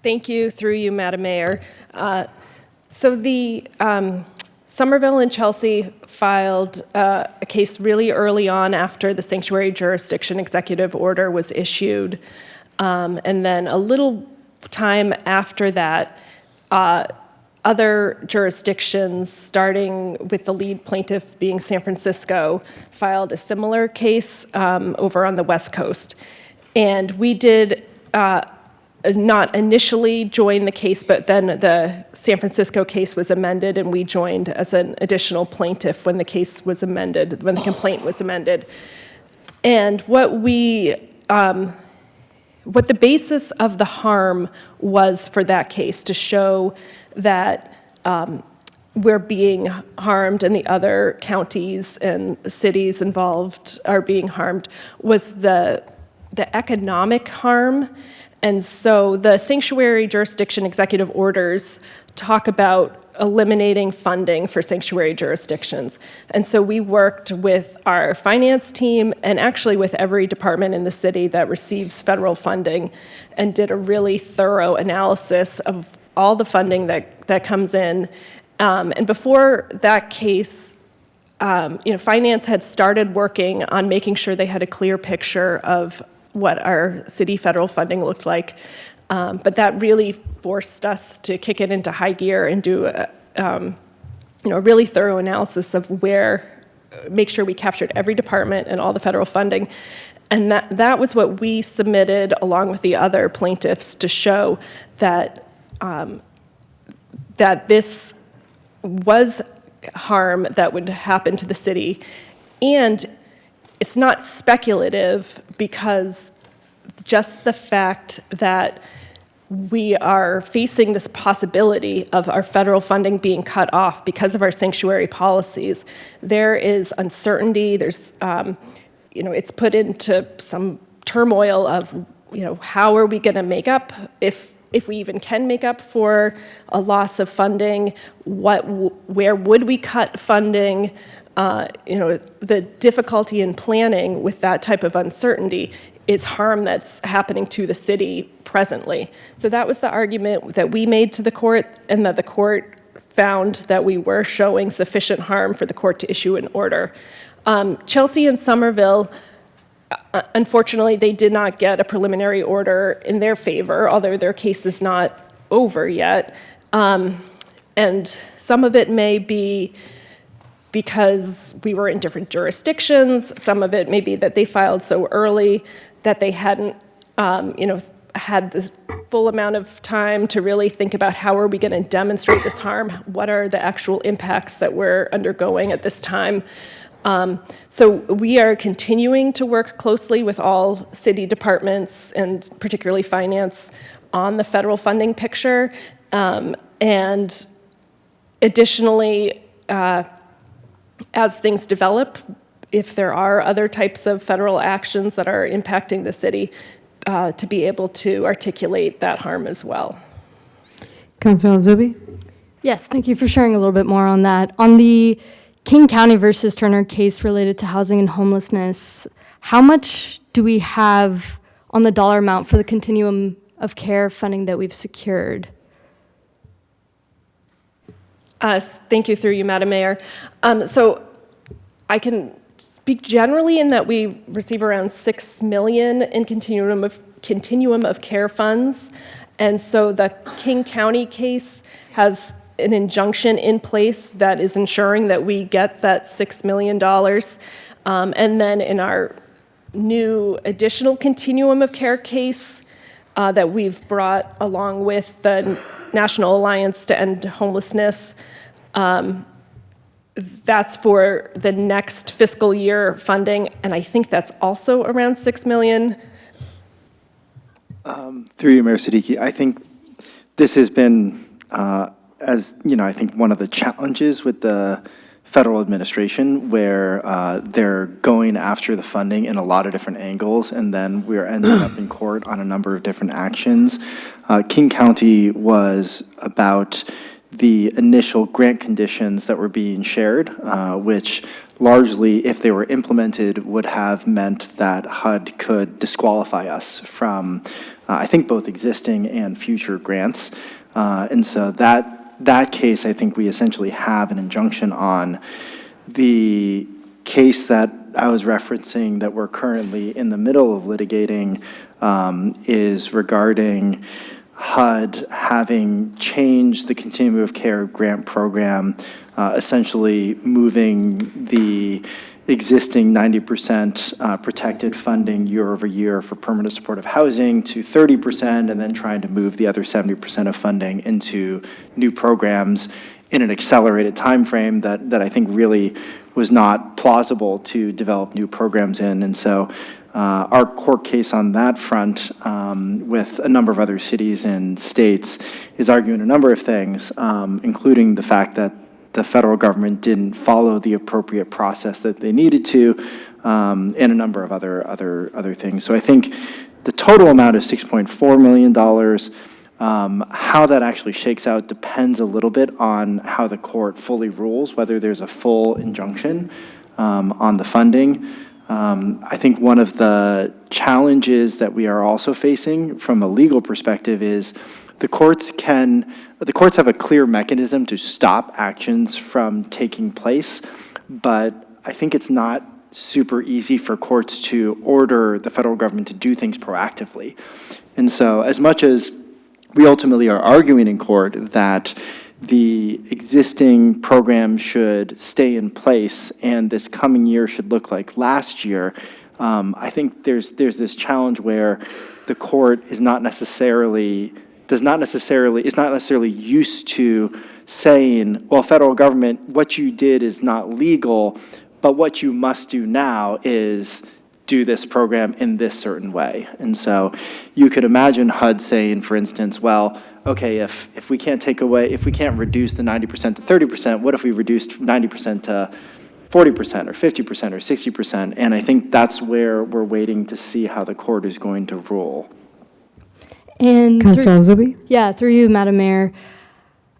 Thank you, through you, Madam Mayor. So the Somerville and Chelsea filed a case really early on after the sanctuary jurisdiction executive order was issued. And then a little time after that, other jurisdictions, starting with the lead plaintiff being San Francisco, filed a similar case over on the West Coast. And we did not initially join the case, but then the San Francisco case was amended and we joined as an additional plaintiff when the case was amended, when the complaint was amended. And what the basis of the harm was for that case, to show that we're being harmed and the other counties and cities involved are being harmed, was the economic harm. And so the sanctuary jurisdiction executive orders talk about eliminating funding for sanctuary jurisdictions. And so we worked with our finance team and actually with every department in the city that receives federal funding and did a really thorough analysis of all the funding that comes in. And before that case, finance had started working on making sure they had a clear picture of what our city federal funding looked like. But that really forced us to kick it into high gear and do a really thorough analysis of make sure we captured every department and all the federal funding. And that was what we submitted along with the other plaintiffs to show that that this was harm that would happen to the city. And it's not speculative, because just the fact that we are facing this possibility of our federal funding being cut off because of our sanctuary policies, there is uncertainty. There's, it's put into some turmoil of, how are we going to make up, if we even can make up for a loss of funding? Where would we cut funding? The difficulty in planning with that type of uncertainty is harm that's happening to the city presently. So that was the argument that we made to the court, and that the court found that we were showing sufficient harm for the court to issue an order. Chelsea and Somerville, unfortunately, they did not get a preliminary order in their favor, although their case is not over yet. And some of it may be because we were in different jurisdictions. Some of it may be that they filed so early that they hadn't, had the full amount of time to really think about how are we going to demonstrate this harm? What are the actual impacts that we're undergoing at this time? So we are continuing to work closely with all city departments, and particularly finance, on the federal funding picture. And additionally, as things develop, if there are other types of federal actions that are impacting the city, to be able to articulate that harm as well. Councilor Zubi? Yes, thank you for sharing a little bit more on that. On the King County versus Turner case related to housing and homelessness, how much do we have on the dollar amount for the continuum of care funding that we've secured? Thank you, through you, Madam Mayor. So I can speak generally in that we receive around $6 million in continuum of care funds. And so the King County case has an injunction in place that is ensuring that we get that $6 million. And then in our new additional continuum of care case that we've brought along with the National Alliance to End Homelessness, that's for the next fiscal year funding, and I think that's also around $6 million. Through you, Mayor Siddiqui, I think this has been, as you know, I think one of the challenges with the federal administration, where they're going after the funding in a lot of different angles, and then we're ending up in court on a number of different actions. King County was about the initial grant conditions that were being shared, which largely, if they were implemented, would have meant that HUD could disqualify us from, I think, both existing and future grants. And so that case, I think we essentially have an injunction on. The case that I was referencing that we're currently in the middle of litigating is regarding HUD having changed the continuum of care grant program, essentially moving the existing 90% protected funding year over year for permanent supportive housing to 30%, and then trying to move the other 70% of funding into new programs in an accelerated time frame that I think really was not plausible to develop new programs in. And so our court case on that front, with a number of other cities and states, is arguing a number of things, including the fact that the federal government didn't follow the appropriate process that they needed to, and a number of other things. So I think the total amount is $6.4 million. How that actually shakes out depends a little bit on how the court fully rules, whether there's a full injunction on the funding. I think one of the challenges that we are also facing from a legal perspective is the courts have a clear mechanism to stop actions from taking place, but I think it's not super easy for courts to order the federal government to do things proactively. And so as much as we ultimately are arguing in court that the existing program should stay in place and this coming year should look like last year, I think there's this challenge where the court is not necessarily used to saying, well, federal government, what you did is not legal, but what you must do now is do this program in this certain way. And so you could imagine HUD saying, for instance, well, okay, if we can't reduce the 90% to 30%, what if we reduced 90% to 40% or 50% or 60%? And I think that's where we're waiting to see how the court is going to rule. And Councilor Zubi? Yeah, through you, Madam Mayor.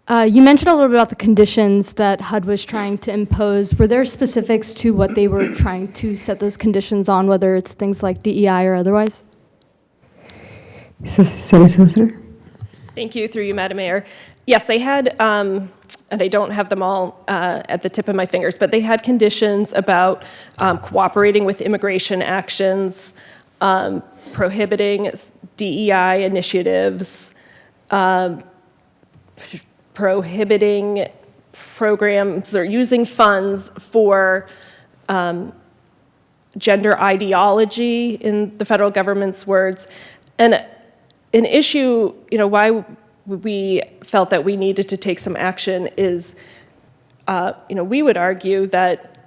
You mentioned a little bit about the conditions that HUD was trying to impose. Were there specifics to what they were trying to set those conditions on, whether it's things like DEI or otherwise? City Solicitor. Thank you, through you, Madam Mayor. Yes, they had, and I don't have them all at the tip of my fingers, but they had conditions about cooperating with immigration actions, prohibiting DEI initiatives, prohibiting programs or using funds for gender ideology, in the federal government's words. And an issue, why we felt that we needed to take some action is, we would argue that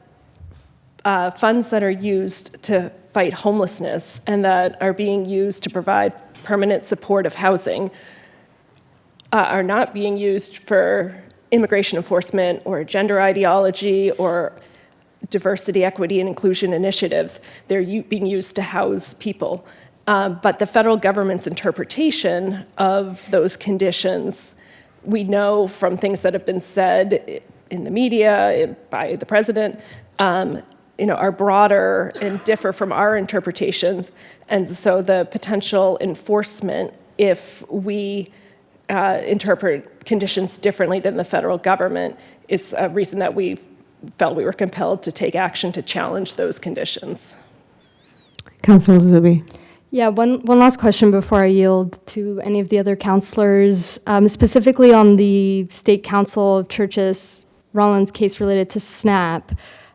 funds that are used to fight homelessness and that are being used to provide permanent supportive housing are not being used for immigration enforcement or gender ideology or diversity, equity, and inclusion initiatives. They're being used to house people. But the federal government's interpretation of those conditions, we know from things that have been said in the media, by the president, are broader and differ from our interpretations. And so the potential enforcement, if we interpret conditions differently than the federal government, is a reason that we felt we were compelled to take action to challenge those conditions. Councilor Zubi. Yeah, one last question before I yield to any of the other councilors, specifically on the State Council of Churches Rollins case related to SNAP.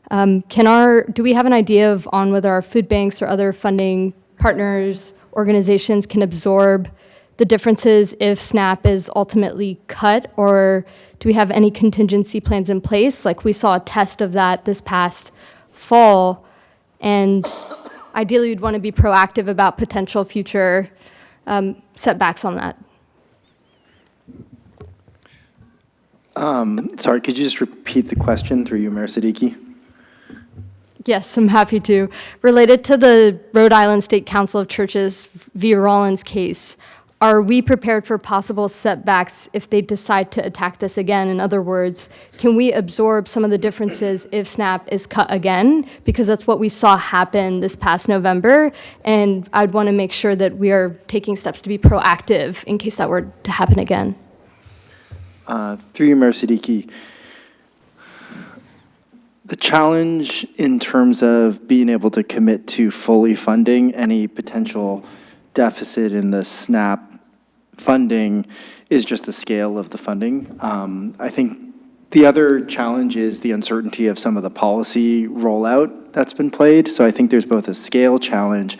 Do we have an idea on whether our food banks or other funding partners, organizations can absorb the differences if SNAP is ultimately cut, or do we have any contingency plans in place? Like we saw a test of that this past fall, and ideally, we'd want to be proactive about potential future setbacks on that. Sorry, could you just repeat the question through you, Mayor Siddiqui? Yes, I'm happy to. Related to the Rhode Island State Council of Churches v. Rollins case, are we prepared for possible setbacks if they decide to attack this again? In other words, can we absorb some of the differences if SNAP is cut again? Because that's what we saw happen this past November, and I'd want to make sure that we are taking steps to be proactive in case that were to happen again. Through you, Mayor Siddiqui, the challenge in terms of being able to commit to fully funding any potential deficit in the SNAP funding is just the scale of the funding. I think the other challenge is the uncertainty of some of the policy rollout that's been played. So I think there's both a scale challenge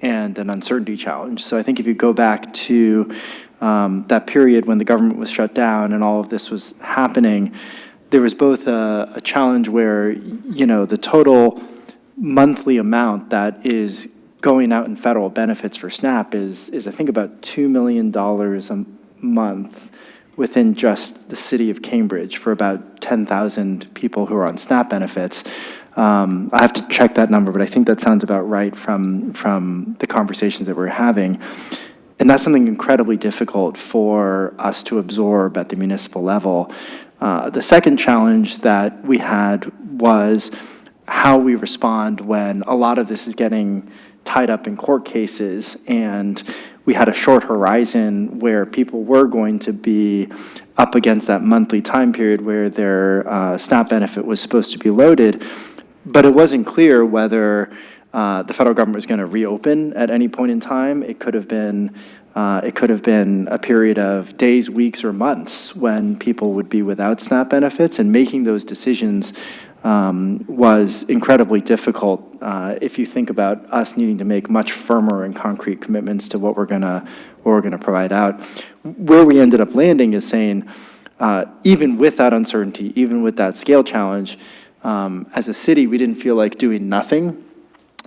and an uncertainty challenge. So I think if you go back to that period when the government was shut down and all of this was happening, there was both a challenge where, the total monthly amount that is going out in federal benefits for SNAP is I think about $2 million a month within just the city of Cambridge for about 10,000 people who are on SNAP benefits. I have to check that number, but I think that sounds about right from the conversations that we're having. And that's something incredibly difficult for us to absorb at the municipal level. The second challenge that we had was how we respond when a lot of this is getting tied up in court cases, and we had a short horizon where people were going to be up against that monthly time period where their SNAP benefit was supposed to be loaded, but it wasn't clear whether the federal government was going to reopen at any point in time. It could have been a period of days, weeks, or months when people would be without SNAP benefits, and making those decisions was incredibly difficult if you think about us needing to make much firmer and concrete commitments to what we're gonna provide out. Where we ended up landing is saying, even with that uncertainty, even with that scale challenge, as a city, we didn't feel like doing nothing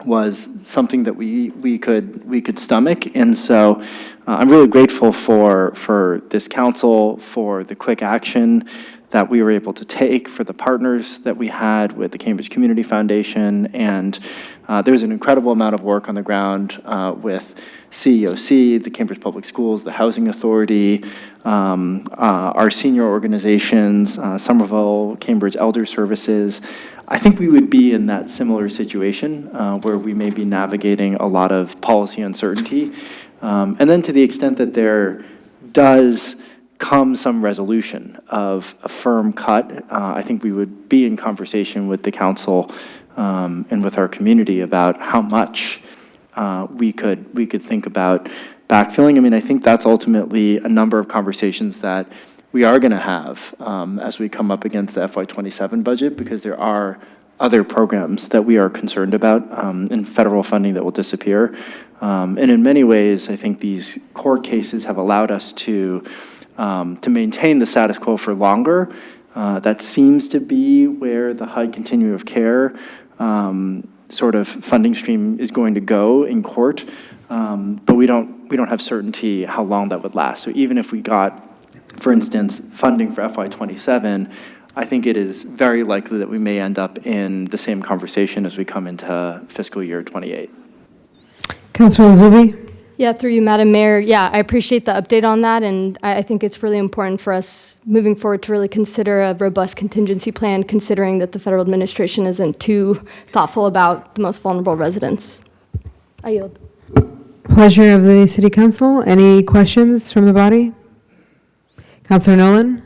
was something that we could stomach. And so I'm really grateful for this council, for the quick action that we were able to take, for the partners that we had with the Cambridge Community Foundation, and There's an incredible amount of work on the ground with CEOC, the Cambridge Public Schools, the Housing Authority, our senior organizations, Somerville, Cambridge Elder Services. I think we would be in that similar situation where we may be navigating a lot of policy uncertainty. And then to the extent that there does come some resolution of a firm cut, I think we would be in conversation with the council and with our community about how much we could think about backfilling. I mean, I think that's ultimately a number of conversations that we are going to have as we come up against the FY27 budget, because there are other programs that we are concerned about in federal funding that will disappear. And in many ways, I think these court cases have allowed us to maintain the status quo for longer. That seems to be where the high continuum of care sort of funding stream is going to go in court, but we don't have certainty how long that would last. So even if we got, for instance, funding for FY27, I think it is very likely that we may end up in the same conversation as we come into fiscal year 28. Councilor Zubi? Yeah, through you, Madam Mayor. Yeah, I appreciate the update on that, and I think it's really important for us moving forward to really consider a robust contingency plan, considering that the federal administration isn't too thoughtful about the most vulnerable residents. I yield. Pleasure of the City Council. Any questions from the body? Councilor Nolan?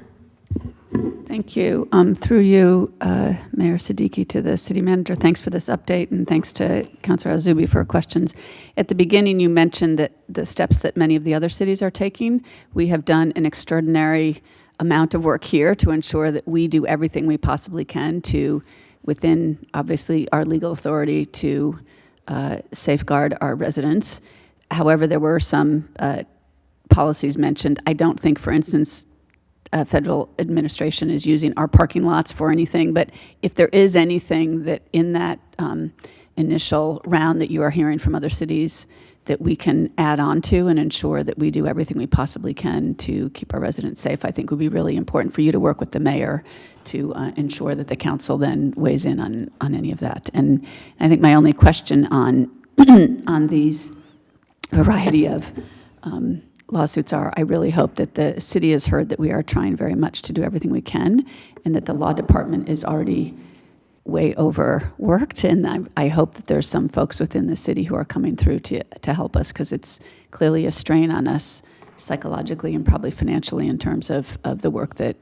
Thank you. Through you, Mayor Siddiqui, to the city manager, thanks for this update, and thanks to Councilor Azubi for questions. At the beginning, you mentioned that the steps that many of the other cities are taking. We have done an extraordinary amount of work here to ensure that we do everything we possibly can to, within obviously our legal authority, to safeguard our residents. However, there were some policies mentioned. I don't think, for instance, federal administration is using our parking lots for anything, but if there is anything that in that initial round that you are hearing from other cities that we can add on to and ensure that we do everything we possibly can to keep our residents safe, I think would be really important for you to work with the mayor to ensure that the council then weighs in on any of that. And I think my only question on on these variety of lawsuits are, I really hope that the city has heard that we are trying very much to do everything we can, and that the law department is already way overworked. And I hope that there's some folks within the city who are coming through to help us, because it's clearly a strain on us psychologically and probably financially in terms of the work that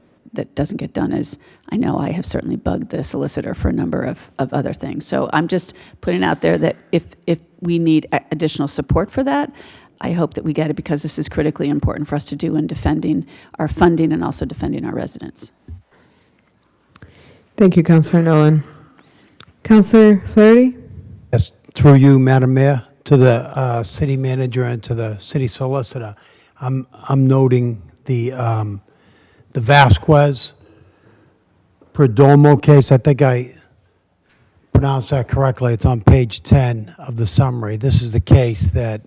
doesn't get done, as I know I have certainly bugged the solicitor for a number of other things. So I'm just putting out there that if we need additional support for that, I hope that we get it, because this is critically important for us to do in defending our funding and also defending our residents. Thank you, Councilor Nolan. Councilor Flaherty? Yes, through you, Madam Mayor, to the city manager and to the city solicitor. I'm noting the Vasquez Perdomo case. I think I pronounced that correctly. It's on page 10 of the summary. This is the case that,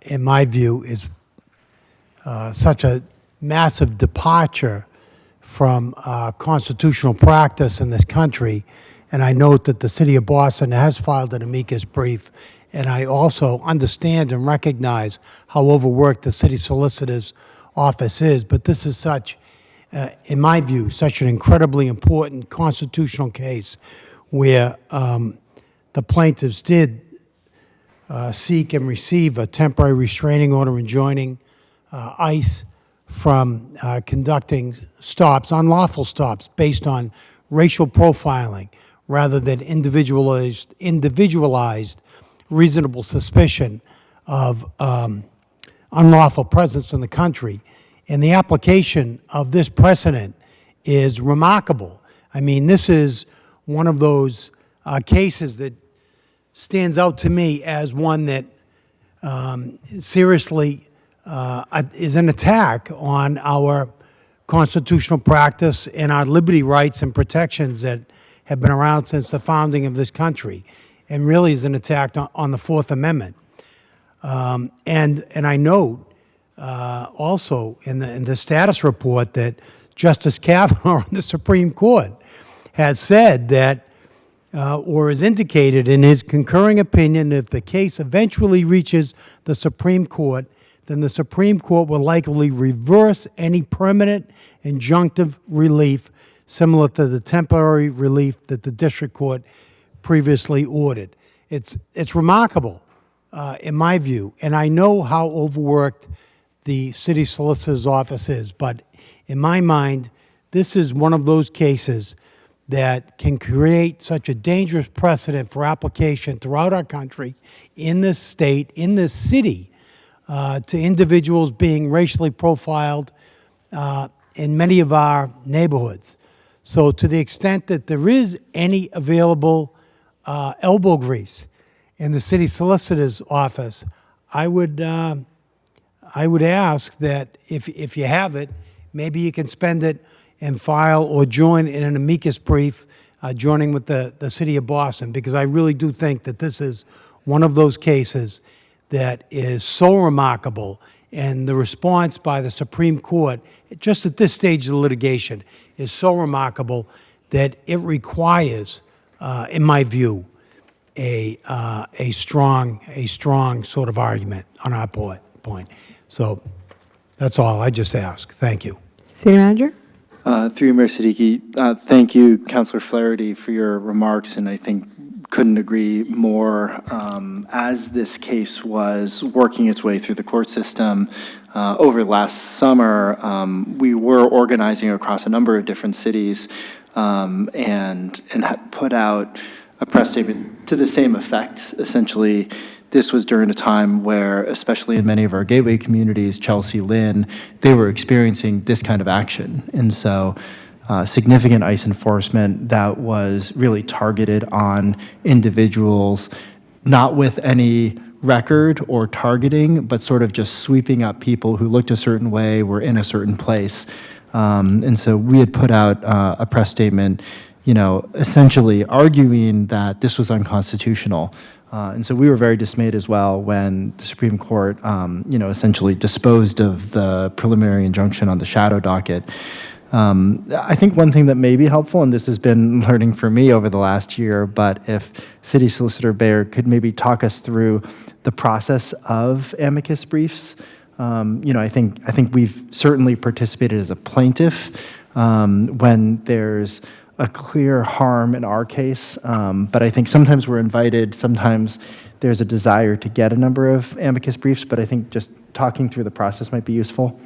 in my view, is such a massive departure from constitutional practice in this country. And I note that the city of Boston has filed an amicus brief, and I also understand and recognize how overworked the city solicitor's office is. But this is such, in my view, such an incredibly important constitutional case where the plaintiffs did seek and receive a temporary restraining order enjoining ICE from conducting stops, unlawful stops, based on racial profiling rather than individualized reasonable suspicion of unlawful presence in the country. And the application of this precedent is remarkable. I mean, this is one of those cases that stands out to me as one that seriously is an attack on our constitutional practice and our liberty rights and protections that have been around since the founding of this country, and really is an attack on the Fourth Amendment. And I note also in the status report that Justice Kavanaugh on the Supreme Court has said that or is indicated in his concurring opinion, if the case eventually reaches the Supreme Court, then the Supreme Court will likely reverse any permanent injunctive relief similar to the temporary relief that the district court previously ordered. It's remarkable, in my view, and I know how overworked the city solicitor's office is, but in my mind, this is one of those cases that can create such a dangerous precedent for application throughout our country, in this state, in this city, to individuals being racially profiled in many of our neighborhoods. So to the extent that there is any available elbow grease in the city solicitor's office, I would ask that if you have it, maybe you can spend it and file or join in an amicus brief joining with the city of Boston, because I really do think that this is one of those cases that is so remarkable, and the response by the Supreme Court, just at this stage of the litigation, is so remarkable that it requires, in my view, a strong sort of argument on our point. So that's all. I just ask. Thank you. City Manager? Through you, Mayor Siddiqui, thank you, Councilor Flaherty, for your remarks, and I think couldn't agree more. As this case was working its way through the court system over last summer, we were organizing across a number of different cities and put out a press statement to the same effect. Essentially, this was during a time where, especially in many of our gateway communities, Chelsea, Lynn, they were experiencing this kind of action. And so significant ICE enforcement that was really targeted on individuals, not with any record or targeting, but sort of just sweeping up people who looked a certain way, were in a certain place. And so we had put out a press statement, essentially arguing that this was unconstitutional. And so we were very dismayed as well when the Supreme Court, essentially disposed of the preliminary injunction on the shadow docket. I think one thing that may be helpful, and this has been learning for me over the last year, but if City Solicitor Bayer could maybe talk us through the process of amicus briefs. I think we've certainly participated as a plaintiff when there's a clear harm in our case, but I think sometimes we're invited, sometimes there's a desire to get a number of amicus briefs, but I think just talking through the process might be useful.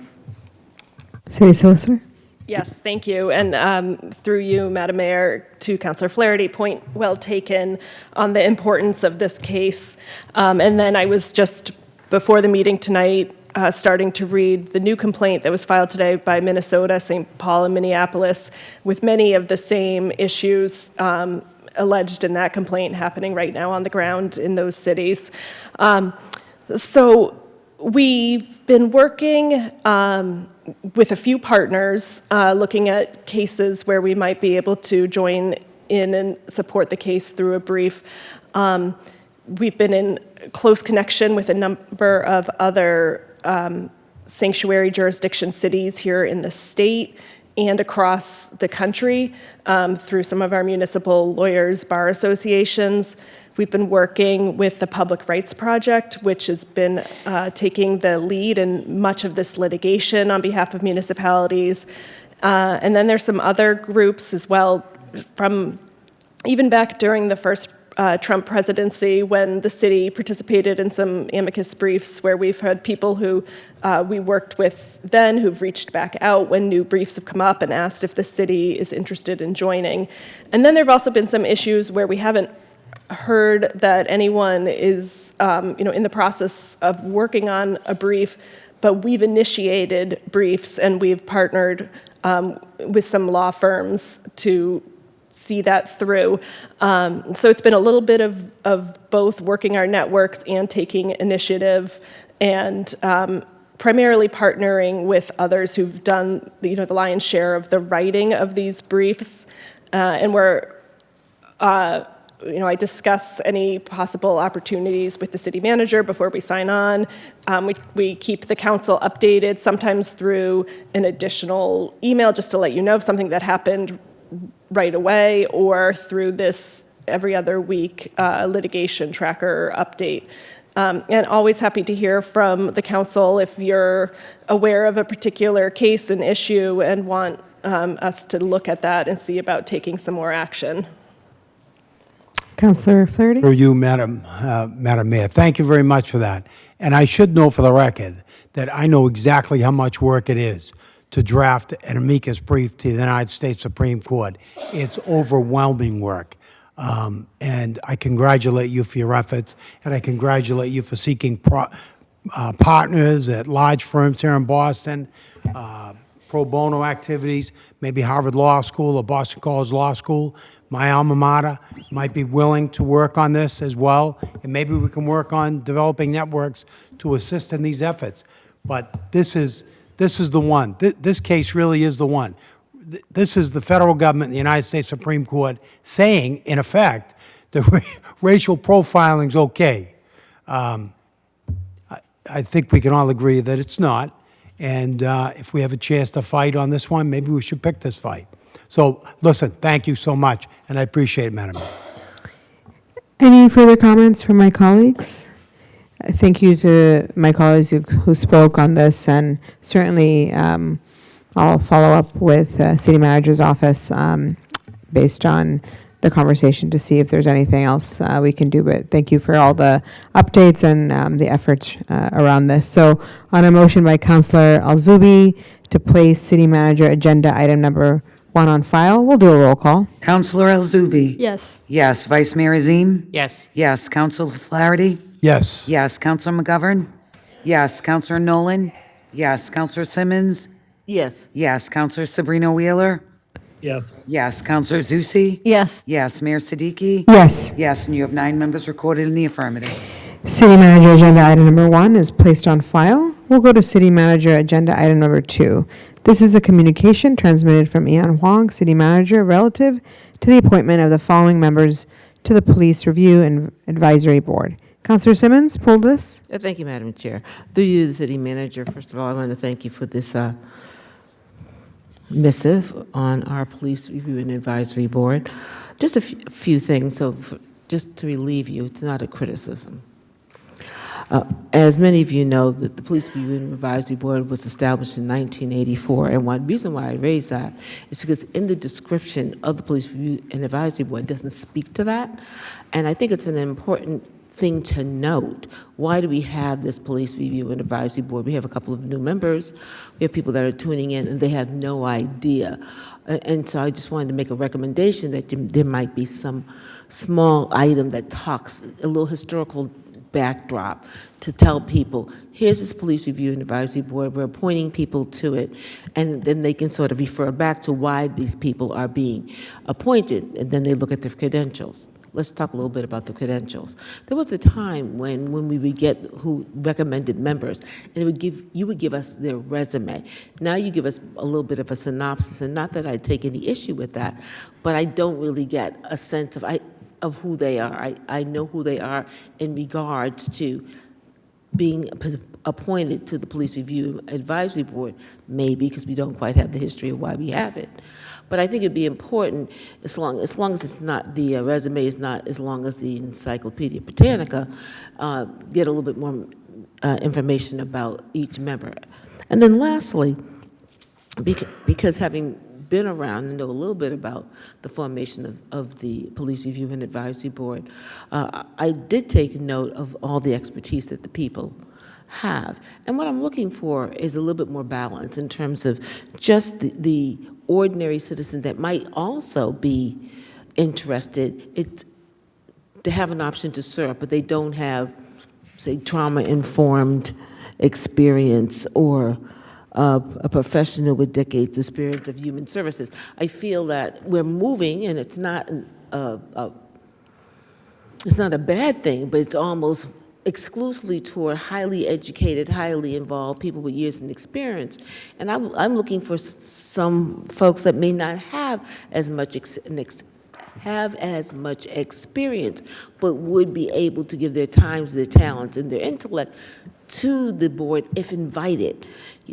City Solicitor? Yes, thank you. And through you, Madam Mayor, to Councilor Flaherty, point well taken on the importance of this case. And then I was just, before the meeting tonight, starting to read the new complaint that was filed today by Minnesota, St. Paul, and Minneapolis, with many of the same issues alleged in that complaint happening right now on the ground in those cities. So we've been working with a few partners, looking at cases where we might be able to join in and support the case through a brief. We've been in close connection with a number of other sanctuary jurisdiction cities here in the state and across the country through some of our municipal lawyers, bar associations. We've been working with the Public Rights Project, which has been taking the lead in much of this litigation on behalf of municipalities. And then there's some other groups as well from even back during the first Trump presidency, when the city participated in some amicus briefs where we've had people who we worked with then who've reached back out when new briefs have come up and asked if the city is interested in joining. And then there have also been some issues where we haven't heard that anyone is in the process of working on a brief, but we've initiated briefs and we've partnered with some law firms to see that through. So it's been a little bit of both working our networks and taking initiative and primarily partnering with others who've done the lion's share of the writing of these briefs. And we're, I discuss any possible opportunities with the city manager before we sign on. We keep the council updated, sometimes through an additional email just to let you know of something that happened right away, or through this every other week litigation tracker update. And always happy to hear from the council if you're aware of a particular case and issue and want us to look at that and see about taking some more action. Councillor Flaherty? Through you, Madam Mayor. Thank you very much for that. And I should know for the record that I know exactly how much work it is to draft an amicus brief to the United States Supreme Court. It's overwhelming work. And I congratulate you for your efforts, and I congratulate you for seeking partners at large firms here in Boston, pro bono activities, maybe Harvard Law School or Boston College Law School, my alma mater, might be willing to work on this as well, and maybe we can work on developing networks to assist in these efforts. But this is the one. This case really is the one. This is the federal government, the United States Supreme Court, saying, in effect, that racial profiling is okay. I think we can all agree that it's not. And if we have a chance to fight on this one, maybe we should pick this fight. So, listen, thank you so much, and I appreciate it, Madam Mayor. Any further comments from my colleagues? Thank you to my colleagues who spoke on this, and certainly I'll follow up with City Manager's office based on the conversation to see if there's anything else we can do. But thank you for all the updates and the efforts around this. So on a motion by Councillor Al-Zubi to place City Manager agenda item number 1 on file, we'll do a roll call. Councillor El-Zubi. Yes. Yes. Vice Mayor Azim. Yes. Yes. Councillor Flaherty. Yes. Yes. Councillor McGovern. Yes. Councillor Nolan. Yes. Councillor Simmons. Yes. Yes. Councillor Sabrina Wheeler. Yes. Yes. Councillor Zusi. Yes. Yes. Mayor Siddiqui. Yes. Yes. And you have 9 members recorded in the affirmative. City Manager agenda item number 1 is placed on file. We'll go to City Manager agenda item number 2. This is a communication transmitted from Ian Huang, City Manager, relative to the appointment of the following members to the Police Review and Advisory Board. Councillor Simmons pulled this. Thank you, Madam Chair. Through you, the City Manager, first of all, I want to thank you for this missive on our Police Review and Advisory Board. Just a few things, so just to relieve you, it's not a criticism. As many of you know, the Police Review and Advisory Board was established in 1984, and one reason why I raise that is because in the description of the Police Review and Advisory Board, it doesn't speak to that, and I think it's an important thing to note. Why do we have this Police Review and Advisory Board? We have a couple of new members. We have people that are tuning in, and they have no idea. And so I just wanted to make a recommendation that there might be some small item that talks, a little historical backdrop to tell people, here's this Police Review and Advisory Board, we're appointing people to it, and then they can sort of refer back to why these people are being appointed, and then they look at their credentials. Let's talk a little bit about the credentials. There was a time when we would get who recommended members, and you would give us their resume. Now you give us a little bit of a synopsis, and not that I take any issue with that, but I don't really get a sense of who they are. I know who they are in regards to being appointed to the Police Review Advisory Board, maybe because we don't quite have the history of why we have it. But I think it'd be important, as long as it's not, the resume is not as long as the Encyclopedia Britannica, get a little bit more information about each member. And then lastly, because having been around and know a little bit about the formation of the Police Review and Advisory Board, I did take note of all the expertise that the people have. And what I'm looking for is a little bit more balance in terms of just the ordinary citizen that might also be interested to have an option to serve, but they don't have, say, trauma-informed experience or a professional with decades experience of human services. I feel that we're moving, and it's not a bad thing, but it's almost exclusively toward highly educated, highly involved people with years of experience. And I'm looking for some folks that may not have as much experience, but would be able to give their times, their talents, and their intellect to the board if invited.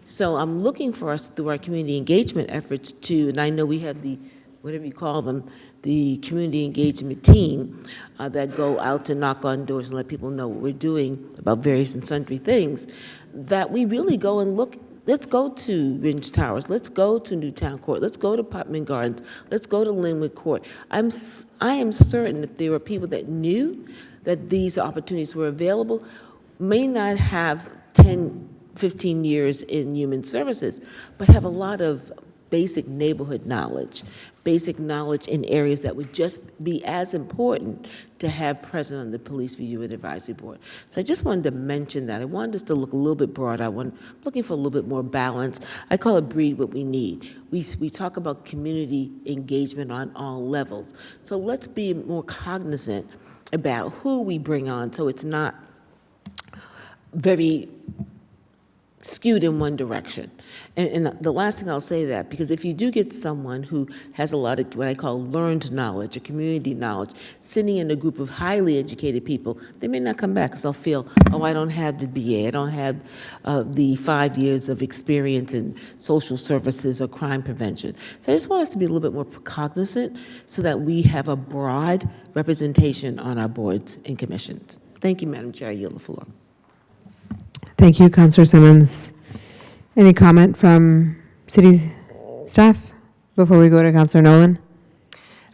So I'm looking for us through our community engagement efforts to, and I know we have the, whatever you call them, the community engagement team that go out to knock on doors and let people know what we're doing about various and sundry things, that we really go and look. Let's go to Ridge Towers. Let's go to Newtown Court. Let's go to Putnam Gardens. Let's go to Linwood Court. I am certain if there were people that knew that these opportunities were available, may not have 10, 15 years in human services, but have a lot of basic neighborhood knowledge, basic knowledge in areas that would just be as important to have present on the Police Review and Advisory Board. So I just wanted to mention that. I wanted us to look a little bit broader. I'm looking for a little bit more balance. I call it breed what we need. We talk about community engagement on all levels. So let's be more cognizant about who we bring on so it's not very skewed in one direction. And the last thing I'll say that, because if you do get someone who has a lot of what I call learned knowledge or community knowledge, sitting in a group of highly educated people, they may not come back because they'll feel, oh, I don't have the BA, I don't have the 5 years of experience in social services or crime prevention. So I just want us to be a little bit more cognizant so that we have a broad representation on our boards and commissions. Thank you, Madam Chair. I yield the floor. Thank you, Councilor Simmons. Any comment from city staff before we go to Councilor Nolan?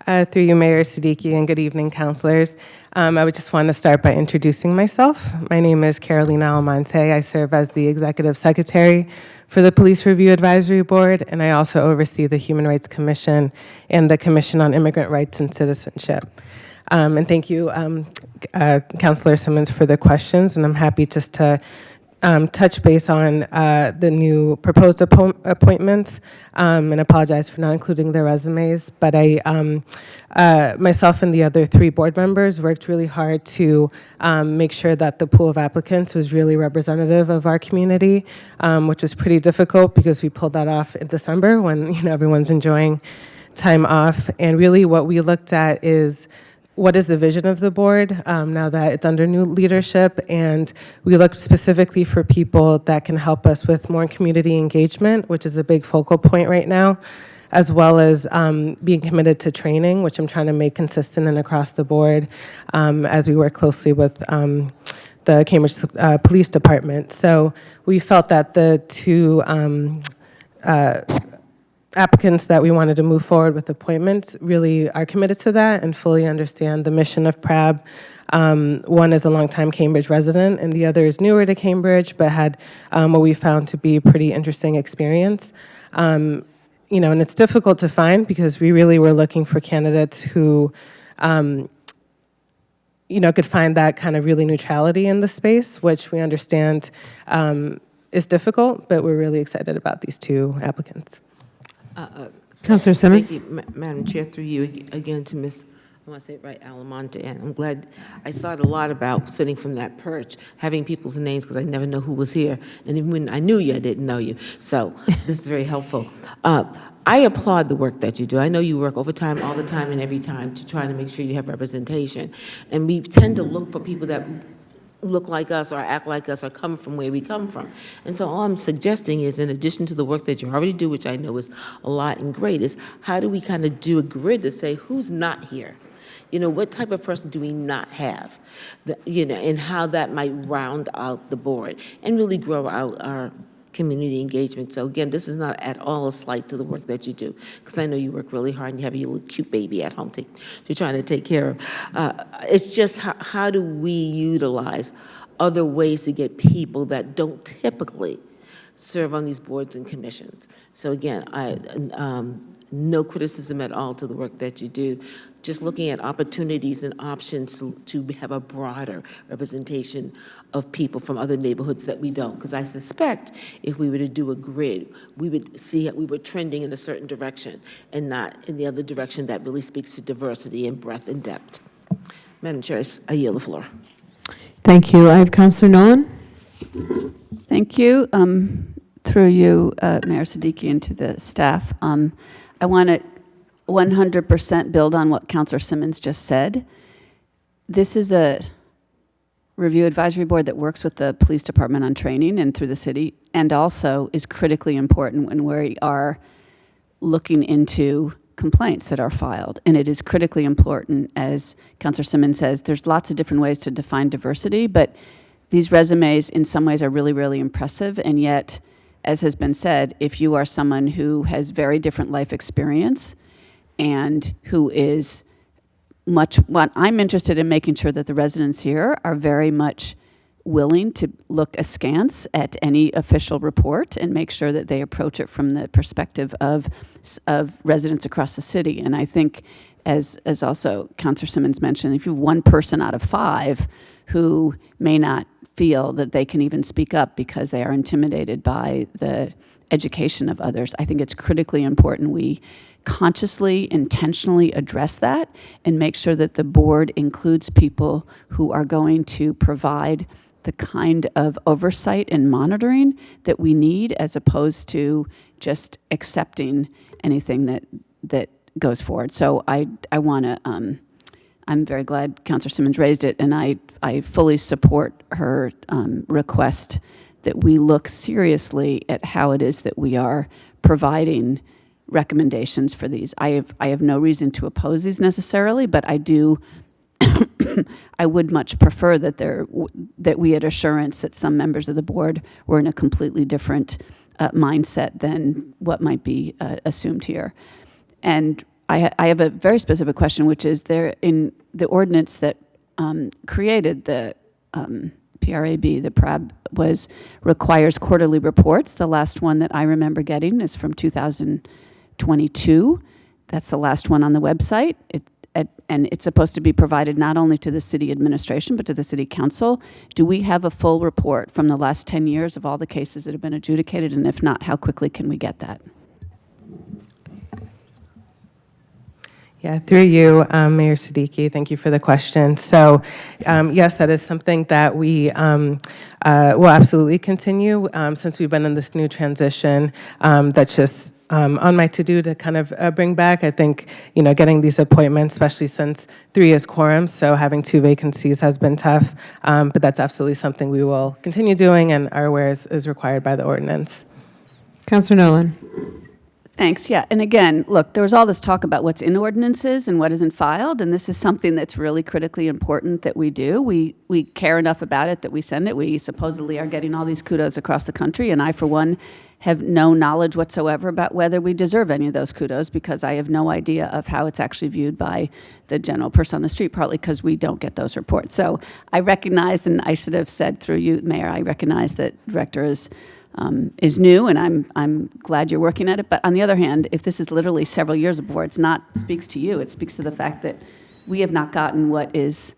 Through you, Mayor Siddiqui, and good evening, councilors. I would just want to start by introducing myself. My name is Carolina Almonte. I serve as the Executive Secretary for the Police Review Advisory Board, and I also oversee the Human Rights Commission and the Commission on Immigrant Rights and Citizenship. And thank you, Councilor Simmons, for the questions, and I'm happy just to touch base on the new proposed appointments, and apologize for not including their resumes. But myself and the other 3 board members worked really hard to make sure that the pool of applicants was really representative of our community, which was pretty difficult because we pulled that off in December when everyone's enjoying time off. And really what we looked at is what is the vision of the board now that it's under new leadership, and we looked specifically for people that can help us with more community engagement, which is a big focal point right now, as well as being committed to training, which I'm trying to make consistent and across the board as we work closely with the Cambridge Police Department. So we felt that the 2 applicants that we wanted to move forward with appointments really are committed to that and fully understand the mission of PRAB. One is a longtime Cambridge resident, and the other is newer to Cambridge, but had what we found to be a pretty interesting experience. And it's difficult to find because we really were looking for candidates who, could find that kind of really neutrality in the space, which we understand is difficult, but we're really excited about these 2 applicants. Councilor Simmons? Thank you, Madam Chair, through you again to Ms. I want to say it right, Alamonte, and I'm glad. I thought a lot about sitting from that perch, having people's names, because I never know who was here, and even when I knew you, I didn't know you. So this is very helpful. I applaud the work that you do. I know you work overtime all the time and every time to try to make sure you have representation, and we tend to look for people that look like us or act like us or come from where we come from. And so all I'm suggesting is, in addition to the work that you already do, which I know is a lot and great, is how do we kind of do a grid to say who's not here? What type of person do we not have? And how that might round out the board and really grow out our community engagement. So again, this is not at all a slight to the work that you do, because I know you work really hard and you have your little cute baby at home you're trying to take care of. It's just how do we utilize other ways to get people that don't typically serve on these boards and commissions. So again, no criticism at all to the work that you do. Just looking at opportunities and options to have a broader representation of people from other neighborhoods that we don't. Because I suspect if we were to do a grid, we would see we were trending in a certain direction and not in the other direction that really speaks to diversity and breadth and depth. Madam Chair, I yield the floor. Thank you. I have Councilor Nolan. Thank you. Through you, Mayor Siddiqui, and to the staff. I want to 100% build on what Councilor Simmons just said. This is a review advisory board that works with the police department on training and through the city, and also is critically important when we are looking into complaints that are filed. And it is critically important, as Councilor Simmons says, there's lots of different ways to define diversity, but these resumes in some ways are really, really impressive. And yet, as has been said, if you are someone who has very different life experience and who is what I'm interested in making sure that the residents here are very much willing to look askance at any official report and make sure that they approach it from the perspective of residents across the city. And I think, as also Councilor Simmons mentioned, if you have one person out of 5 who may not feel that they can even speak up because they are intimidated by the education of others, I think it's critically important we consciously, intentionally address that and make sure that the board includes people who are going to provide the kind of oversight and monitoring that we need, as opposed to just accepting anything that goes forward. So I want to, I'm very glad Councilor Simmons raised it, and I fully support her request that we look seriously at how it is that we are providing recommendations for these. I have no reason to oppose these necessarily, but I do I would much prefer that we had assurance that some members of the board were in a completely different mindset than what might be assumed here. And I have a very specific question, which is there in the ordinance that created the PRAB, the PRAB requires quarterly reports. The last one that I remember getting is from 2022. That's the last one on the website. And it's supposed to be provided not only to the city administration, but to the city council. Do we have a full report from the last 10 years of all the cases that have been adjudicated? And if not, how quickly can we get that? Yeah, through you, Mayor Siddiqui, thank you for the question. So, yes, that is something that we will absolutely continue since we've been in this new transition. That's just on my to-do to kind of bring back. I think, getting these appointments, especially since 3 is quorum, so having 2 vacancies has been tough. But that's absolutely something we will continue doing and are aware is required by the ordinance. Councilor Nolan. Thanks. Yeah. And again, look, there was all this talk about what's in ordinances and what isn't filed, and this is something that's really critically important that we do. We care enough about it that we send it. We supposedly are getting all these kudos across the country, and I, for one, have no knowledge whatsoever about whether we deserve any of those kudos, because I have no idea of how it's actually viewed by the general person on the street, partly because we don't get those reports. So I recognize, and I should have said through you, Mayor, I recognize that Director is new, and I'm glad you're working at it. But on the other hand, if this is literally several years before, it's not speaks to you. It speaks to the fact that we have not gotten what is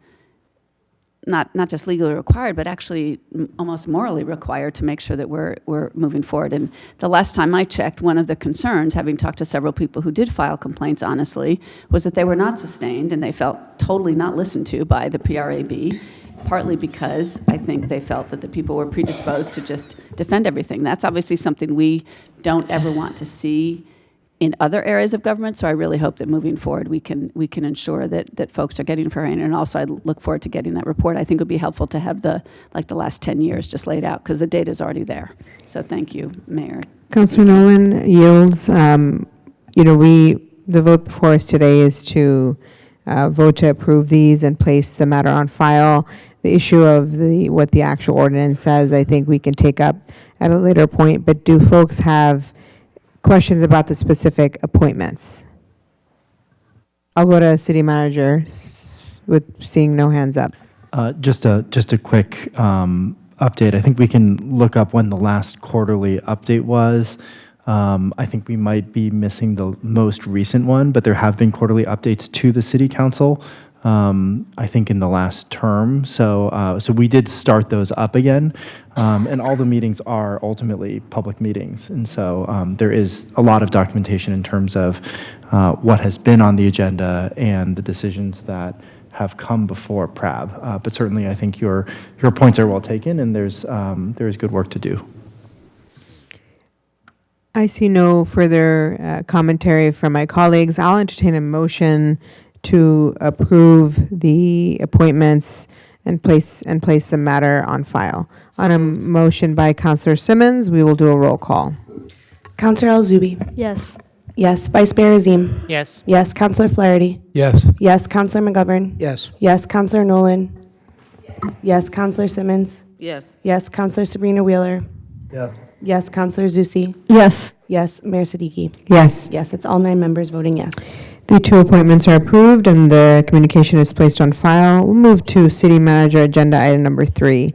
not just legally required, but actually almost morally required to make sure that we're moving forward. And the last time I checked, one of the concerns, having talked to several people who did file complaints, honestly, was that they were not sustained and they felt totally not listened to by the PRAB. Partly because I think they felt that the people were predisposed to just defend everything. That's obviously something we don't ever want to see in other areas of government. So I really hope that moving forward we can ensure that folks are getting fair hearing. And also I look forward to getting that report. I think it would be helpful to have the last 10 years just laid out, because the data is already there. So thank you, Mayor. Councilor Nolan yields. The vote before us today is to vote to approve these and place the matter on file. The issue of what the actual ordinance says, I think we can take up at a later point. But do folks have questions about the specific appointments? I'll go to City Manager with seeing no hands up. Just a quick update. I think we can look up when the last quarterly update was. I think we might be missing the most recent one, but there have been quarterly updates to the City Council, I think in the last term. So we did start those up again, and all the meetings are ultimately public meetings. And so there is a lot of documentation in terms of what has been on the agenda and the decisions that have come before PRAB. But certainly I think your points are well taken, and there is good work to do. I see no further commentary from my colleagues. I'll entertain a motion to approve the appointments and place the matter on file. On a motion by Councilor Simmons, we will do a roll call. Councilor Al-Zubi. Yes. Yes. Vice Mayor Azim? Yes. Yes. Councilor Flaherty? Yes. Yes. Councilor McGovern? Yes. Yes. Councilor Nolan? Yes. Councilor Simmons? Yes. Yes. Councilor Sabrina Wheeler? Yes. Yes. Councilor Zusi? Yes. Yes. Mayor Siddiqui? Yes. Yes. It's all 9 members voting yes. The 2 appointments are approved and the communication is placed on file. We'll move to City Manager Agenda Item Number 3.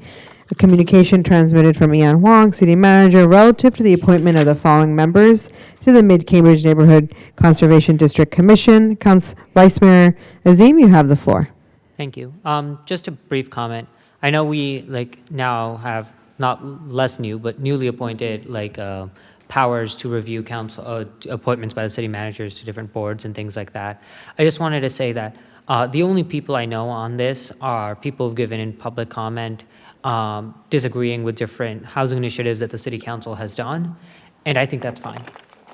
A communication transmitted from Ian Huang, City Manager, relative to the appointment of the following members to the Mid-Cambridge Neighborhood Conservation District Commission. Vice Mayor Azim, you have the floor. Thank you. Just a brief comment. I know we now have not less new, but newly appointed powers to review council appointments by the city managers to different boards and things like that. I just wanted to say that the only people I know on this are people who've given in public comment disagreeing with different housing initiatives that the city council has done, and I think that's fine.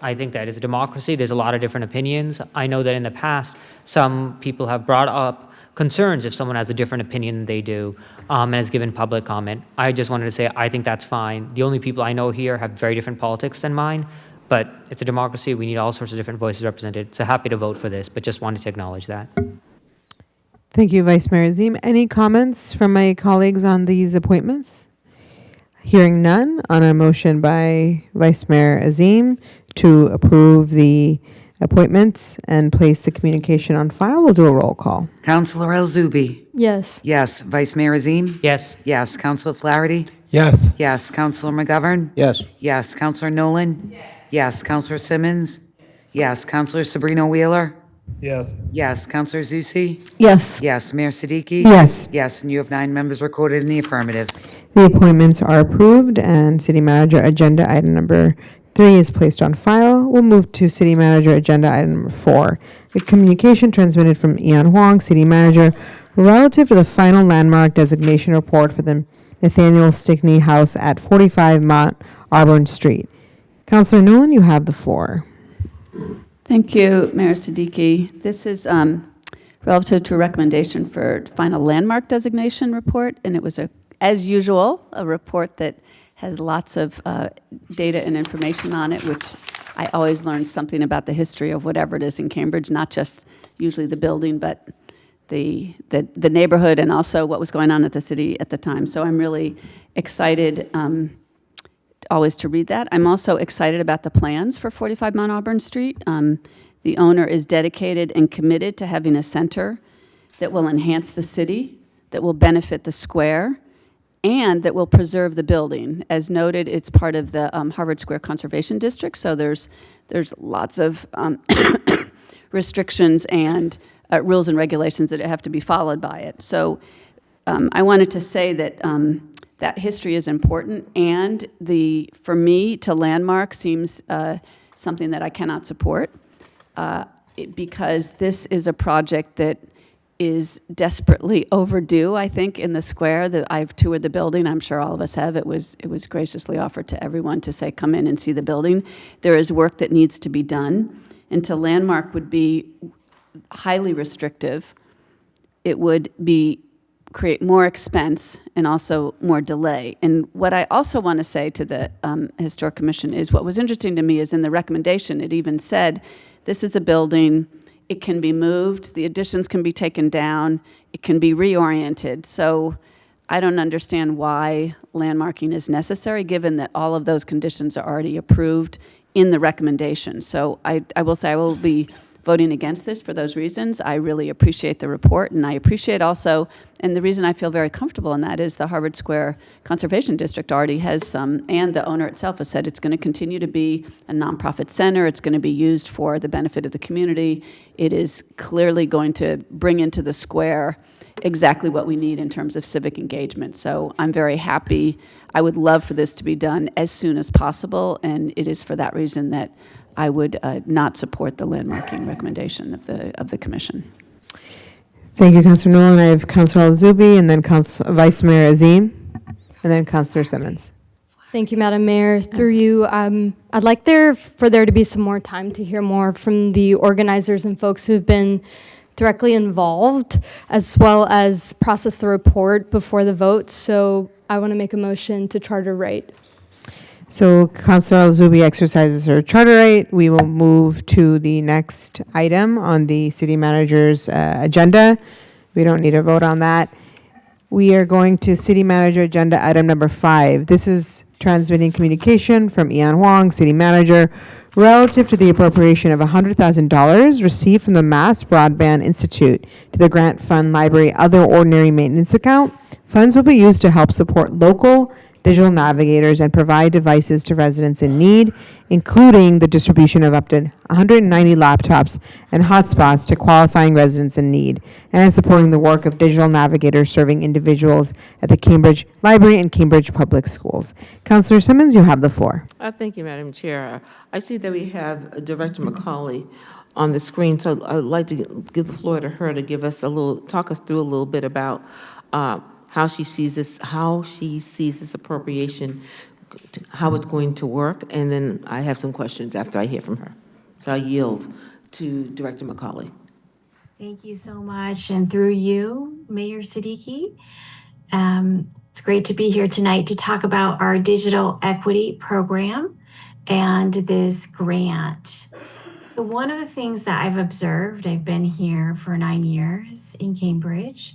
I think that is a democracy. There's a lot of different opinions. I know that in the past, some people have brought up concerns if someone has a different opinion than they do and has given public comment. I just wanted to say I think that's fine. The only people I know here have very different politics than mine, but it's a democracy. We need all sorts of different voices represented. So happy to vote for this, but just wanted to acknowledge that. Thank you, Vice Mayor Azim. Any comments from my colleagues on these appointments? Hearing none, on a motion by Vice Mayor Azim to approve the appointments and place the communication on file, we'll do a roll call. Councilor El Zubi. Yes. Yes. Vice Mayor Azim. Yes. Yes. Councilor Flaherty. Yes. Yes. Councilor McGovern. Yes. Yes. Councilor Nolan. Yes. Councilor Simmons. Yes. Councilor Sabrina Wheeler. Yes. Yes. Councilor Zusi. Yes. Yes. Mayor Siddiqui. Yes. Yes. And you have 9 members recorded in the affirmative. The appointments are approved and City Manager Agenda Item Number 3 is placed on file. We'll move to City Manager Agenda Item Number 4. A communication transmitted from Ian Huang, City Manager, relative to the final landmark designation report for the Nathaniel Stickney House at 45 Mount Auburn Street. Councilor Nolan, you have the floor. Thank you, Mayor Siddiqui. This is relative to a recommendation for final landmark designation report, and it was, as usual, a report that has lots of data and information on it, which I always learn something about the history of whatever it is in Cambridge, not just usually the building, but the neighborhood and also what was going on at the city at the time. So I'm really excited always to read that. I'm also excited about the plans for 45 Mount Auburn Street. The owner is dedicated and committed to having a center that will enhance the city, that will benefit the square, and that will preserve the building. As noted, it's part of the Harvard Square Conservation District, so there's lots of restrictions and rules and regulations that have to be followed by it. So I wanted to say that that history is important, and for me, to landmark seems something that I cannot support because this is a project that is desperately overdue, I think, in the square. I've toured the building. I'm sure all of us have. It was graciously offered to everyone to say, come in and see the building. There is work that needs to be done, and to landmark would be highly restrictive. It would create more expense and also more delay. And what I also want to say to the Historic Commission is what was interesting to me is in the recommendation, it even said, this is a building, it can be moved, the additions can be taken down, it can be reoriented. So I don't understand why landmarking is necessary, given that all of those conditions are already approved in the recommendation. So I will say I will be voting against this for those reasons. I really appreciate the report, and I appreciate also, and the reason I feel very comfortable in that is the Harvard Square Conservation District already has some, and the owner itself has said it's going to continue to be a nonprofit center. It's going to be used for the benefit of the community. It is clearly going to bring into the square exactly what we need in terms of civic engagement. So I'm very happy. I would love for this to be done as soon as possible, and it is for that reason that I would not support the landmarking recommendation of the commission. Thank you, Councilor Nolan. I have Councilor Al-Zubi and then Vice Mayor Azim and then Councilor Simmons. Thank you, Madam Mayor. Through you, I'd like for there to be some more time to hear more from the organizers and folks who've been directly involved, as well as process the report before the vote. So I want to make a motion to charter right. So Councilor Al-Zubi exercises her charter right. We will move to the next item on the city manager's agenda. We don't need a vote on that. We are going to city manager agenda item number 5. This is transmitting communication from Ian Huang, city manager, relative to the appropriation of $100,000 received from the Mass Broadband Institute to the Grant Fund Library Other Ordinary Maintenance Account. Funds will be used to help support local digital navigators and provide devices to residents in need, including the distribution of up to 190 laptops and hotspots to qualifying residents in need, and supporting the work of digital navigators serving individuals at the Cambridge Library and Cambridge Public Schools. Councillor Simmons, you have the floor. Thank you, Madam Chair. I see that we have Director McCauley on the screen, so I would like to give the floor to her to talk us through a little bit about how she sees this appropriation, how it's going to work, and then I have some questions after I hear from her. So I yield to Director McCauley. Thank you so much, and through you, Mayor Siddiqui. It's great to be here tonight to talk about our digital equity program and this grant. So one of the things that I've observed, I've been here for 9 years in Cambridge,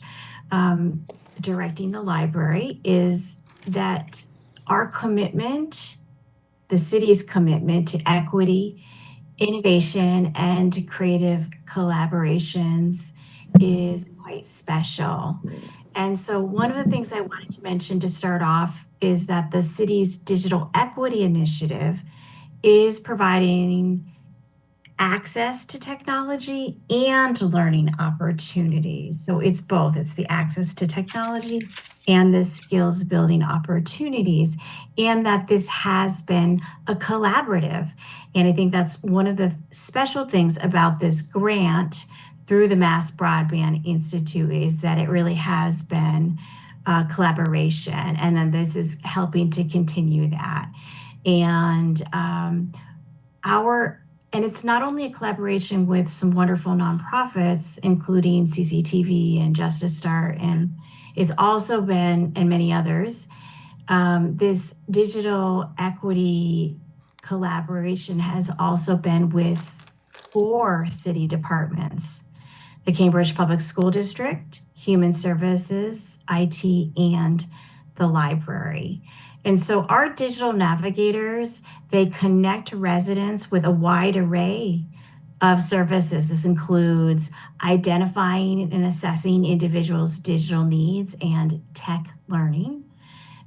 directing the library, is that our commitment, the city's commitment to equity, innovation, and creative collaborations is quite special. And so one of the things I wanted to mention to start off is that the city's digital equity initiative is providing access to technology and learning opportunities. So it's both. It's the access to technology and the skills building opportunities, and that this has been a collaborative. And I think that's one of the special things about this grant through the Mass Broadband Institute, is that it really has been a collaboration. And then this is helping to continue that. And and it's not only a collaboration with some wonderful nonprofits, including CCTV and Justice Start, and it's also been, and many others, this digital equity collaboration has also been with 4 city departments: the Cambridge Public School District, Human Services, IT, and the library. And so our digital navigators, they connect residents with a wide array of services. This includes identifying and assessing individuals' digital needs and tech learning,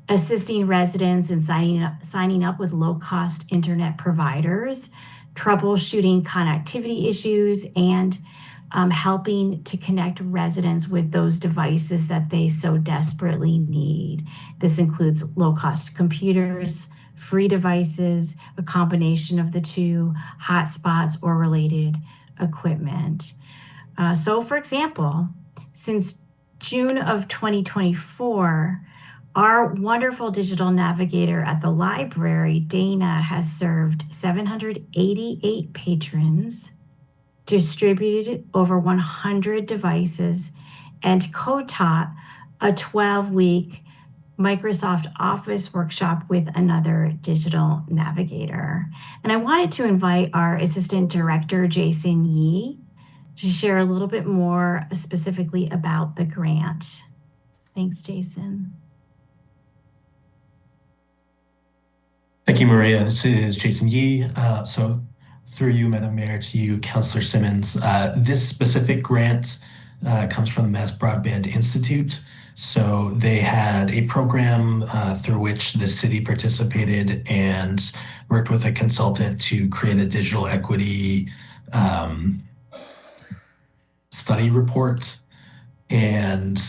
assisting residents in signing up with low-cost internet providers, troubleshooting connectivity issues, and helping to connect residents with those devices that they so desperately need. This includes low-cost computers, free devices, a combination of the two, hotspots, or related equipment. So for example, since June of 2024, our wonderful digital navigator at the library, Dana, has served 788 patrons, distributed over 100 devices, and co-taught a 12-week Microsoft Office workshop with another digital navigator. And I wanted to invite our Assistant Director, Jason Yee, to share a little bit more specifically about the grant. Thanks, Jason. Thank you, Maria. This is Jason Yee. So through you, Madam Mayor, to you, Councillor Simmons, this specific grant comes from the Mass Broadband Institute. So they had a program through which the city participated and worked with a consultant to create a digital equity study report. And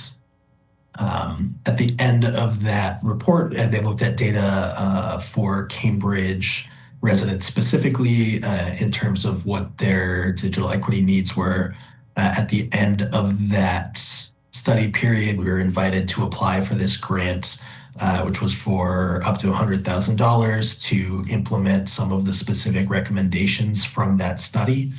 at the end of that report, they looked at data for Cambridge residents specifically in terms of what their digital equity needs were. At the end of that study period, we were invited to apply for this grant, which was for up to $100,000 to implement some of the specific recommendations from that study.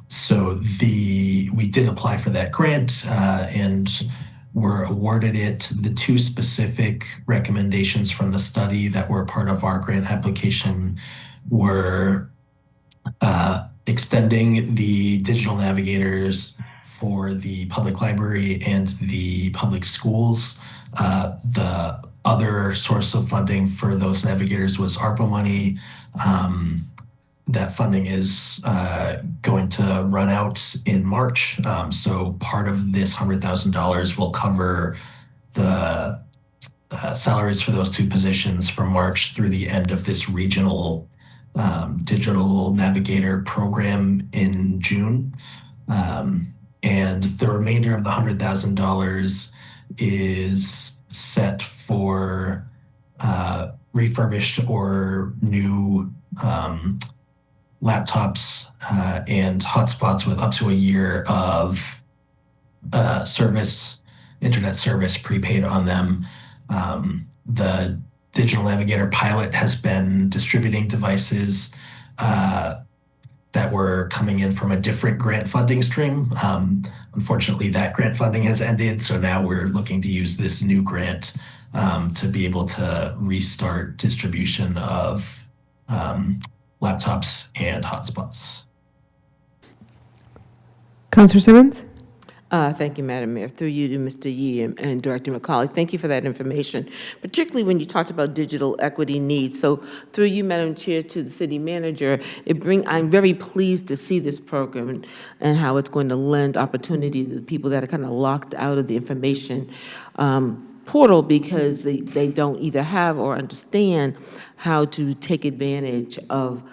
So we did apply for that grant, and were awarded it. The two specific recommendations from the study that were part of our grant application were extending the digital navigators for the public library and the public schools. The other source of funding for those navigators was ARPA money. That funding is going to run out in March. So part of this $100,000 will cover the salaries for those two positions from March through the end of this regional digital navigator program in June. And the remainder of the $100,000 is set for refurbished or new laptops and hotspots with up to a year of internet service prepaid on them. The Digital Navigator pilot has been distributing devices that were coming in from a different grant funding stream. Unfortunately, that grant funding has ended, so now we're looking to use this new grant to be able to restart distribution of laptops and hotspots. Councilor Simmons? Thank you, Madam Mayor. Through you to Mr. Yee and Director McCauley. Thank you for that information, particularly when you talked about digital equity needs. So through you, Madam Chair, to the city manager, I'm very pleased to see this program and how it's going to lend opportunity to the people that are kind of locked out of the information portal because they don't either have or understand how to take advantage of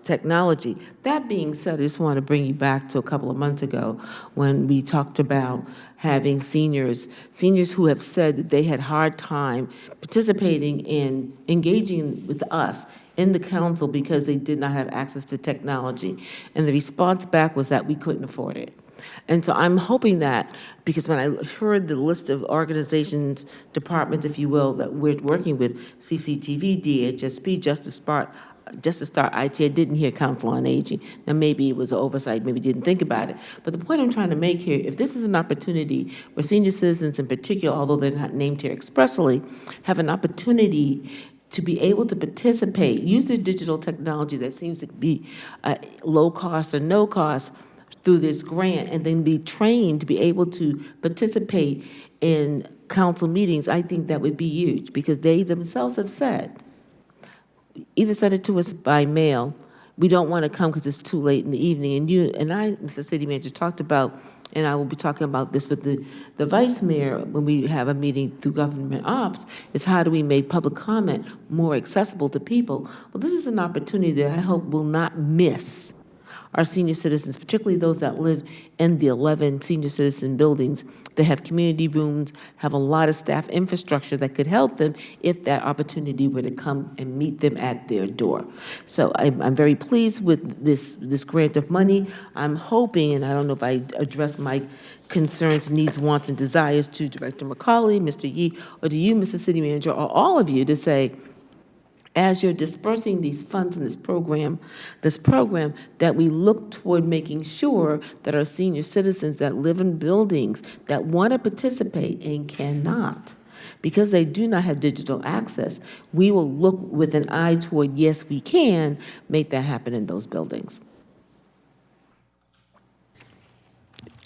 technology. That being said, I just want to bring you back to a couple of months ago when we talked about having seniors who have said that they had hard time participating in engaging with us in the council because they did not have access to technology. And the response back was that we couldn't afford it. And so I'm hoping that, because when I heard the list of organizations, departments, if you will, that we're working with, CCTV, DHSP, Justice Start IT, I didn't hear Council on Aging. Now, maybe it was an oversight, maybe didn't think about it. But the point I'm trying to make here, if this is an opportunity where senior citizens in particular, although they're not named here expressly, have an opportunity to be able to participate, use their digital technology that seems to be low cost or no cost through this grant, and then be trained to be able to participate in council meetings, I think that would be huge, because they themselves have said, either send it to us by mail, we don't want to come because it's too late in the evening. And you and I, Mr. City Manager, talked about, and I will be talking about this with the Vice Mayor when we have a meeting through Government Ops, is how do we make public comment more accessible to people? Well, this is an opportunity that I hope will not miss our senior citizens, particularly those that live in the 11 senior citizen buildings that have community rooms, have a lot of staff infrastructure that could help them if that opportunity were to come and meet them at their door. So I'm very pleased with this grant of money. I'm hoping, and I don't know if I address my concerns, needs, wants, and desires to Director McCauley, Mr. Yee, or to you, Mr. City Manager, or all of you, to say, as you're dispersing these funds in this program, that we look toward making sure that our senior citizens that live in buildings that want to participate and cannot, because they do not have digital access, we will look with an eye toward, yes, we can make that happen in those buildings.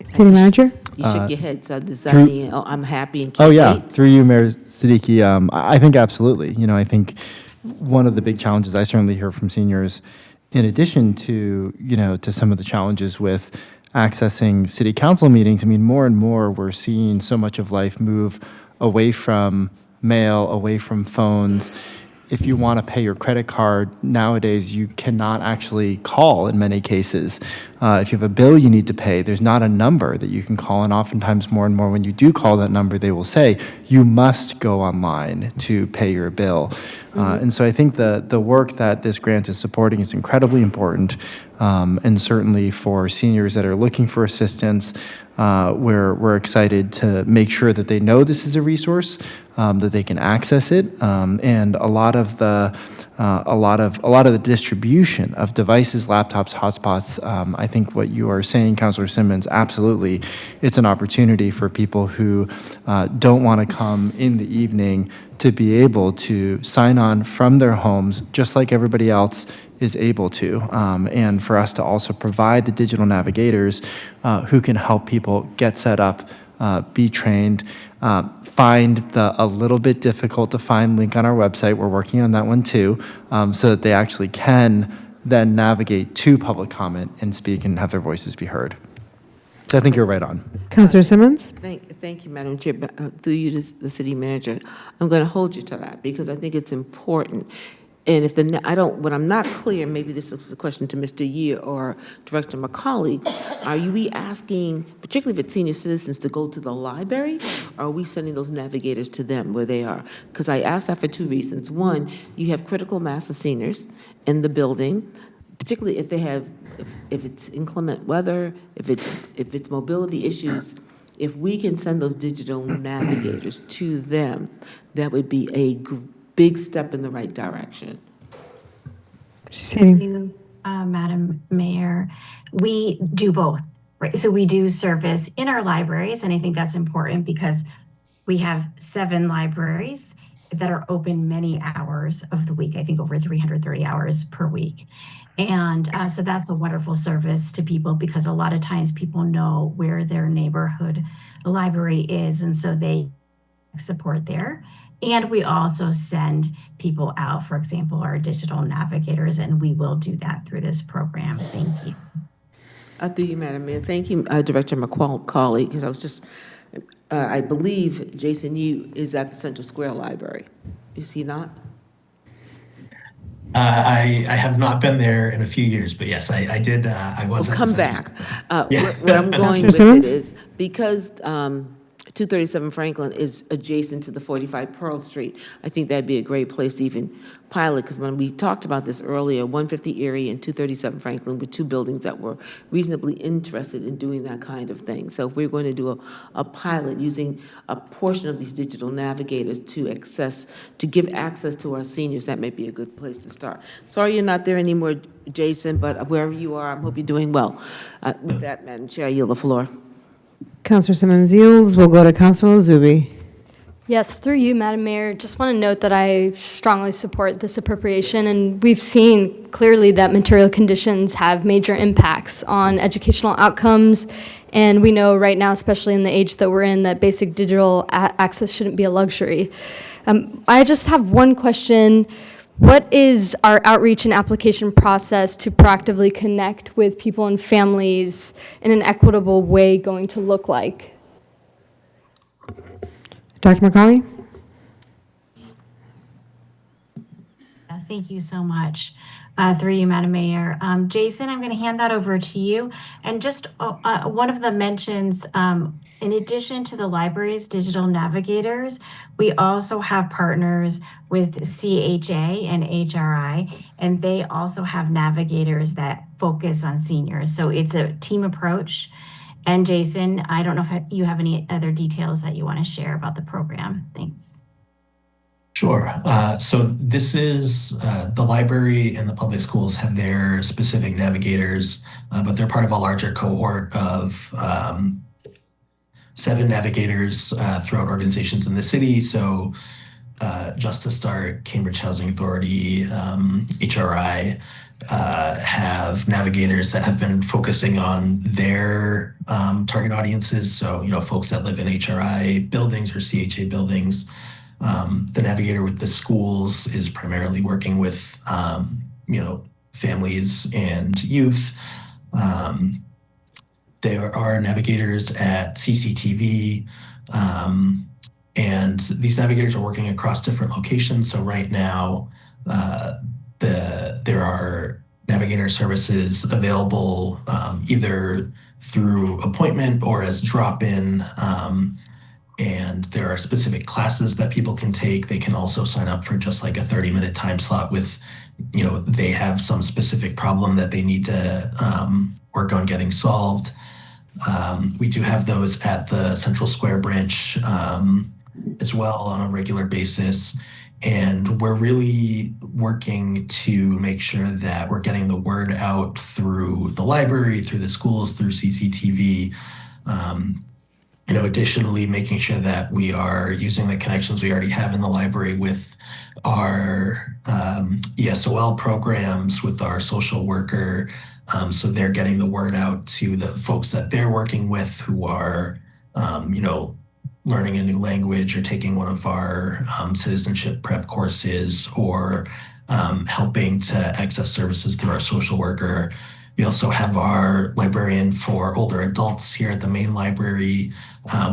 City Manager? You shook your head, so does that mean, I'm happy and can't wait? Through you, Mayor Siddiqui, I think absolutely. I think one of the big challenges I certainly hear from seniors, in addition to, to some of the challenges with accessing city council meetings, more and more we're seeing so much of life move away from mail, away from phones. If you want to pay your credit card, nowadays you cannot actually call in many cases. If you have a bill you need to pay, there's not a number that you can call, and oftentimes more and more when you do call that number, they will say, you must go online to pay your bill. And so I think the work that this grant is supporting is incredibly important. And certainly for seniors that are looking for assistance, we're excited to make sure that they know this is a resource, that they can access it, and a lot of the distribution of devices, laptops, hotspots. I think what you are saying, Councilor Simmons, absolutely, it's an opportunity for people who don't want to come in the evening to be able to sign on from their homes, just like everybody else is able to, and for us to also provide the digital navigators who can help people get set up, be trained, find the a little bit difficult to find link on our website. We're working on that one too, so that they actually can then navigate to public comment and speak and have their voices be heard. So I think you're right on. Councilor Simmons? Thank you, Madam Chair. Through you, the city manager, I'm going to hold you to that because I think it's important. And if when I'm not clear, maybe this is a question to Mr. Yee or Director McCauley, are we asking, particularly if it's senior citizens, to go to the library? Or are we sending those navigators to them where they are? Because I ask that for two reasons. One, you have critical mass of seniors in the building, particularly if they have, if it's inclement weather, if it's mobility issues. If we can send those digital navigators to them, that would be a big step in the right direction. Thank you, Madam Mayor. We do both, right? So we do service in our libraries, and I think that's important because we have 7 libraries that are open many hours of the week, I think over 330 hours per week. And so that's a wonderful service to people because a lot of times people know where their neighborhood library is, and so they support there. And we also send people out, for example, our digital navigators, and we will do that through this program. Thank you. Through you, Madam Mayor. Thank you, Director McCauley, because I was just, I believe Jason Yu is at the Central Square Library. Is he not? I have not been there in a few years, but yes, I did. I was. Well, come back. Yeah. Where I'm going with it is because 237 Franklin is adjacent to the 45 Pearl Street. I think that'd be a great place to even pilot, because when we talked about this earlier, 150 Erie and 237 Franklin were 2 buildings that were reasonably interested in doing that kind of thing. So if we're going to do a pilot using a portion of these digital navigators to give access to our seniors, that may be a good place to start. Sorry you're not there anymore, Jason, but wherever you are, I hope you're doing well. With that, Madam Chair, I yield the floor. Councilor Simmons yields. We'll go to Councilor Zuby. Yes, through you, Madam Mayor, just want to note that I strongly support this appropriation, and we've seen clearly that material conditions have major impacts on educational outcomes, and we know right now, especially in the age that we're in, that basic digital access shouldn't be a luxury. I just have one question. What is our outreach and application process to proactively connect with people and families in an equitable way going to look like? Dr. McCauley? Thank you so much. Through you, Madam Mayor. Jason, I'm going to hand that over to you. And just one of the mentions, in addition to the library's digital navigators, we also have partners with CHA and HRI, and they also have navigators that focus on seniors. So it's a team approach. And Jason, I don't know if you have any other details that you want to share about the program. Thanks. Sure. So this is the library and the public schools have their specific navigators, but they're part of a larger cohort of 7 navigators throughout organizations in the city. So Justice Start, Cambridge Housing Authority, HRI have navigators that have been focusing on their target audiences. So, folks that live in HRI buildings or CHA buildings. The navigator with the schools is primarily working with, families and youth. There are navigators at CCTV, and these navigators are working across different locations. So right now, there are navigator services available either through appointment or as drop-in and there are specific classes that people can take. They can also sign up for just like a 30-minute time slot with, they have some specific problem that they need to work on getting solved. We do have those at the Central Square branch as well on a regular basis. And we're really working to make sure that we're getting the word out through the library, through the schools, through CCTV. Additionally, making sure that we are using the connections we already have in the library with our ESOL programs, with our social worker. So they're getting the word out to the folks that they're working with who are, learning a new language or taking one of our citizenship prep courses, or helping to access services through our social worker. We also have our librarian for older adults here at the main library,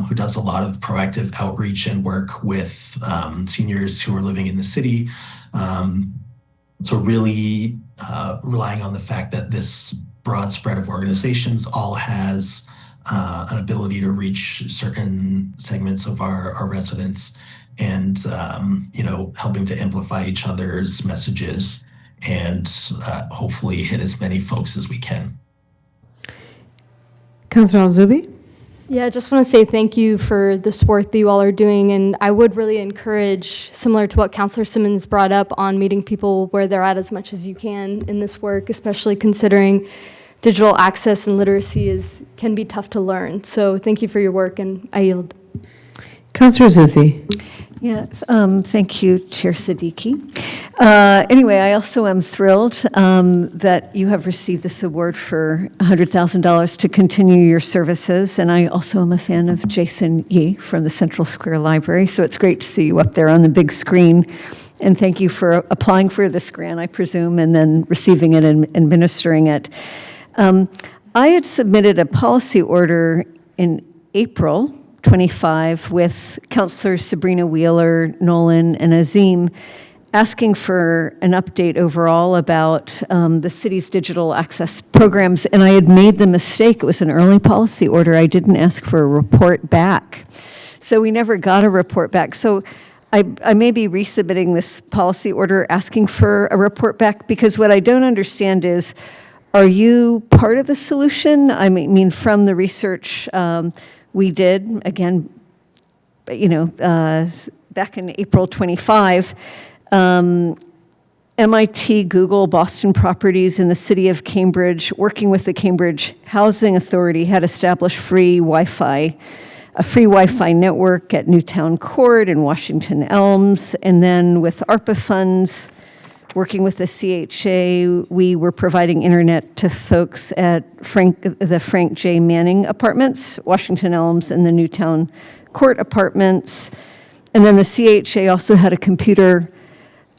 who does a lot of proactive outreach and work with seniors who are living in the city. So really relying on the fact that this broad spread of organizations all has an ability to reach certain segments of our residents, and helping to amplify each other's messages and hopefully hit as many folks as we can. Councilor Al-Zubi? Yeah, I just want to say thank you for this work that you all are doing, and I would really encourage, similar to what Councilor Simmons brought up, on meeting people where they're at as much as you can in this work, especially considering digital access and literacy can be tough to learn. So thank you for your work, and I yield. Councilor Zuzi? Yeah, thank you, Chair Siddiqui. Anyway, I also am thrilled that you have received this award for $100,000 to continue your services, and I also am a fan of Jason Yee from the Central Square Library, so it's great to see you up there on the big screen. And thank you for applying for this grant, I presume, and then receiving it and administering it. I had submitted a policy order in April 25 with Councilors Sabrina Wheeler, Nolan, and Azim, asking for an update overall about the city's digital access programs, and I had made the mistake. It was an early policy order. I didn't ask for a report back. So we never got a report back. So I may be resubmitting this policy order asking for a report back, because what I don't understand is, are you part of the solution? I mean, from the research we did, again, back in April 25, MIT, Google, Boston Properties, and the City of Cambridge, working with the Cambridge Housing Authority, had established a free Wi-Fi network at Newtown Court and Washington Elms. And then with ARPA funds, working with the CHA, we were providing internet to folks at the Frank J. Manning Apartments, Washington Elms, and the Newtown Court Apartments. And then the CHA also had a computer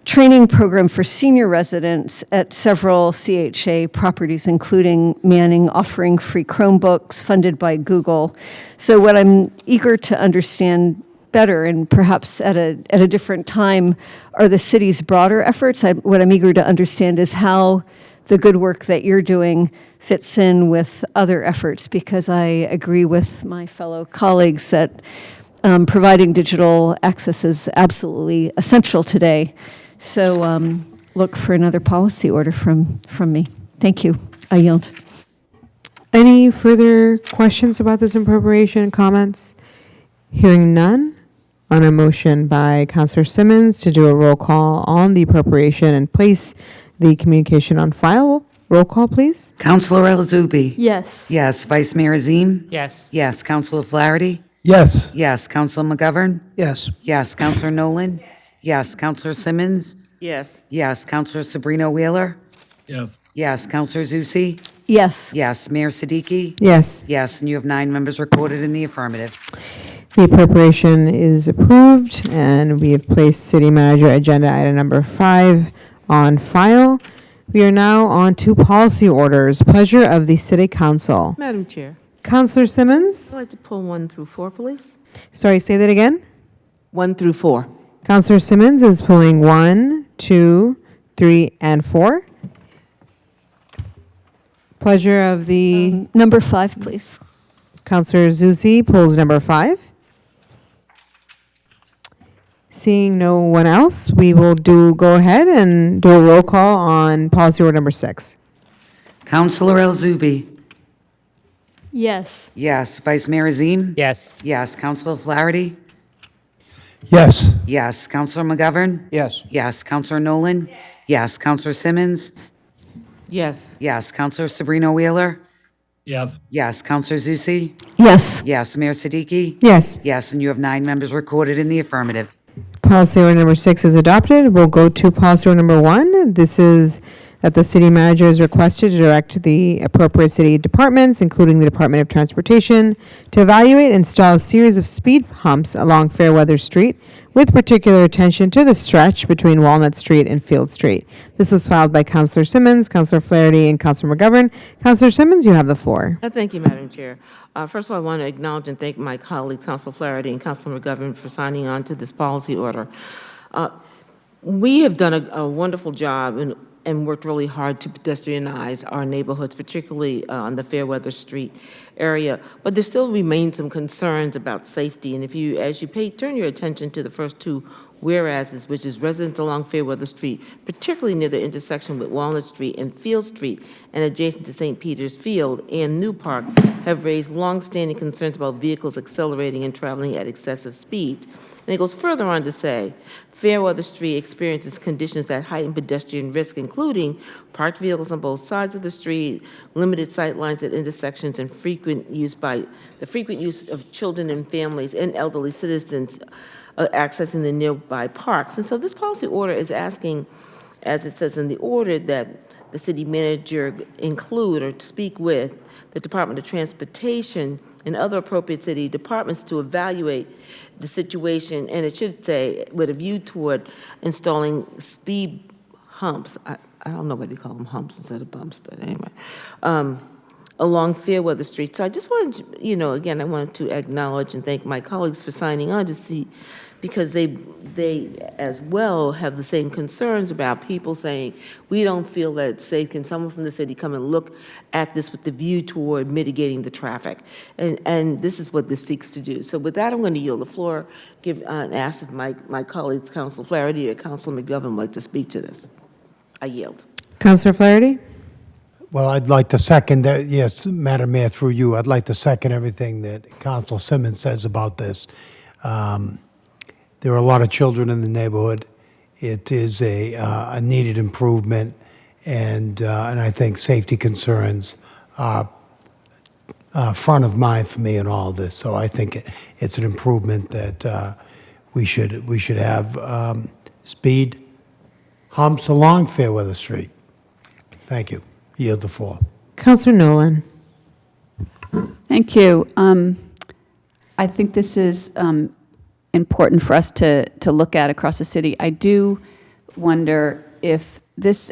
training program for senior residents at several CHA properties, including Manning, offering free Chromebooks funded by Google. So what I'm eager to understand better, and perhaps at a different time, are the city's broader efforts. What I'm eager to understand is how the good work that you're doing fits in with other efforts, because I agree with my fellow colleagues that providing digital access is absolutely essential today. So look for another policy order from me. Thank you. I yield. Any further questions about this appropriation, comments? Hearing none, on a motion by Councilor Simmons to do a roll call on the appropriation and place the communication on file. Roll call, please. Councilor El-Zubi? Yes. Yes. Vice Mayor Azim? Yes. Yes. Councilor Flaherty? Yes. Yes. Councilor McGovern? Yes. Yes. Councilor Nolan? Yes. Councilor Simmons? Yes. Yes. Councilor Sabrina Wheeler? Yes. Yes. Councilor Zusi? Yes. Yes. Mayor Siddiqui? Yes. Yes. And you have 9 members recorded in the affirmative. The appropriation is approved, and we have placed City Manager Agenda Item Number 5 on file. We are now on to policy orders. Pleasure of the City Council. Madam Chair, Councilor Simmons? I'd like to pull 1 through 4, please. Sorry, say that again? 1 through 4. Councilor Simmons is pulling 1, 2, 3, and 4. Pleasure of the... Number 5, please. Councilor Zusi pulls number 5. Seeing no one else, we will go ahead and do a roll call on policy order number 6. Counselor El Zubi. Yes. Yes. Vice Mayor Azim. Yes. Yes. Counselor Flaherty. Yes. Yes. Counselor McGovern. Yes. Yes. Counselor Nolan. Yes. Counselor Simmons. Yes. Yes. Counselor Sabrina Wheeler. Yes. Yes. Counselor Zusi. Yes. Yes. Mayor Siddiqui. Yes. Yes. And you have 9 members recorded in the affirmative. Policy order number 6 is adopted. We'll go to policy order number 1. This is that the city manager is requested to direct the appropriate city departments, including the Department of Transportation, to evaluate and install a series of speed humps along Fairweather Street, with particular attention to the stretch between Walnut Street and Field Street. This was filed by Councilor Simmons, Councilor Flaherty, and Councilor McGovern. Councilor Simmons, you have the floor. Thank you, Madam Chair. First of all, I want to acknowledge and thank my colleagues, Councilor Flaherty and Councilor McGovern, for signing on to this policy order. We have done a wonderful job and worked really hard to pedestrianize our neighborhoods, particularly on the Fairweather Street area. But there still remain some concerns about safety. And as you turn your attention to the first 2 whereases, which is residents along Fairweather Street, particularly near the intersection with Walnut Street and Field Street and adjacent to St. Peter's Field and New Park, have raised longstanding concerns about vehicles accelerating and traveling at excessive speeds. And it goes further on to say, Fairweather Street experiences conditions that heighten pedestrian risk, including parked vehicles on both sides of the street, limited sight lines at intersections, and frequent use of children and families and elderly citizens accessing the nearby parks. And so this policy order is asking, as it says in the order, that the city manager include or speak with the Department of Transportation and other appropriate city departments to evaluate the situation, and it should say, with a view toward installing speed humps. I don't know why they call them humps instead of bumps, but anyway, along Fairweather Street. So I just wanted to, again, I wanted to acknowledge and thank my colleagues for signing on to see, because they as well have the same concerns about people saying, we don't feel that it's safe. Can someone from the city come and look at this with the view toward mitigating the traffic? And this is what this seeks to do. So with that, I'm going to yield the floor, and ask if my colleagues, Councilor Flaherty or Councilor McGovern, would like to speak to this. I yield. Councilor Flaherty? Well, I'd like to second that. Yes, Madam Mayor, through you, I'd like to second everything that Councilor Simmons says about this. There are a lot of children in the neighborhood. It is a needed improvement, and I think safety concerns are front of mind for me in all of this. So I think it's an improvement that we should have speed humps along Fairweather Street. Thank you. Yield the floor. Councilor Nolan? Thank you. I think this is important for us to look at across the city. I do wonder if this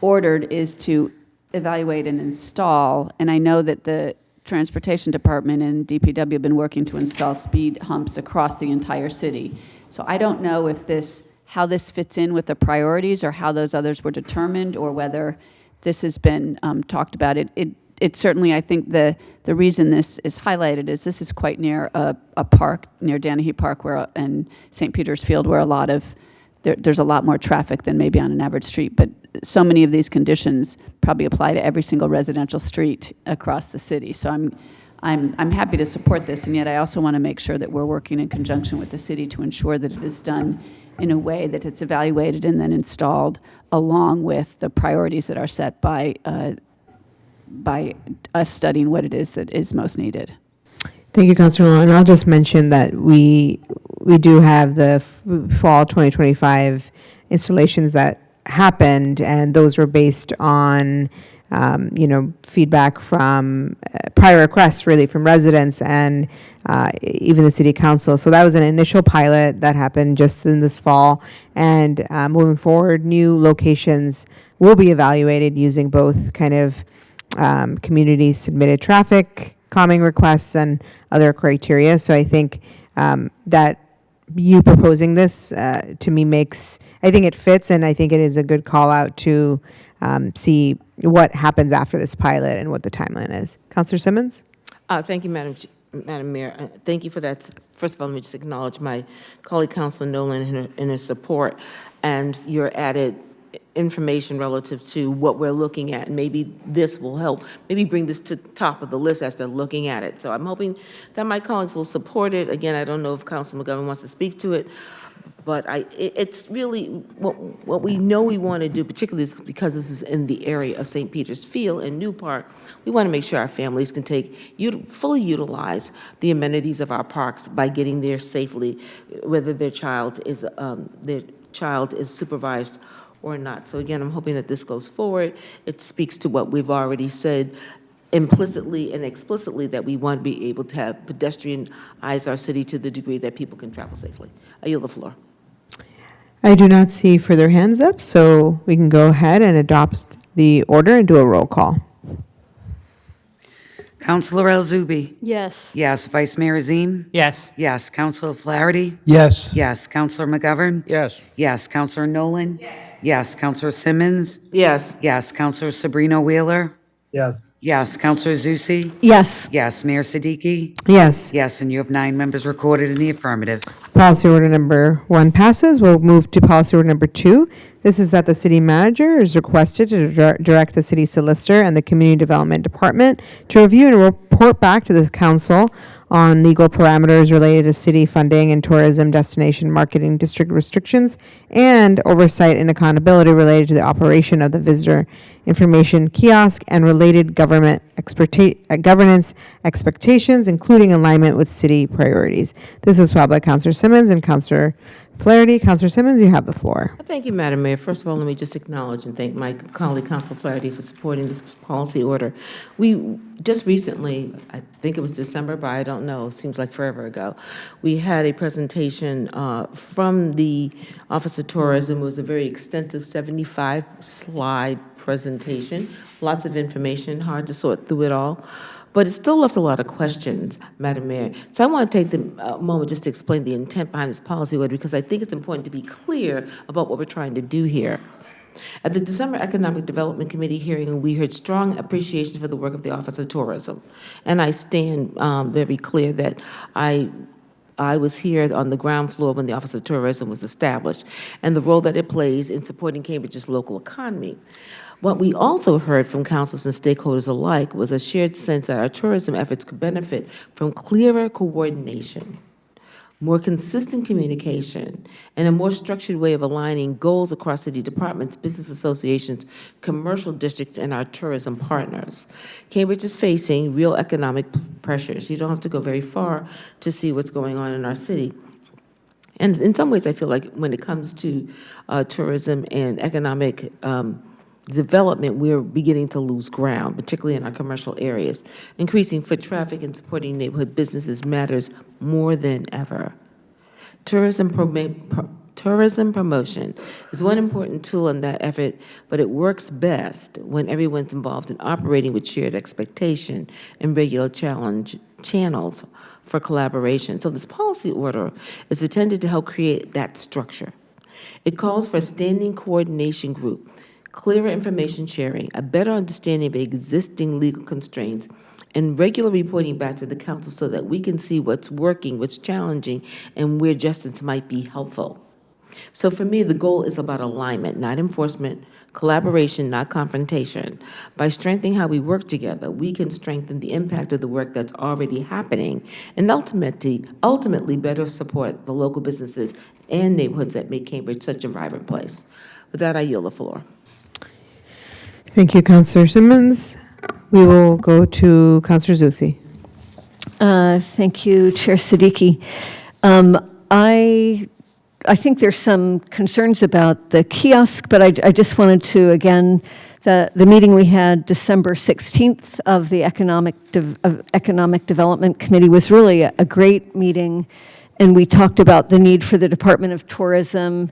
ordered is to evaluate and install, and I know that the Transportation Department and DPW have been working to install speed humps across the entire city. So I don't know if how this fits in with the priorities or how those others were determined, or whether this has been talked about. It certainly, I think the reason this is highlighted is this is quite near a park, near Danahy Park and St. Peter's Field, where there's a lot more traffic than maybe on an average street. But so many of these conditions probably apply to every single residential street across the city. So I'm happy to support this, and yet I also want to make sure that we're working in conjunction with the city to ensure that it is done in a way that it's evaluated and then installed along with the priorities that are set by us studying what it is that is most needed. Thank you, Councilor Nolan. I'll just mention that we do have the fall 2025 installations that happened, and those were based on feedback from prior requests, really, from residents and even the city council. So that was an initial pilot that happened just in this fall, and moving forward, new locations will be evaluated using both kind of community submitted traffic calming requests and other criteria. So I think that you proposing this to me I think it fits, and I think it is a good call out to see what happens after this pilot and what the timeline is. Councilor Simmons? Thank you, Madam Mayor, thank you for that. First of all, let me just acknowledge my colleague, Councilor Nolan, in her support and your added information relative to what we're looking at. Maybe this will help, maybe bring this to top of the list as they're looking at it. So I'm hoping that my colleagues will support it. Again, I don't know if Councilman McGovern wants to speak to it, but it's really what we know we want to do, particularly because this is in the area of St. Peter's Field and New Park. We want to make sure our families can fully utilize the amenities of our parks by getting there safely, whether their child is supervised or not. So again, I'm hoping that this goes forward. It speaks to what we've already said implicitly and explicitly, that we want to be able to have pedestrianize our city to the degree that people can travel safely. I yield the floor. I do not see further hands up, so we can go ahead and adopt the order and do a roll call. Counselor El-Zubi. Yes. Yes. Vice Mayor Azim. Yes. Yes. Counselor Flaherty. Yes. Yes. Counselor McGovern. Yes. Yes. Counselor Nolan. Yes. Counselor Simmons. Yes. Yes. Counselor Sabrina Wheeler. Yes. Yes. Counselor Zusi. Yes. Yes. Mayor Siddiqui. Yes. Yes. And you have 9 members recorded in the affirmative. Policy order number 1 passes. We'll move to policy order number 2. This is that the city manager is requested to direct the city solicitor and the community development department to review and report back to the council on legal parameters related to city funding and tourism destination marketing district restrictions and oversight and accountability related to the operation of the visitor information kiosk and related governance expectations, including alignment with city priorities. This is filed by Councilor Simmons and Councilor Flaherty. Councilor Simmons, you have the floor. Thank you, Madam Mayor. First of all, let me just acknowledge and thank my colleague, Councilor Flaherty, for supporting this policy order. We just recently, I think it was December, but I don't know, it seems like forever ago, we had a presentation from the Office of Tourism. It was a very extensive 75-slide presentation, lots of information, hard to sort through it all. But it still left a lot of questions, Madam Mayor. So I want to take the moment just to explain the intent behind this policy order, because I think it's important to be clear about what we're trying to do here. At the December Economic Development Committee hearing, we heard strong appreciation for the work of the Office of Tourism. And I stand very clear that I was here on the ground floor when the Office of Tourism was established and the role that it plays in supporting Cambridge's local economy. What we also heard from councils and stakeholders alike was a shared sense that our tourism efforts could benefit from clearer coordination, more consistent communication, and a more structured way of aligning goals across city departments, business associations, commercial districts, and our tourism partners. Cambridge is facing real economic pressures. You don't have to go very far to see what's going on in our city. And in some ways, I feel like when it comes to tourism and economic development, we're beginning to lose ground, particularly in our commercial areas. Increasing foot traffic and supporting neighborhood businesses matters more than ever. Tourism promotion is one important tool in that effort, but it works best when everyone's involved in operating with shared expectation and regular channels for collaboration. So this policy order is intended to help create that structure. It calls for a standing coordination group, clearer information sharing, a better understanding of existing legal constraints, and regular reporting back to the council so that we can see what's working, what's challenging, and where adjustments might be helpful. So for me, the goal is about alignment, not enforcement, collaboration, not confrontation. By strengthening how we work together, we can strengthen the impact of the work that's already happening and ultimately better support the local businesses and neighborhoods that make Cambridge such a vibrant place. With that, I yield the floor. Thank you, Councilor Simmons. We will go to Councilor Zusi. Thank you, Chair Siddiqui. I think there's some concerns about the kiosk, but I just wanted to, again, the meeting we had December 16th of the Economic Development Committee was really a great meeting, and we talked about the need for the Department of Tourism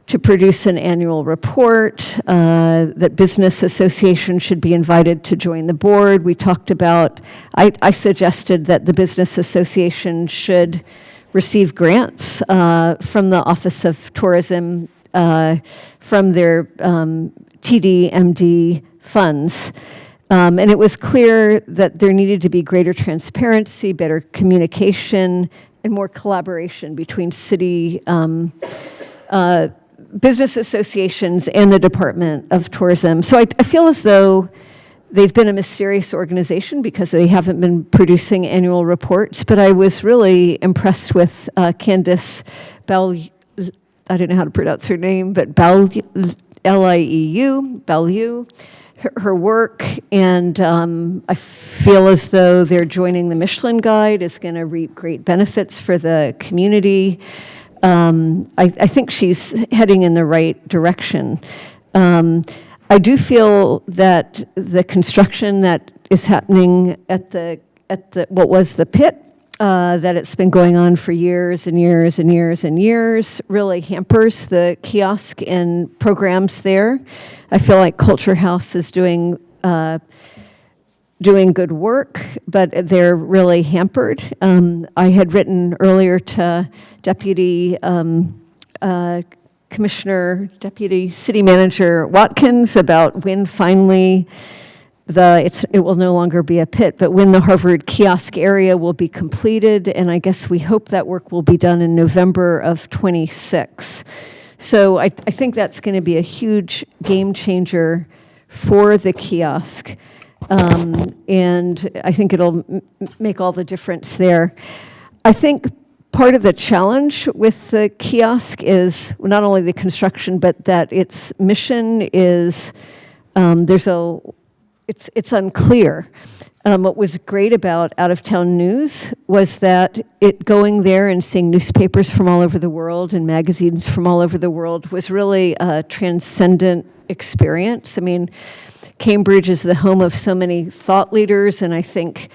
to produce an annual report, that business associations should be invited to join the board. We talked about, I suggested that the business association should receive grants from the Office of Tourism from their TDMD funds. And it was clear that there needed to be greater transparency, better communication, and more collaboration between city business associations and the Department of Tourism. So I feel as though they've been a mysterious organization because they haven't been producing annual reports, but I was really impressed with Candice Bell, I don't know how to pronounce her name, but Lieu, her work, and I feel as though they're joining the Michelin Guide is going to reap great benefits for the community. I think she's heading in the right direction. I do feel that the construction that is happening at what was the pit, that it's been going on for years and years and years and years, really hampers the kiosk and programs there. I feel like Culture House is doing good work, but they're really hampered. I had written earlier to Deputy City Manager Watkins about when finally it will no longer be a pit, but when the Harvard kiosk area will be completed, and I guess we hope that work will be done in November of '26. So I think that's going to be a huge game changer for the kiosk, and I think it'll make all the difference there. I think part of the challenge with the kiosk is not only the construction, but that its mission is it's unclear. What was great about Out of Town News was that it going there and seeing newspapers from all over the world and magazines from all over the world was really a transcendent experience. I mean, Cambridge is the home of so many thought leaders, and I think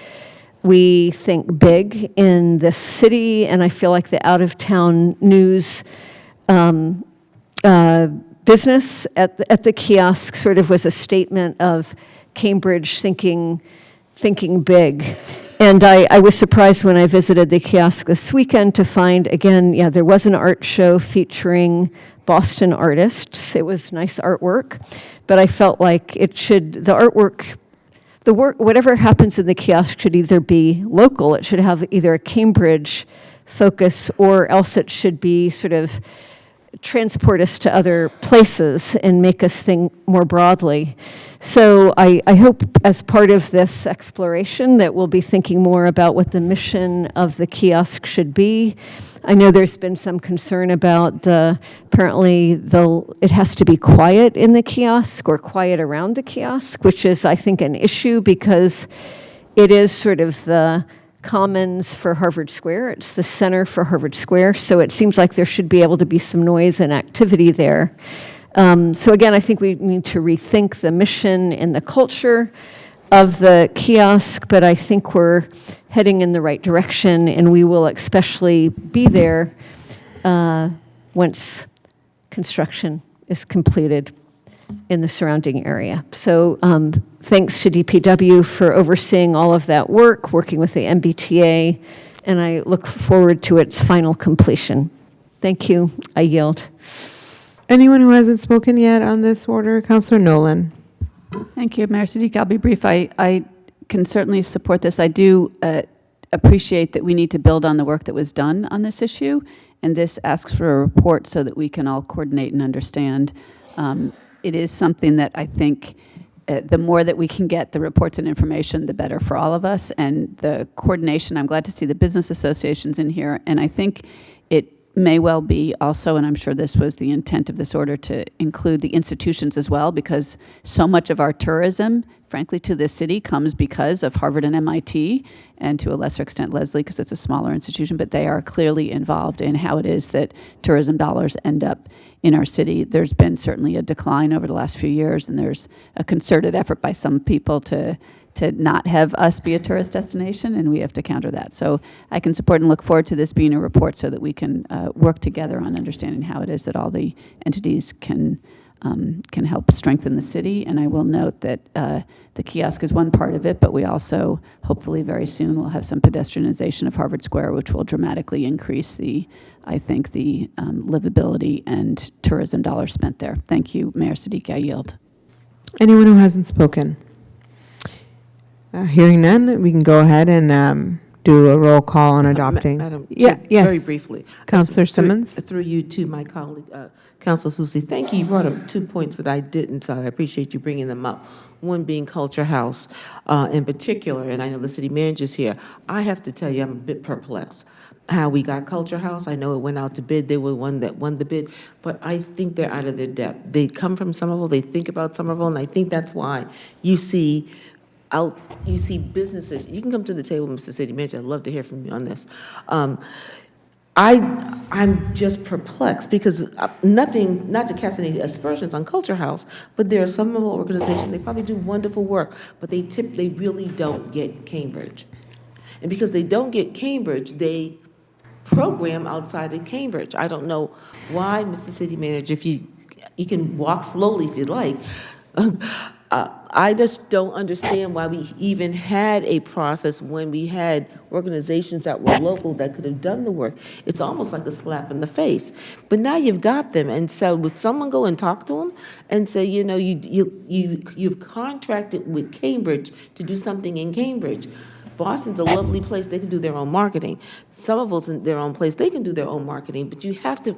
we think big in this city, and I feel like the Out of Town News business at the kiosk sort of was a statement of Cambridge thinking big. And I was surprised when I visited the kiosk this weekend to find, again, there was an art show featuring Boston artists. It was nice artwork, but I felt like whatever happens in the kiosk should either be local, it should have either a Cambridge focus, or else it should be sort of transport us to other places and make us think more broadly. So I hope as part of this exploration that we'll be thinking more about what the mission of the kiosk should be. I know there's been some concern about it has to be quiet in the kiosk or quiet around the kiosk, which is, I think, an issue because it is sort of the commons for Harvard Square. It's the center for Harvard Square. So it seems like there should be able to be some noise and activity there. So again, I think we need to rethink the mission and the culture of the kiosk, but I think we're heading in the right direction, and we will especially be there once construction is completed in the surrounding area. So thanks to DPW for overseeing all of that work, working with the MBTA, and I look forward to its final completion. Thank you. I yield. Anyone who hasn't spoken yet on this order? Councillor Nolan. Thank you, Mayor Siddiqui. I'll be brief. I can certainly support this. I do appreciate that we need to build on the work that was done on this issue, and this asks for a report so that we can all coordinate and understand. It is something that I think the more that we can get the reports and information, the better for all of us. And the coordination, I'm glad to see the business associations in here, and I think it may well be also, and I'm sure this was the intent of this order, to include the institutions as well, because so much of our tourism, frankly, to this city comes because of Harvard and MIT, and to a lesser extent Lesley, because it's a smaller institution, but they are clearly involved in how it is that tourism dollars end up in our city. There's been certainly a decline over the last few years, and there's a concerted effort by some people to not have us be a tourist destination, and we have to counter that. So I can support and look forward to this being a report so that we can work together on understanding how it is that all the entities can help strengthen the city. And I will note that the kiosk is one part of it, but we also hopefully very soon will have some pedestrianization of Harvard Square, which will dramatically increase I think the livability and tourism dollars spent there. Thank you, Mayor Siddiqui. I yield. Anyone who hasn't spoken? Hearing none, we can go ahead and do a roll call on adopting. Madam Yeah, Chair, yes. very briefly. Counselor Through- Simmons? Through you to my colleague, Counselor Susie. Thank you. You brought up 2 points that I didn't, so I appreciate you bringing them up. One being Culture House in particular, and I know the city manager's here. I have to tell you, I'm a bit perplexed how we got Culture House. I know it went out to bid. They were the one that won the bid, but I think they're out of their depth. They come from Somerville. They think about Somerville, and I think that's why you see businesses. You can come to the table, Mr. City Manager. I'd love to hear from you on this. I'm just perplexed because nothing, not to cast any aspersions on Culture House, but there are some organizations, they probably do wonderful work, but they really don't get Cambridge. And because they don't get Cambridge, they program outside of Cambridge. I don't know why, Mr. City Manager, if you can walk slowly if you'd like. I just don't understand why we even had a process when we had organizations that were local that could have done the work. It's almost like a slap in the face. But now you've got them, and so would someone go and talk to them and say, you know, you've contracted with Cambridge to do something in Cambridge. Boston's a lovely place. They can do their own marketing. Somerville's in their own place. They can do their own marketing. But you have to,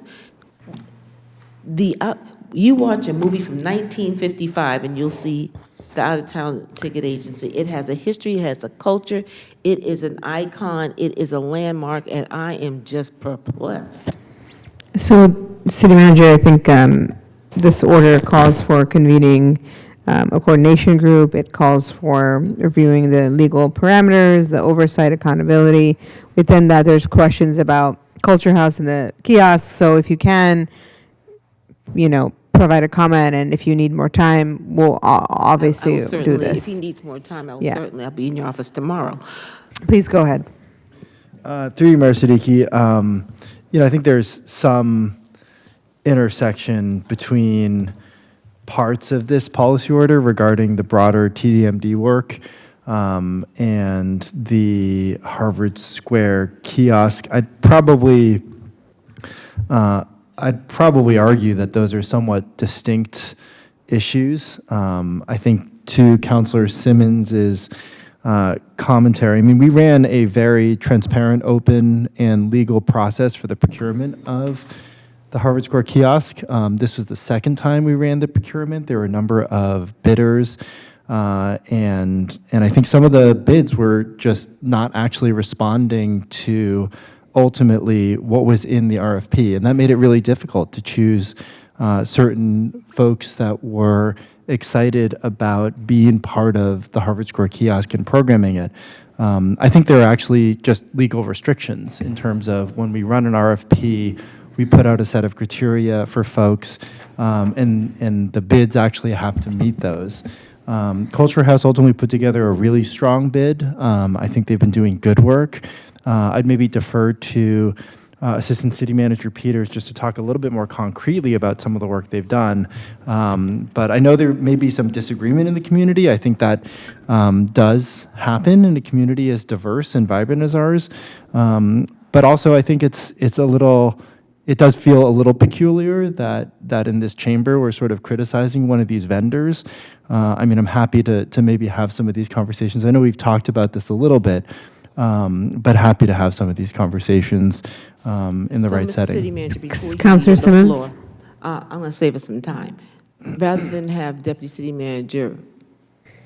you watch a movie from 1955 and you'll see the out-of-town ticket agency. It has a history, it has a culture, it is an icon, it is a landmark, and I am just perplexed. So, City Manager, I think this order calls for convening a coordination group. It calls for reviewing the legal parameters, the oversight, accountability. Within that, there's questions about Culture House and the kiosks. So if you can, you know, provide a comment, and if you need more time, we'll obviously I will do certainly, this. if he needs more time, I'll Yeah. I'll be in your office tomorrow. Please go ahead. Through you, Mayor Siddiqui, you know, I think there's some intersection between parts of this policy order regarding the broader TDMD work and the Harvard Square kiosk. I'd probably argue that those are somewhat distinct issues. I think to Councilor Simmons's commentary, I mean, we ran a very transparent, open, and legal process for the procurement of the Harvard Square kiosk. This was the second time we ran the procurement. There were a number of bidders, and I think some of the bids were just not actually responding to ultimately what was in the RFP, and that made it really difficult to choose certain folks that were excited about being part of the Harvard Square kiosk and programming it. I think there are actually just legal restrictions in terms of when we run an RFP, we put out a set of criteria for folks, and the bids actually have to meet those. Culture House ultimately put together a really strong bid. I think they've been doing good work. I'd maybe defer to Assistant City Manager Peters just to talk a little bit more concretely about some of the work they've done. But I know there may be some disagreement in the community. I think that does happen in a community as diverse and vibrant as ours. But also I think it does feel a little peculiar that in this chamber we're sort of criticizing one of these vendors. I mean, I'm happy to maybe have some of these conversations. I know we've talked about this a little bit, but happy to have some of these conversations in the right Mr. setting. City Manager, before you Councilor yield the Simmons? floor, I'm going to save us some time. Rather than have Deputy City Manager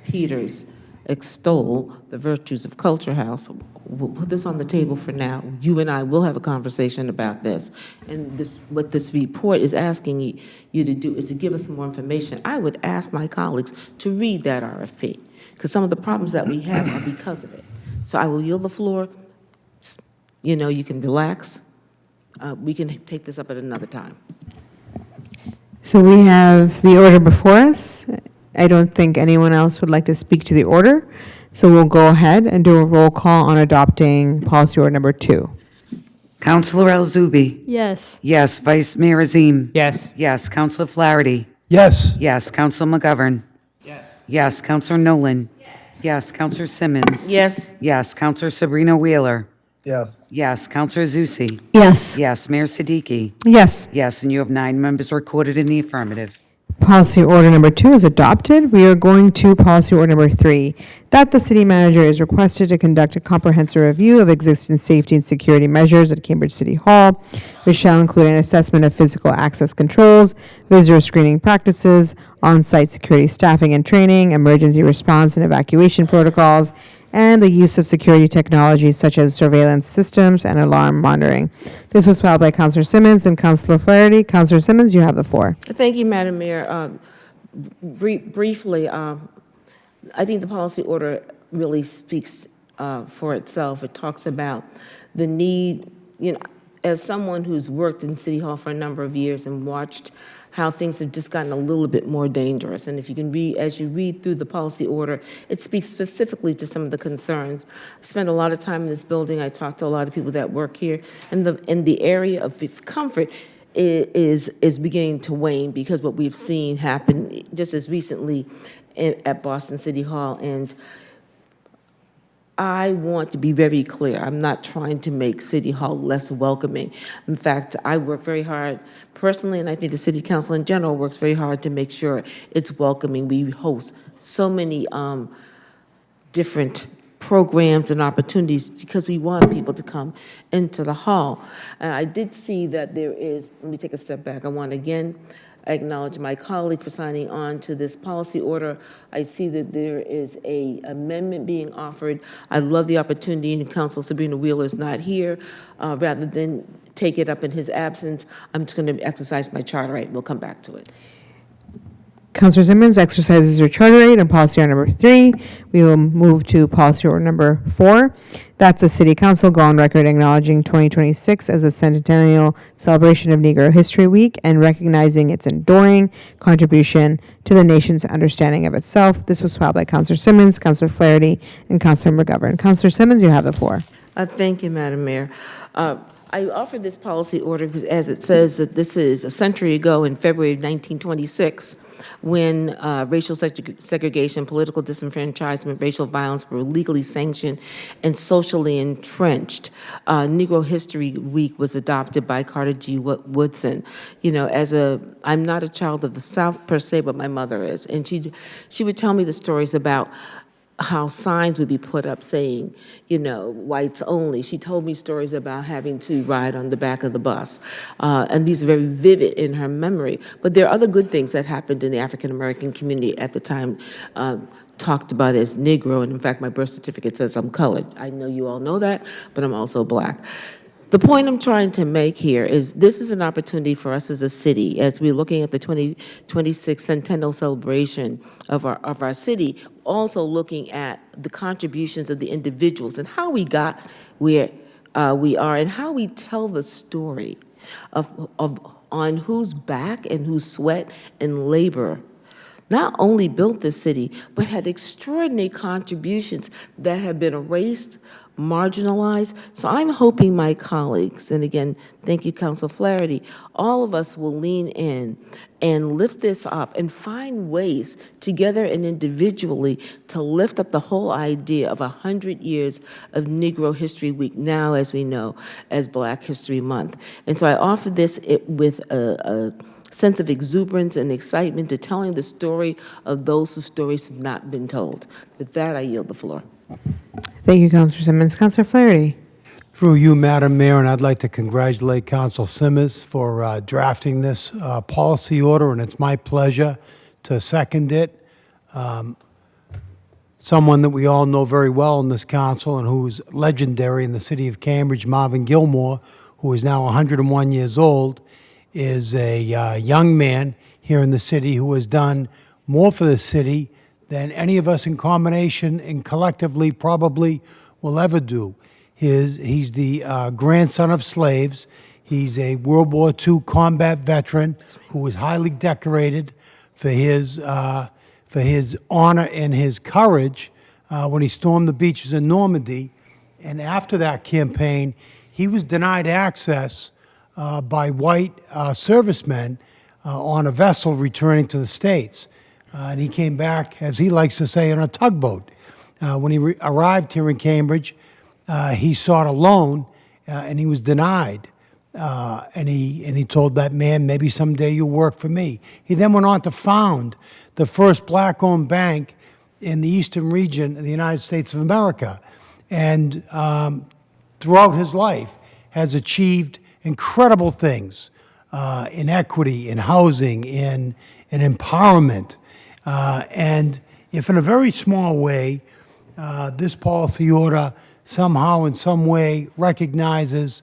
Peters extol the virtues of Culture House, we'll put this on the table for now. You and I will have a conversation about this. And what this report is asking you to do is to give us more information. I would ask my colleagues to read that RFP, because some of the problems that we have are because of it. So I will yield the floor. You know, you can relax. We can take this up at another time. So we have the order before us. I don't think anyone else would like to speak to the order. So we'll go ahead and do a roll call on adopting policy order number 2. Counselor El-Zubi. Yes. Yes. Vice Mayor Azim. Yes. Yes. Counselor Flaherty. Yes. Yes. Counselor McGovern. Yes. Yes. Counselor Nolan. Yes. Counselor Simmons. Yes. Yes. Counselor Sabrina Wheeler. Yes. Yes. Counselor Zusi. Yes. Yes. Mayor Siddiqui. Yes. Yes. And you have 9 members recorded in the affirmative. Policy order number 2 is adopted. We are going to policy order number 3. That the city manager is requested to conduct a comprehensive review of existing safety and security measures at Cambridge City Hall, which shall include an assessment of physical access controls, visitor screening practices, on-site security staffing and training, emergency response and evacuation protocols, and the use of security technologies such as surveillance systems and alarm monitoring. This was filed by Councilor Simmons and Councilor Flaherty. Councilor Simmons, you have the floor. Thank you, Madam Mayor. Briefly, I think the policy order really speaks for itself. It talks about the need, as someone who's worked in City Hall for a number of years and watched how things have just gotten a little bit more dangerous. And if you can read, as you read through the policy order, it speaks specifically to some of the concerns. I spent a lot of time in this building. I talked to a lot of people that work here, and the area of comfort is beginning to wane because what we've seen happen just as recently at Boston City Hall. And I want to be very clear. I'm not trying to make City Hall less welcoming. In fact, I work very hard personally, and I think the City Council in general works very hard to make sure it's welcoming. We host so many different programs and opportunities because we want people to come into the hall. And I did see that there is, let me take a step back. I want to again acknowledge my colleague for signing on to this policy order. I see that there is a amendment being offered. I love the opportunity, and Council Sabrina Wheeler is not here. Rather than take it up in his absence, I'm just going to exercise my charter right. We'll come back to it. Councilor Simmons exercises your charter right on policy order number 3. We will move to policy order number 4, that the City Council go on record acknowledging 2026 as a centennial celebration of Negro History Week and recognizing its enduring contribution to the nation's understanding of itself. This was filed by Councilor Simmons, Councilor Flaherty, and Councilor McGovern. Councilor Simmons, you have the floor. Thank you, Madam Mayor. I offered this policy order because, as it says, that this is a century ago in February of 1926 when racial segregation, political disenfranchisement, racial violence were legally sanctioned and socially entrenched. Negro History Week was adopted by Carter G. Woodson. I'm not a child of the South per se, but my mother is. And she would tell me the stories about how signs would be put up saying, whites only. She told me stories about having to ride on the back of the bus. And these are very vivid in her memory. But there are other good things that happened in the African-American community at the time, talked about as Negro. And in fact, my birth certificate says I'm colored. I know you all know that, but I'm also Black. The point I'm trying to make here is this is an opportunity for us as a city, as we're looking at the 2026 centennial celebration of our city, also looking at the contributions of the individuals and how we got where we are and how we tell the story on whose back and whose sweat and labor not only built this city, but had extraordinary contributions that have been erased, marginalized. So I'm hoping my colleagues, and again, thank you, Council Flaherty, all of us will lean in and lift this up and find ways together and individually to lift up the whole idea of 100 years of Negro History Week, now as we know, as Black History Month. And so I offer this with a sense of exuberance and excitement to telling the story of those whose stories have not been told. With that, I yield the floor. Thank you, Councilor Simmons. Councilor Flaherty. Through you, Madam Mayor, and I'd like to congratulate Council Simmons for drafting this policy order, and it's my pleasure to second it. Someone that we all know very well in this council and who's legendary in the city of Cambridge, Marvin Gilmore, who is now 101 years old, is a young man here in the city who has done more for the city than any of us in combination and collectively probably will ever do. He's the grandson of slaves. He's a World War II combat veteran who was highly decorated for his honor and his courage when he stormed the beaches in Normandy. And after that campaign, he was denied access by white servicemen on a vessel returning to the States. And he came back, as he likes to say, on a tugboat. When he arrived here in Cambridge, he sought a loan, and he was denied. And he told that man, maybe someday you'll work for me. He then went on to found the first Black-owned bank in the eastern region of the United States of America. And throughout his life has achieved incredible things in equity, in housing, in empowerment. And if in a very small way, this policy order somehow in some way recognizes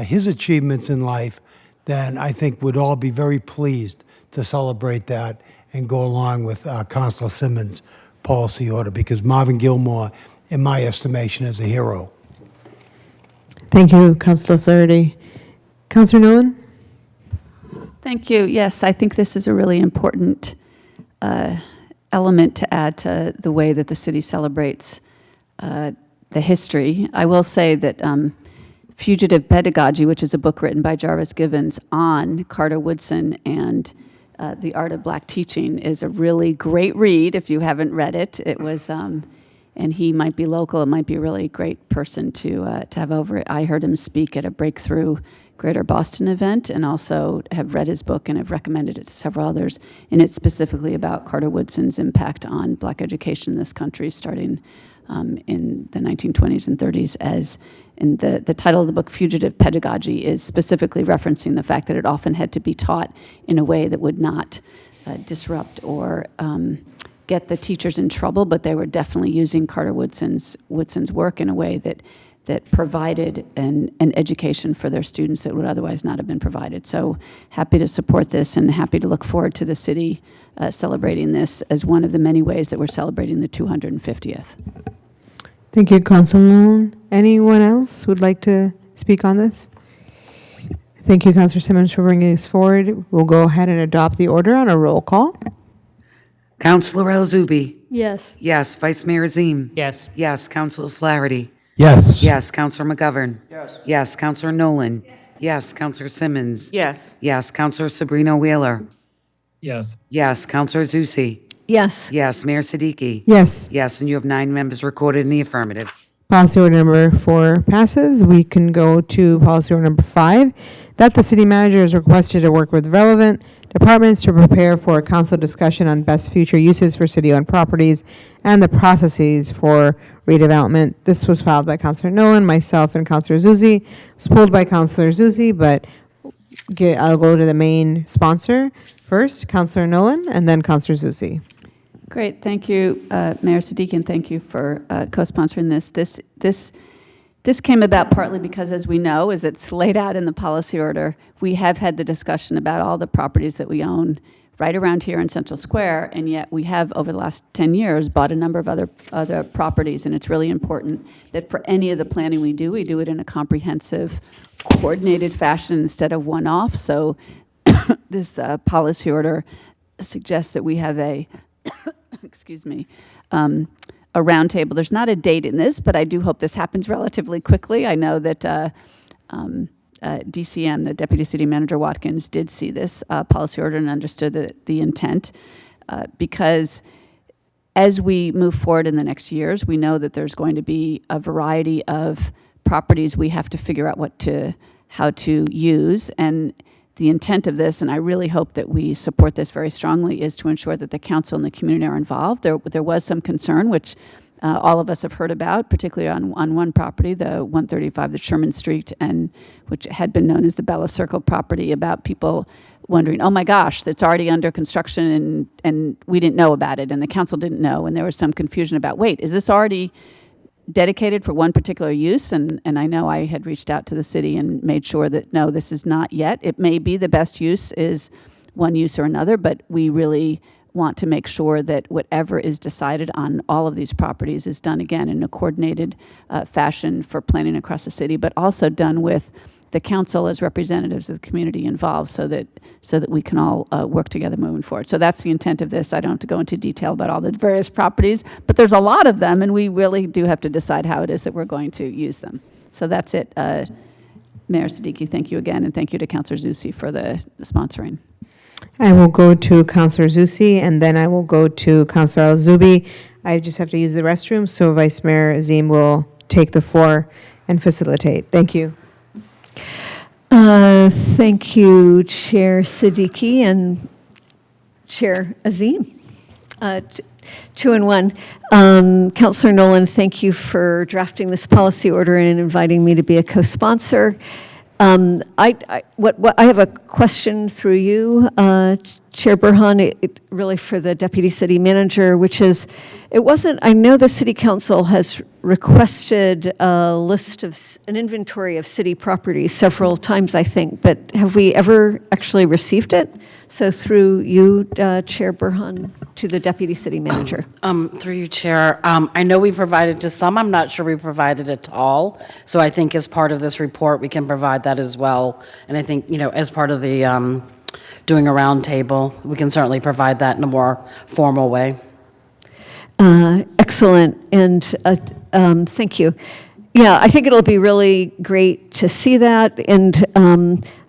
his achievements in life, then I think we'd all be very pleased to celebrate that and go along with Councilor Simmons' policy order, because Marvin Gilmore, in my estimation, is a hero. Thank you, Councilor Flaherty. Councilor Nolan? Thank you. Yes, I think this is a really important element to add to the way that the city celebrates the history. I will say that Fugitive Pedagogy, which is a book written by Jarvis Givens on Carter Woodson and the art of Black teaching, is a really great read if you haven't read it. It was, and he might be local. It might be a really great person to have over it. I heard him speak at a Breakthrough Greater Boston event, and also have read his book and have recommended it to several others. And it's specifically about Carter Woodson's impact on Black education in this country, starting in the 1920s and 30s. And the title of the book, Fugitive Pedagogy, is specifically referencing the fact that it often had to be taught in a way that would not disrupt or get the teachers in trouble, but they were definitely using Carter Woodson's work in a way that provided an education for their students that would otherwise not have been provided. So happy to support this, and happy to look forward to the city celebrating this as one of the many ways that we're celebrating the 250th. Thank you, Councilor Nolan. Anyone else would like to speak on this? Thank you, Councilor Simmons, for bringing this forward. We'll go ahead and adopt the order on a roll call. Councilor El-Zubi. Yes. Yes. Vice Mayor Azim. Yes. Yes. Councilor Flaherty. Yes. Yes. Councilor McGovern. Yes. Yes. Councilor Nolan. Yes. Councilor Simmons. Yes. Yes. Councilor Sabrina Wheeler. Yes. Yes. Councilor Zusi. Yes. Yes. Mayor Siddiqui. Yes. Yes. And you have 9 members recorded in the affirmative. Policy order number 4 passes. We can go to policy order number 5, that the city manager is requested to work with relevant departments to prepare for a council discussion on best future uses for city-owned properties and the processes for redevelopment. This was filed by Councilor Nolan, myself, and Councilor Zuzi. It was pulled by Councilor Zuzi, but I'll go to the main sponsor first, Councilor Nolan, and then Councilor Zuzi. Great, thank you, Mayor Siddiqui, and thank you for co-sponsoring this. This came about partly because, as we know, as it's laid out in the policy order, we have had the discussion about all the properties that we own right around here in Central Square, and yet we have, over the last 10 years, bought a number of other properties, and it's really important that for any of the planning we do it in a comprehensive, coordinated fashion instead of one-off. So this policy order suggests that we have a excuse me, a roundtable. There's not a date in this, but I do hope this happens relatively quickly. I know that DCM, the Deputy City Manager Watkins, did see this policy order and understood the intent, because as we move forward in the next years, we know that there's going to be a variety of properties we have to figure out how to use. And the intent of this, and I really hope that we support this very strongly, is to ensure that the council and the community are involved. There was some concern, which all of us have heard about, particularly on one property, the 135, the Sherman Street, and which had been known as the Bella Circle property, about people wondering, oh my gosh, that's already under construction, and we didn't know about it, and the council didn't know, and there was some confusion about, wait, is this already dedicated for one particular use? And I know I had reached out to the city and made sure that, no, this is not yet. It may be the best use is one use or another, but we really want to make sure that whatever is decided on all of these properties is done, again, in a coordinated fashion for planning across the city, but also done with the council as representatives of the community involved, so that we can all work together moving forward. So that's the intent of this. I don't have to go into detail about all the various properties, but there's a lot of them, and we really do have to decide how it is that we're going to use them. So that's it. Mayor Siddiqui, thank you again, and thank you to Councilor Zusi for the sponsoring. I will go to Councilor Zusi, and then I will go to Councilor El-Zubi. I just have to use the restroom, so Vice Mayor Azim will take the floor and facilitate. Thank you. Thank you, Chair Siddiqui and Chair Azim. Two in one. Councillor Nolan, thank you for drafting this policy order and inviting me to be a co-sponsor. I have a question through you, Chair Burhan, really for the Deputy City Manager, which is, I know the City Council has requested an inventory of city properties several times, I think, but have we ever actually received it? So through you, Chair Burhan, to the Deputy City Manager. Through you, Chair. I know we provided to some. I'm not sure we provided it all. So I think as part of this report, we can provide that as well. And I think, as part of the doing a roundtable, we can certainly provide that in a more formal way. Excellent, and thank you. Yeah, I think it'll be really great to see that, and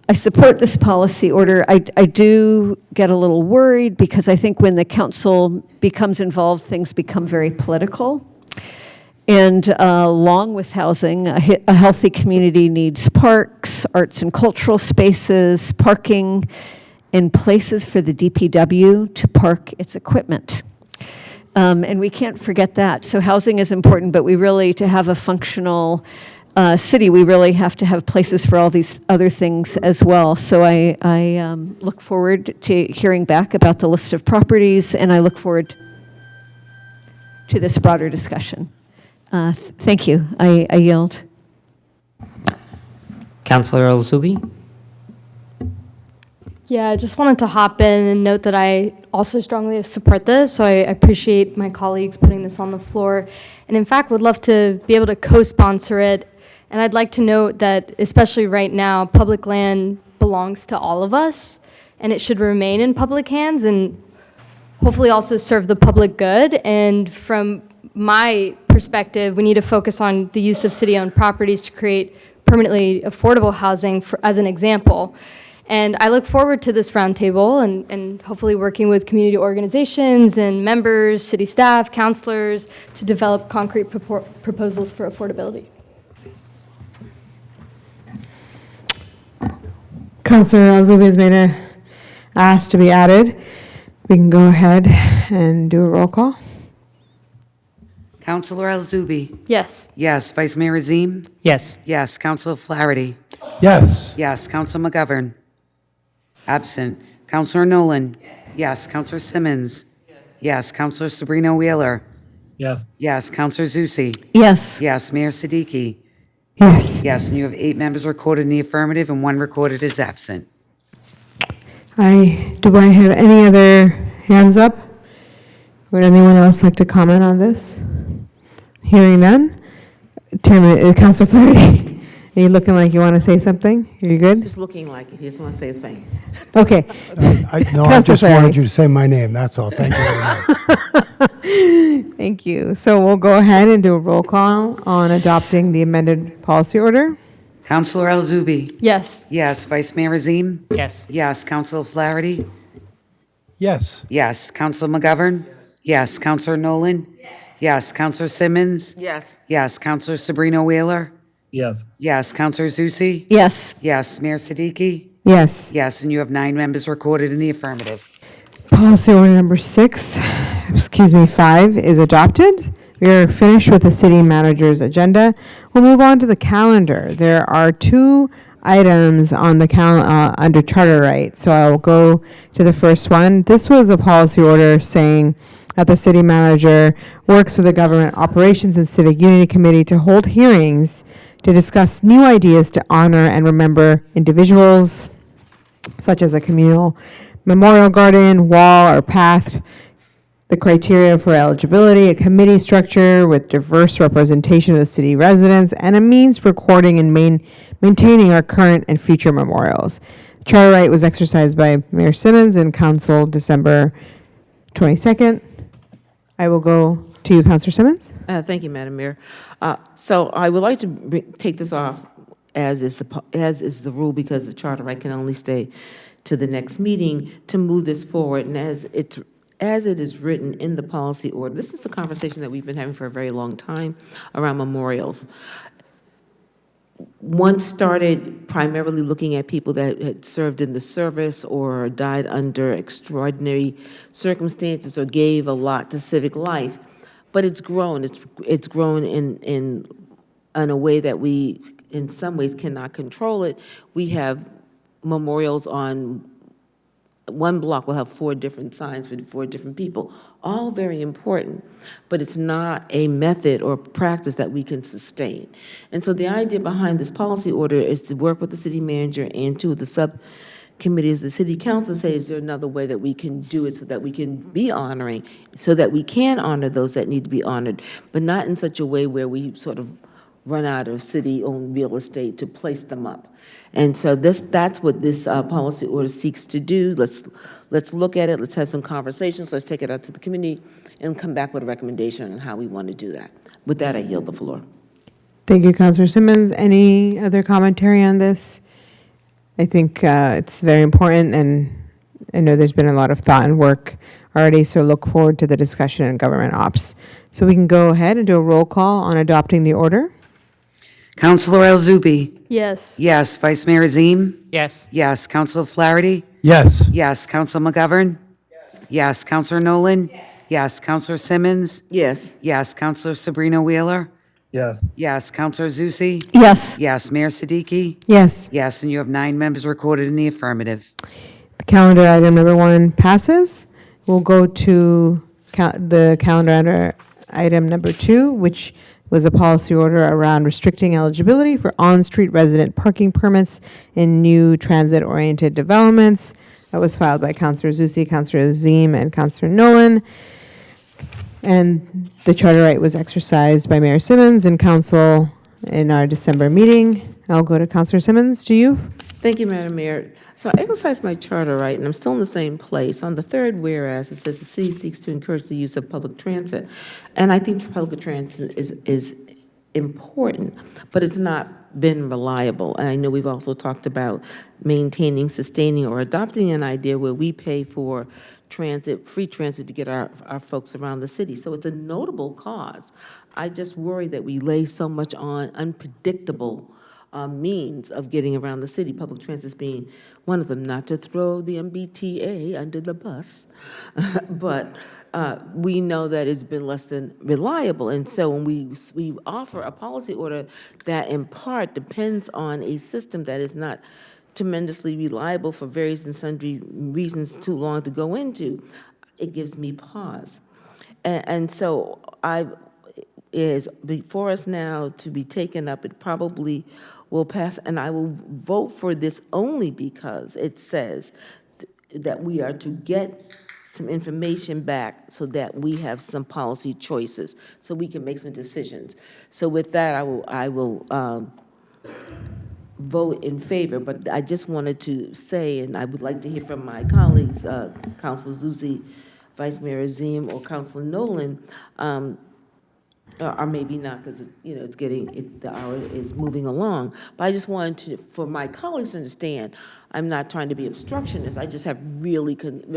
I support this policy order. I do get a little worried because I think when the council becomes involved, things become very political. And along with housing, a healthy community needs parks, arts and cultural spaces, parking, and places for the DPW to park its equipment. And we can't forget that. So housing is important, but to have a functional city, we really have to have places for all these other things as well. So I look forward to hearing back about the list of properties, and I look forward to this broader discussion. Thank you. I yield. Councillor El-Zubi? Yeah, I just wanted to hop in and note that I also strongly support this, so I appreciate my colleagues putting this on the floor, and in fact would love to be able to co-sponsor it. And I'd like to note that, especially right now, public land belongs to all of us, and it should remain in public hands and hopefully also serve the public good. And from my perspective, we need to focus on the use of city-owned properties to create permanently affordable housing, as an example. And I look forward to this roundtable and hopefully working with community organizations and members, city staff, councilors to develop concrete proposals for affordability. Councillor El-Zubi has asked to be added. We can go ahead and do a roll call. Councillor El-Zubi. Yes. Yes. Vice Mayor Azim. Yes. Yes. Councillor Flaherty. Yes. Yes. Councillor McGovern. Absent. Councillor Nolan. Yes. Councillor Simmons. Yes. Councillor Sabrina Wheeler. Yes. Yes. Councillor Zusi. Yes. Yes. Mayor Siddiqui. Yes. Yes. And you have 8 members recorded in the affirmative and 1 recorded as absent. Do I have any other hands up? Would anyone else like to comment on this? Hearing none. Councillor Flaherty, are you looking like you want to say something? Are you good? Just looking like it. He just want to say a thing. Okay. I just wanted you to say my name, that's all. Thank you very much. Thank you. So we'll go ahead and do a roll call on adopting the amended policy order. Councillor El-Zubi. Yes. Yes. Vice Mayor Azim. Yes. Yes. Councillor Flaherty. Yes. Yes. Councillor McGovern. Yes. Councillor Nolan. Yes. Councillor Simmons. Yes. Yes. Councillor Sabrina Wheeler. Yes. Yes. Councillor Zusi. Yes. Yes. Mayor Siddiqui. Yes. Yes. And you have 9 members recorded in the affirmative. Policy order number 5 is adopted. We are finished with the city manager's agenda. We'll move on to the calendar. There are 2 items on the under charter right. So I will go to the first one. This was a policy order saying that the city manager works with the Government Operations and Civic Unity Committee to hold hearings to discuss new ideas to honor and remember individuals, such as a communal memorial garden, wall, or path, the criteria for eligibility, a committee structure with diverse representation of the city residents, and a means for recording and maintaining our current and future memorials. The charter right was exercised by Mayor Simmons in council December 22nd. I will go to you, Councilor Simmons. Thank you, Madam Mayor. So I would like to take this off as is the rule, because the charter right can only stay to the next meeting to move this forward. And as it is written in the policy order, this is a conversation that we've been having for a very long time around memorials. once started primarily looking at people that had served in the service or died under extraordinary circumstances or gave a lot to civic life. But it's grown. It's grown in a way that we, in some ways, cannot control it. We have memorials on one block will have 4 different signs for 4 different people, all very important, but it's not a method or practice that we can sustain. And so the idea behind this policy order is to work with the city manager and two of the subcommittees, the city council, say, is there another way that we can do it so that we can be honoring, so that we can honor those that need to be honored, but not in such a way where we sort of run out of city-owned real estate to place them up. And so that's what this policy order seeks to do. Let's look at it, let's have some conversations, let's take it out to the community, and come back with a recommendation on how we want to do that. With that, I yield the floor. Thank you, Councilor Simmons. Any other commentary on this? I think it's very important, and I know there's been a lot of thought and work already, so look forward to the discussion in government ops. So we can go ahead and do a roll call on adopting the order. Councilor El-Zubi. Yes. Yes. Vice Mayor Azim. Yes. Yes. Councilor Flaherty. Yes. Yes. Councilor McGovern. Yes. Councilor Nolan. Yes. Councilor Simmons. Yes. Yes. Councilor Sabrina Wheeler. Yes. Yes. Councilor Zusi. Yes. Yes. Mayor Siddiqui. Yes. Yes. And you have 9 members recorded in the affirmative. Calendar item number 1 passes. We'll go to the calendar item number 2, which was a policy order around restricting eligibility for on-street resident parking permits in new transit-oriented developments. That was filed by Councilor Zusi, Councilor Azim, and Councilor Nolan. And the charter right was exercised by Mayor Simmons and Council in our December meeting. I'll go to Councilor Simmons. Do you? Thank you, Madam Mayor. So I exercised my charter right, and I'm still in the same place. On the third whereas, it says the city seeks to encourage the use of public transit. And I think public transit is important, but it's not been reliable. And I know we've also talked about maintaining, sustaining, or adopting an idea where we pay for transit, free transit to get our folks around the city. So it's a notable cause. I just worry that we lay so much on unpredictable means of getting around the city, public transit being one of them, not to throw the MBTA under the bus, but we know that it's been less than reliable. And so when we offer a policy order that in part depends on a system that is not tremendously reliable for various and sundry reasons too long to go into, it gives me pause. And so is before us now to be taken up. It probably will pass, and I will vote for this only because it says that we are to get some information back so that we have some policy choices, so we can make some decisions. So with that, I will vote in favor, but I just wanted to say, and I would like to hear from my colleagues, Councilor Zusi, Vice Mayor Azim, or Councilor Nolan, or maybe not, because it's the hour is moving along. But I just wanted for my colleagues to understand, I'm not trying to be obstructionist. I just have real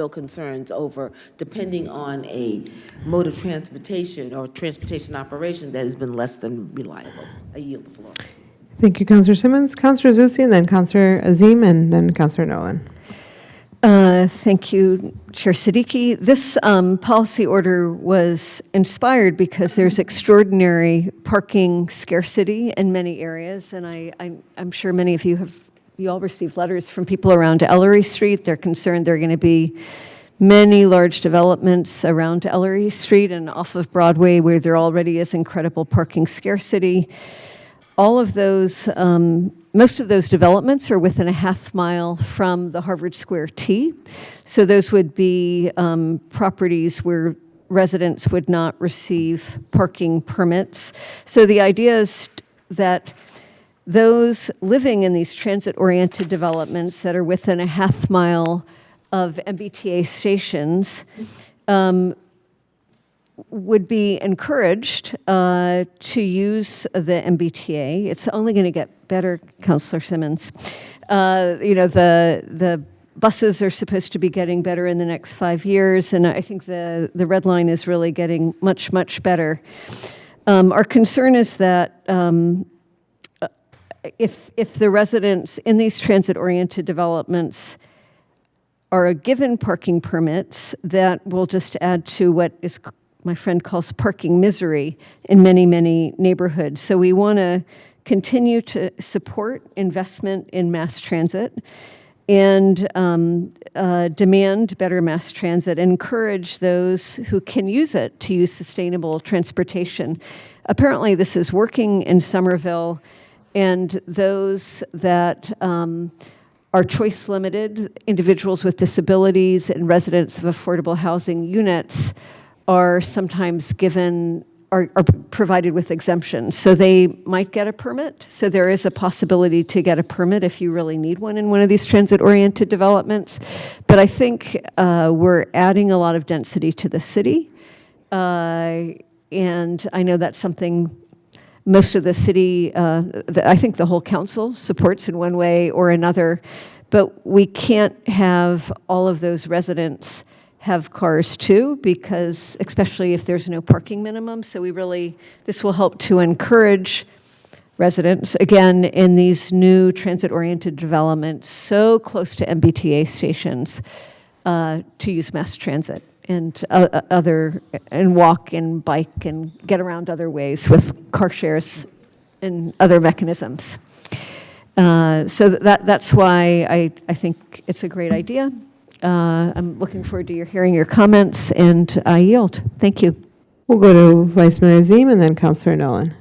concerns over depending on a mode of transportation or transportation operation that has been less than reliable. I yield the floor. Thank you, Councilor Simmons. Councilor Zusi, and then Councilor Azim, and then Councilor Nolan. Thank you, Chair Siddiqui. This policy order was inspired because there's extraordinary parking scarcity in many areas, and I'm sure many of you all received letters from people around Ellery Street. They're concerned there are going to be many large developments around Ellery Street and off of Broadway where there already is incredible parking scarcity. All of those, most of those developments are within a half mile from the Harvard Square T. So those would be properties where residents would not receive parking permits. So the idea is that those living in these transit-oriented developments that are within a half mile of MBTA stations would be encouraged to use the MBTA. It's only going to get better, Councilor Simmons. The buses are supposed to be getting better in the next 5 years, and I think the Red Line is really getting much, much better. Our concern is that if the residents in these transit-oriented developments are given parking permits, that will just add to what is my friend calls parking misery in many, many neighborhoods. So we want to continue to support investment in mass transit and demand better mass transit, encourage those who can use it to use sustainable transportation. Apparently this is working in Somerville, and those that are choice limited, individuals with disabilities and residents of affordable housing units are sometimes given, are provided with exemptions. So they might get a permit. So there is a possibility to get a permit if you really need one in one of these transit-oriented developments. But I think we're adding a lot of density to the city. And I know that's something most of the city, I think the whole council supports in one way or another, but we can't have all of those residents have cars too, because especially if there's no parking minimum. So this will help to encourage residents, again, in these new transit-oriented developments so close to MBTA stations to use mass transit and and walk and bike and get around other ways with car shares and other mechanisms. So that's why I think it's a great idea. I'm looking forward to hearing your comments, and I yield. Thank you. We'll go to Vice Mayor Azim and then Councilor Nolan.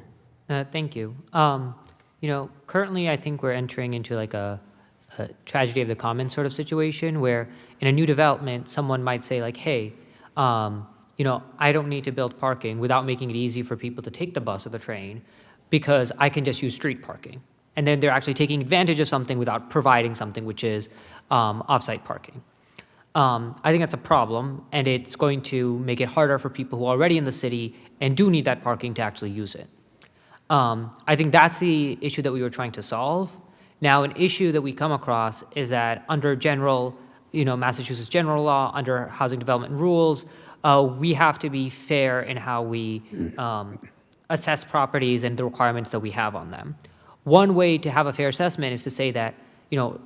Thank you. Currently I think we're entering into like a tragedy of the commons sort of situation where in a new development, someone might say like, hey, I don't need to build parking without making it easy for people to take the bus or the train because I can just use street parking. And then they're actually taking advantage of something without providing something which is off-site parking. I think that's a problem, and it's going to make it harder for people who are already in the city and do need that parking to actually use it. I think that's the issue that we were trying to solve. Now, an issue that we come across is that under Massachusetts general law, under housing development rules, we have to be fair in how we assess properties and the requirements that we have on them. One way to have a fair assessment is to say that,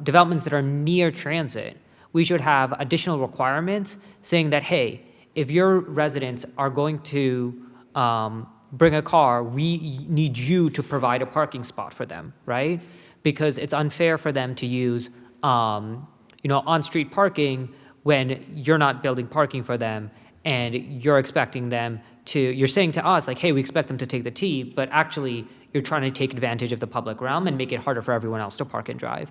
developments that are near transit, we should have additional requirements saying that, hey, if your residents are going to bring a car, we need you to provide a parking spot for them, right? Because it's unfair for them to use, on-street parking when you're not building parking for them and you're expecting them you're saying to us like, hey, we expect them to take the T, but actually you're trying to take advantage of the public realm and make it harder for everyone else to park and drive.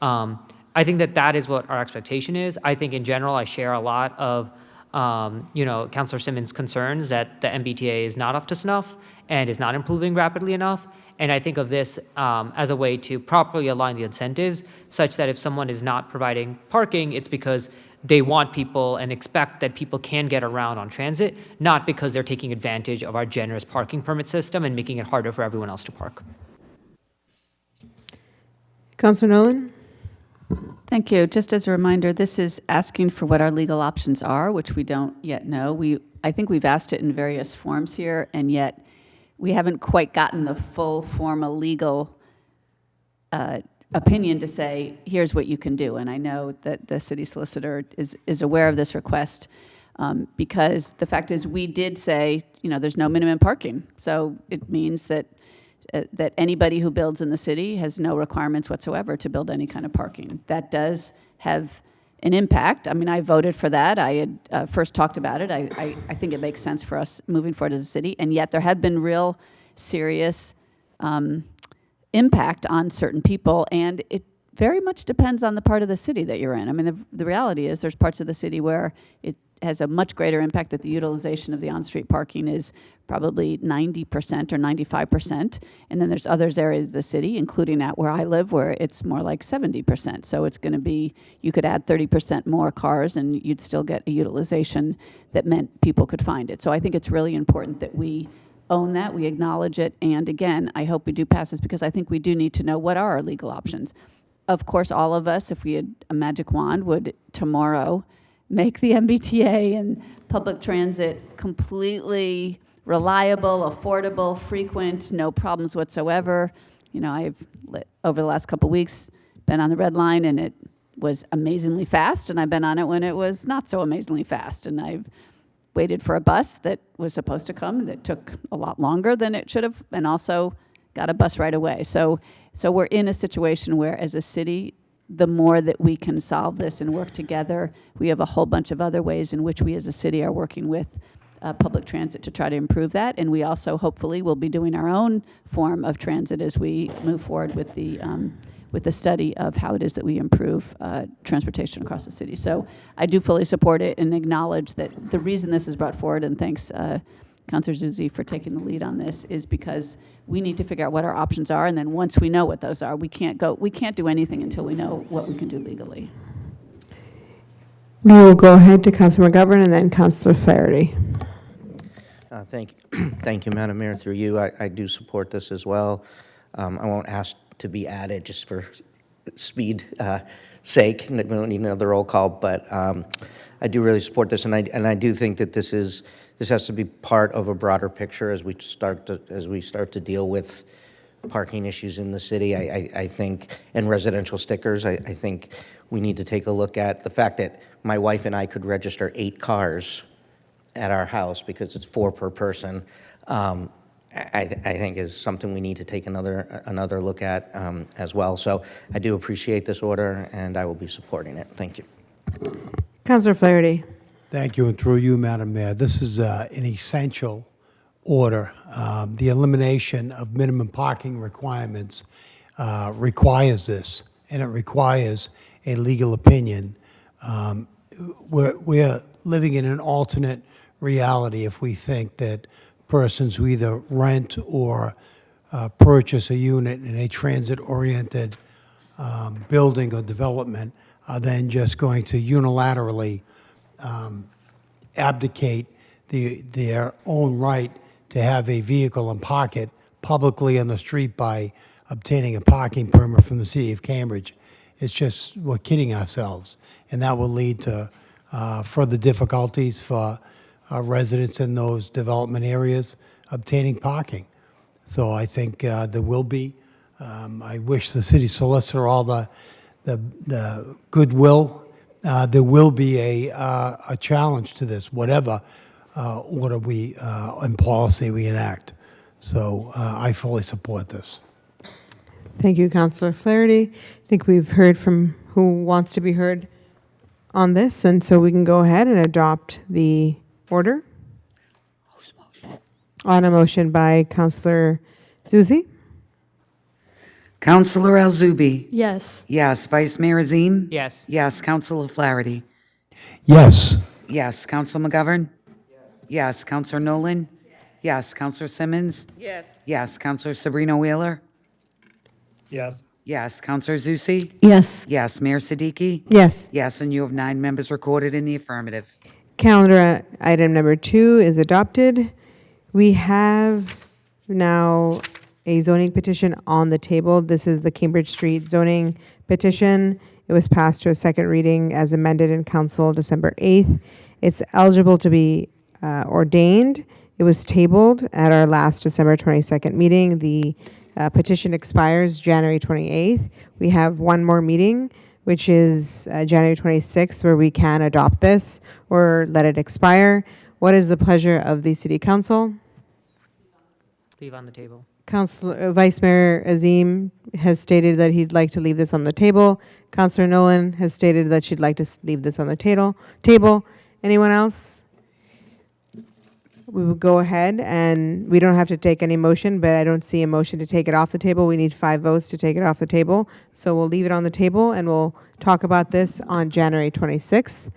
I think that is what our expectation is. I think in general, I share a lot of, Councilor Simmons' concerns that the MBTA is not up to snuff and is not improving rapidly enough. And I think of this as a way to properly align the incentives such that if someone is not providing parking, it's because they want people and expect that people can get around on transit, not because they're taking advantage of our generous parking permit system and making it harder for everyone else to park. Councilor Nolan? Thank you. Just as a reminder, this is asking for what our legal options are, which we don't yet know. I think we've asked it in various forms here, and yet we haven't quite gotten the full formal legal opinion to say, here's what you can do. And I know that the city solicitor is aware of this request because the fact is we did say, there's no minimum parking. So it means that anybody who builds in the city has no requirements whatsoever to build any kind of parking. That does have an impact. I mean, I voted for that. I had first talked about it. I think it makes sense for us moving forward as a city, and yet there have been real serious impact on certain people, and it very much depends on the part of the city that you're in. I mean, the reality is there's parts of the city where it has a much greater impact that the utilization of the on-street parking is probably 90% or 95%. And then there's others areas of the city, including at where I live, where it's more like 70%. So it's going to be, you could add 30% more cars and you'd still get a utilization that meant people could find it. So I think it's really important that we own that, we acknowledge it. And again, I hope we do pass this because I think we do need to know what are our legal options. Of course, all of us, if we had a magic wand, would tomorrow make the MBTA and public transit completely reliable, affordable, frequent, no problems whatsoever. You know, over the last couple weeks, been on the red line, and it was amazingly fast, and I've been on it when it was not so amazingly fast, and I've waited for a bus that was supposed to come that took a lot longer than it should have, and also got a bus right away. So we're in a situation where, as a city, the more that we can solve this and work together, we have a whole bunch of other ways in which we as a city are working with public transit to try to improve that. And we also hopefully will be doing our own form of transit as we move forward with the study of how it is that we improve transportation across the city. So I do fully support it and acknowledge that the reason this is brought forward, and thanks Councilor Zuzzi for taking the lead on this, is because we need to figure out what our options are, and then once we know what those are, we can't do anything until we know what we can do legally. We will go ahead to Councilor McGovern and then Councilor Flaherty. Thank you, Madam Mayor. Through you, I do support this as well. I won't ask to be added just for speed sake. We don't need another roll call, but I do really support this, and I do think that this has to be part of a broader picture as we start to deal with parking issues in the city. I think, and residential stickers. I think we need to take a look at the fact that my wife and I could register 8 cars at our house because it's 4 per person. I think is something we need to take another look at as well. So I do appreciate this order, and I will be supporting it. Thank you. Councilor Flaherty. Thank you, and through you, Madam Mayor. This is an essential order. The elimination of minimum parking requirements requires this, and it requires a legal opinion. We're living in an alternate reality if we think that persons who either rent or purchase a unit in a transit-oriented building or development are then just going to unilaterally abdicate their own right to have a vehicle and park it publicly on the street by obtaining a parking permit from the city of Cambridge. It's just, we're kidding ourselves. And that will lead to further difficulties for residents in those development areas obtaining parking. So I think there will be, I wish the city solicitor all the goodwill. There will be a challenge to this, whatever order we and policy we enact. So I fully support this. Thank you, Councilor Flaherty. I think we've heard from who wants to be heard on this, and so we can go ahead and adopt the order. On a motion by Councilor Zuzzi. Councilor Al-Zubi. Yes. Yes. Vice Mayor Azim. Yes. Yes. Councilor Flaherty. Yes. Yes. Councilor McGovern. Yes. Councilor Nolan. Yes. Councilor Simmons. Yes. Yes. Councilor Sabrina Wheeler. Yes. Yes. Councilor Zusi. Yes. Yes. Mayor Siddiqui. Yes. Yes. And you have 9 members recorded in the affirmative. Calendar item number 2 is adopted. We have now a zoning petition on the table. This is the Cambridge Street zoning petition. It was passed to a second reading as amended in council December 8th. It's eligible to be ordained. It was tabled at our last December 22nd meeting. The petition expires January 28th. We have one more meeting, which is January 26th, where we can adopt this or let it expire. What is the pleasure of the City Council? Leave on the table. Vice Mayor Azim has stated that he'd like to leave this on the table. Councilor Nolan has stated that she'd like to leave this on the table. Anyone else? We will go ahead, and we don't have to take any motion, but I don't see a motion to take it off the table. We need 5 votes to take it off the table. So we'll leave it on the table, and we'll talk about this on January 26th.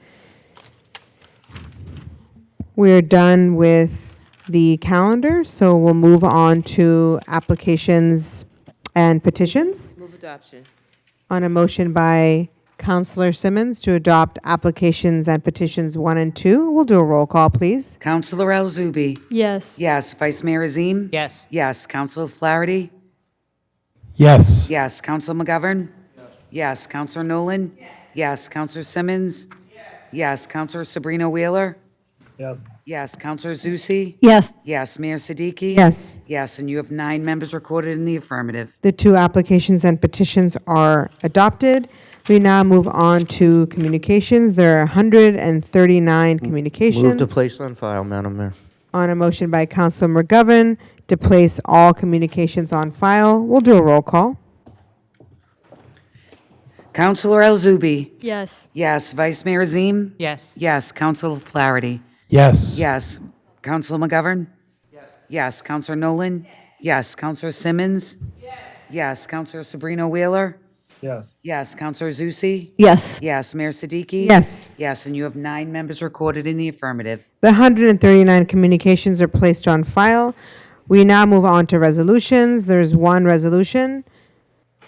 We're done with the calendar, so we'll move on to applications and petitions. Move adoption. On a motion by Councilor Simmons to adopt applications and petitions 1 and 2. We'll do a roll call, please. Councilor Al-Zubi. Yes. Yes. Vice Mayor Azim. Yes. Yes. Councilor Flaherty. Yes. Yes. Councilor McGovern. Yes. Councilor Nolan. Yes. Councilor Simmons. Yes. Councilor Sabrina Wheeler. Yes. Yes. Counselor Zusi? Yes. Yes. Mayor Siddiqui? Yes. Yes, and you have 9 members recorded in the affirmative. The two applications and petitions are adopted. We now move on to communications. There are 139 communications. Move to place on file, Madam Mayor. On a motion by Councilor McGovern to place all communications on file. We'll do a roll call. Counselor El Zubi? Yes. Yes. Vice Mayor Azim? Yes. Yes. Counselor Flaherty? Yes. Yes. Counselor McGovern? Yes. Counselor Nolan? Yes. Counselor Simmons? Yes. Counselor Sabrina Wheeler? Yes. Yes. Counselor Zusi? Yes. Yes. Mayor Siddiqui? Yes. Yes, and you have 9 members recorded in the affirmative. The 139 communications are placed on file. We now move on to resolutions. There's one resolution.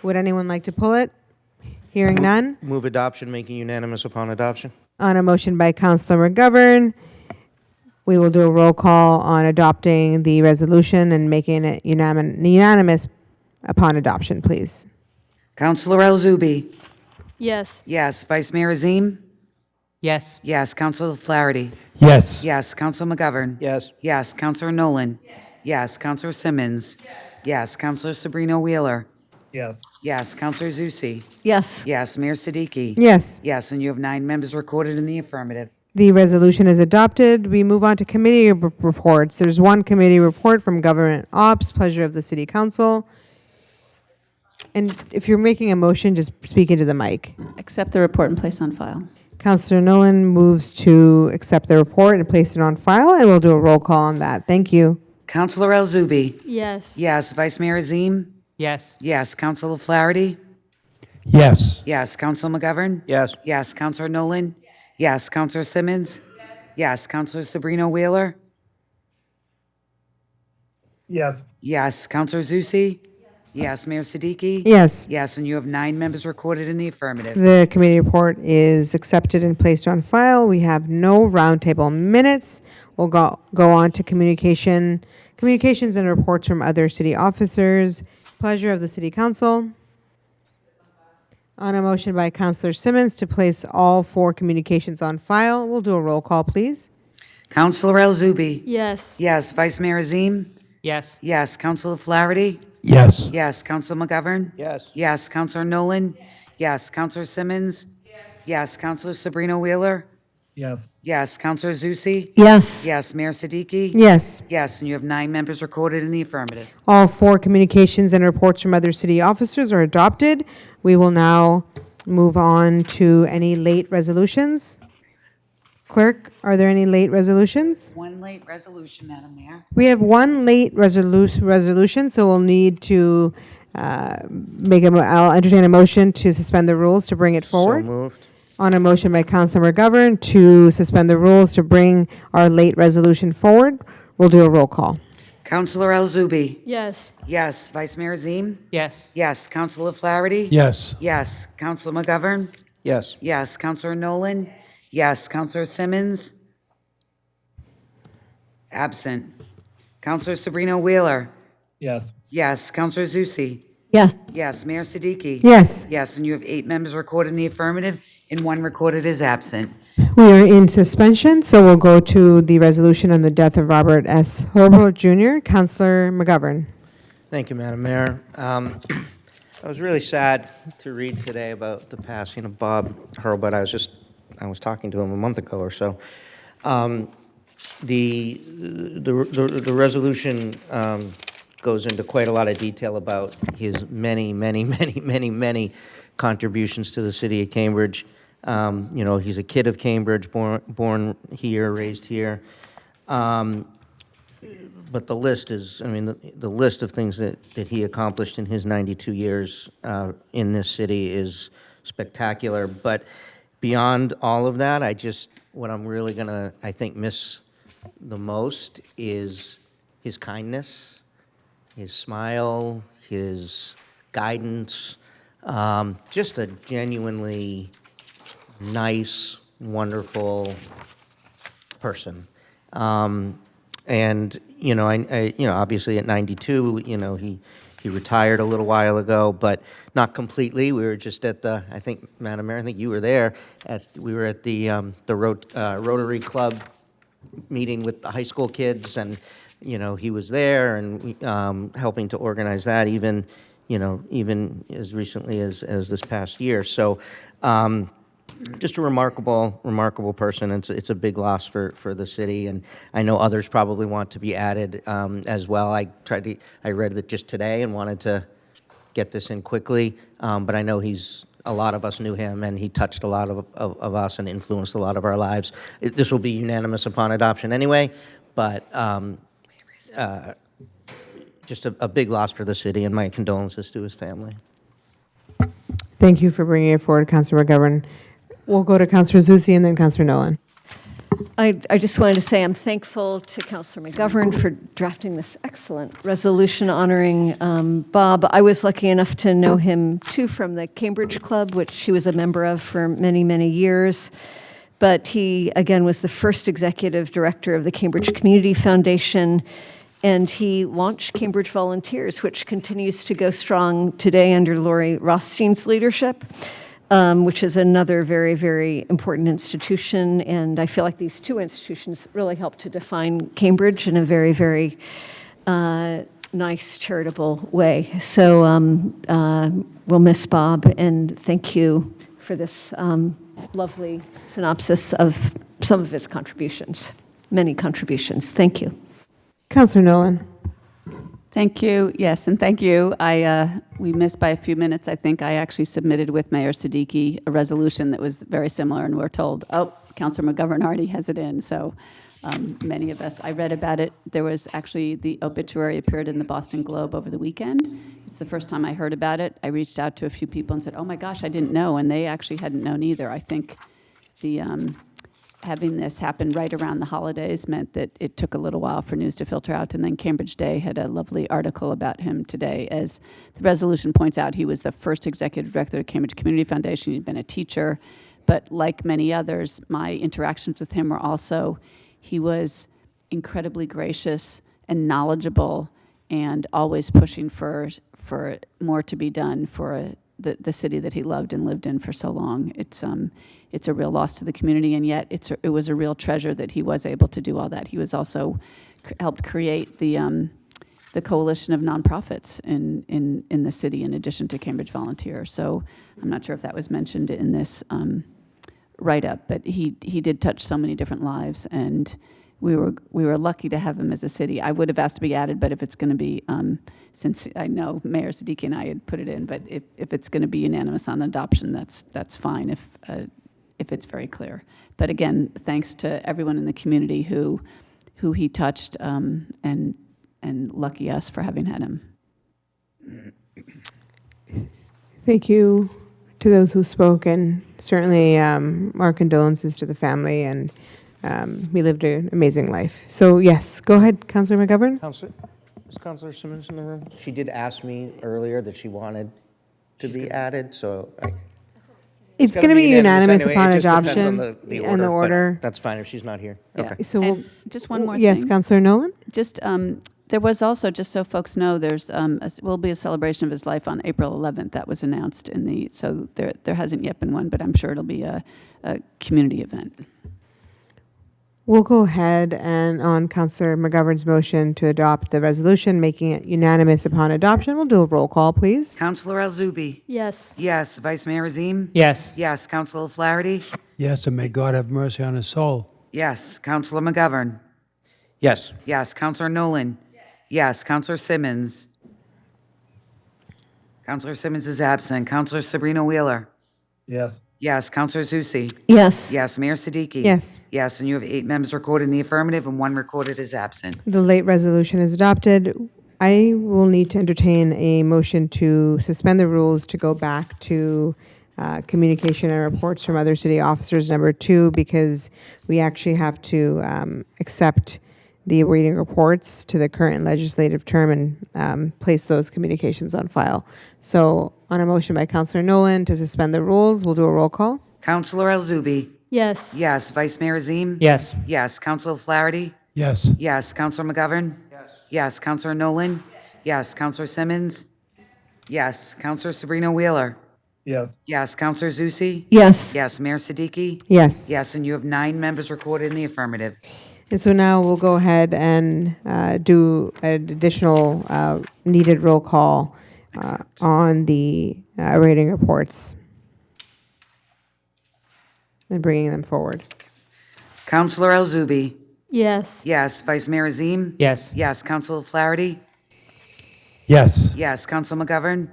Would anyone like to pull it? Hearing none. Move adoption, making unanimous upon adoption. On a motion by Councilor McGovern, we will do a roll call on adopting the resolution and making it unanimous upon adoption, please. Counselor El Zubi? Yes. Yes. Vice Mayor Azim? Yes. Yes. Counselor Flaherty? Yes. Yes. Counselor McGovern? Yes. Yes. Counselor Nolan? Yes. Counselor Simmons? Yes. Counselor Sabrina Wheeler? Yes. Yes. Counselor Zusi? Yes. Yes. Mayor Siddiqui? Yes. Yes, and you have 9 members recorded in the affirmative. The resolution is adopted. We move on to committee reports. There's one committee report from Government Ops, pleasure of the City Council. And if you're making a motion, just speak into the mic. Accept the report and place on file. Councilor Nolan moves to accept the report and place it on file, and we'll do a roll call on that. Thank you. Counselor El Zubi? Yes. Yes. Vice Mayor Azim? Yes. Yes. Counselor Flaherty? Yes. Yes. Counselor McGovern? Yes. Yes. Counselor Nolan? Yes. Counselor Simmons? Yes. Counselor Sabrina Wheeler? Yes. Yes. Counselor Zusi? Yes. Mayor Siddiqui? Yes. Yes, and you have 9 members recorded in the affirmative. The committee report is accepted and placed on file. We have no roundtable minutes. We'll go on to communications and reports from other city officers. Pleasure of the City Council. On a motion by Councilor Simmons to place all 4 communications on file, we'll do a roll call, please. Counselor El Zubi? Yes. Yes. Vice Mayor Azim? Yes. Yes. Counselor Flaherty? Yes. Yes. Counselor McGovern? Yes. Yes. Counselor Nolan? Yes. Counselor Simmons? Yes. Counselor Sabrina Wheeler? Yes. Yes. Counselor Zusi? Yes. Yes. Mayor Siddiqui? Yes. Yes, and you have 9 members recorded in the affirmative. All 4 communications and reports from other city officers are adopted. We will now move on to any late resolutions. Clerk, are there any late resolutions? 1 late resolution, Madam Mayor. We have 1 late resolution, so we'll need to I'll entertain a motion to suspend the rules to bring it forward. So moved. On a motion by Councilor McGovern to suspend the rules to bring our late resolution forward, we'll do a roll call. Counselor El Zubi? Yes. Yes. Vice Mayor Azim? Yes. Yes. Counselor Flaherty? Yes. Yes. Counselor McGovern? Yes. Yes. Counselor Nolan? Yes. Counselor Simmons? Absent. Counselor Sabrina Wheeler? Yes. Yes. Counselor Zusi? Yes. Yes. Mayor Siddiqui? Yes. Yes, and you have 8 members recorded in the affirmative and 1 recorded as absent. We are in suspension, so we'll go to the resolution on the death of Robert S. Herbert Jr. Councilor McGovern. Thank you, Madam Mayor. I was really sad to read today about the passing of Bob Hurlbut. I was talking to him a month ago or so. The resolution goes into quite a lot of detail about his many contributions to the city of Cambridge. He's a kid of Cambridge, born here, raised here. But the list is, the list of things that he accomplished in his 92 years in this city is spectacular. But beyond all of that, what I'm really gonna, I think, miss the most is his kindness, his smile, his guidance, just a genuinely nice, wonderful person. And obviously at 92, he retired a little while ago, but not completely. We were just at I think, Madam Mayor, I think you were there. We were at the Rotary Club meeting with the high school kids, and, he was there and helping to organize that even, even as recently as this past year. So just a remarkable person. It's a big loss for the city, and I know others probably want to be added as well. I read it just today and wanted to get this in quickly, but I know a lot of us knew him, and he touched a lot of us and influenced a lot of our lives. This will be unanimous upon adoption anyway, but just a big loss for the city, and my condolences to his family. Thank you for bringing it forward, Councilor McGovern. We'll go to Councilor Zusi and then Councilor Nolan. I just wanted to say I'm thankful to Councilor McGovern for drafting this excellent resolution honoring Bob. I was lucky enough to know him, too, from the Cambridge Club, which he was a member of for many, many years. But he, again, was the first executive director of the Cambridge Community Foundation, and he launched Cambridge Volunteers, which continues to go strong today under Lori Rothstein's leadership. Which is another very, very important institution. And I feel like these two institutions really help to define Cambridge in a very, very nice, charitable way. So we'll miss Bob, and thank you for this lovely synopsis of some of his contributions, many contributions. Thank you. Councilor Nolan. Thank you. Yes, and thank you. We missed by a few minutes. I think I actually submitted with Mayor Siddiqui a resolution that was very similar, and we're told, oh, Councilor McGovern already has it in. So many of us, I read about it. There was actually, the obituary appeared in the Boston Globe over the weekend. It's the first time I heard about it. I reached out to a few people and said, oh my gosh, I didn't know, and they actually hadn't known either. I think the having this happen right around the holidays meant that it took a little while for news to filter out. And then Cambridge Day had a lovely article about him today. As the resolution points out, he was the first executive director of Cambridge Community Foundation. He'd been a teacher. But like many others, my interactions with him were also, he was incredibly gracious and knowledgeable and always pushing for more to be done for the city that he loved and lived in for so long. It's a real loss to the community, and yet it was a real treasure that he was able to do all that. He was also helped create the coalition of nonprofits in the city, in addition to Cambridge Volunteer. So I'm not sure if that was mentioned in this write-up, but he did touch so many different lives, and we were lucky to have him as a city. I would have asked to be added, but if it's going to be, since I know Mayor Siddiqui and I had put it in, but if it's going to be unanimous on adoption, that's fine if it's very clear. But again, thanks to everyone in the community who he touched, and lucky us for having had him. Thank you to those who spoke, and certainly our condolences to the family, and he lived an amazing life. So yes, go ahead, Councilor McGovern. Is Councilor Simmons in the room? She did ask me earlier that she wanted to be added, so It's going to be unanimous anyway. upon It just depends adoption on the and the order. but that's fine if she's not here. Yeah. Okay. So And just one more yes, thing. Councilor Nolan. Just there was also, just so folks know, there's will be a celebration of his life on April 11th. That was announced so there hasn't yet been one, but I'm sure it'll be a community event. We'll go ahead and on Councilor McGovern's motion to adopt the resolution, making it unanimous upon adoption. We'll do a roll call, please. Councilor Al-Zubi. Yes. Yes. Vice Mayor Azim. Yes. Yes. Councilor Flaherty. Yes, and may God have mercy on his soul. Yes. Councilor McGovern. Yes. Yes. Councilor Nolan. Yes. Councilor Simmons. Councilor Simmons is absent. Councilor Sabrina Wheeler. Yes. Yes. Councilor Zusi. Yes. Yes. Mayor Siddiqui. Yes. Yes. And you have 8 members recorded in the affirmative and 1 recorded as absent. The late resolution is adopted. I will need to entertain a motion to suspend the rules to go back to communication and reports from other city officers, number 2, because we actually have to accept the reading reports to the current legislative term and place those communications on file. So on a motion by Councilor Nolan to suspend the rules, we'll do a roll call. Councilor Al-Zubi. Yes. Yes. Vice Mayor Azim. Yes. Yes. Councilor Flaherty. Yes. Yes. Councilor McGovern. Yes. Yes. Councilor Nolan. Yes. Councilor Simmons. Yes. Councilor Sabrina Wheeler. Yes. Yes. Councilor Zusi. Yes. Yes. Mayor Siddiqui. Yes. Yes. And you have 9 members recorded in the affirmative. And so now we'll go ahead and do an additional needed roll call on the rating reports and bringing them forward. Counselor El-Zubi. Yes. Yes. Vice Mayor Azim. Yes. Yes. Counselor Flaherty. Yes. Yes. Counselor McGovern.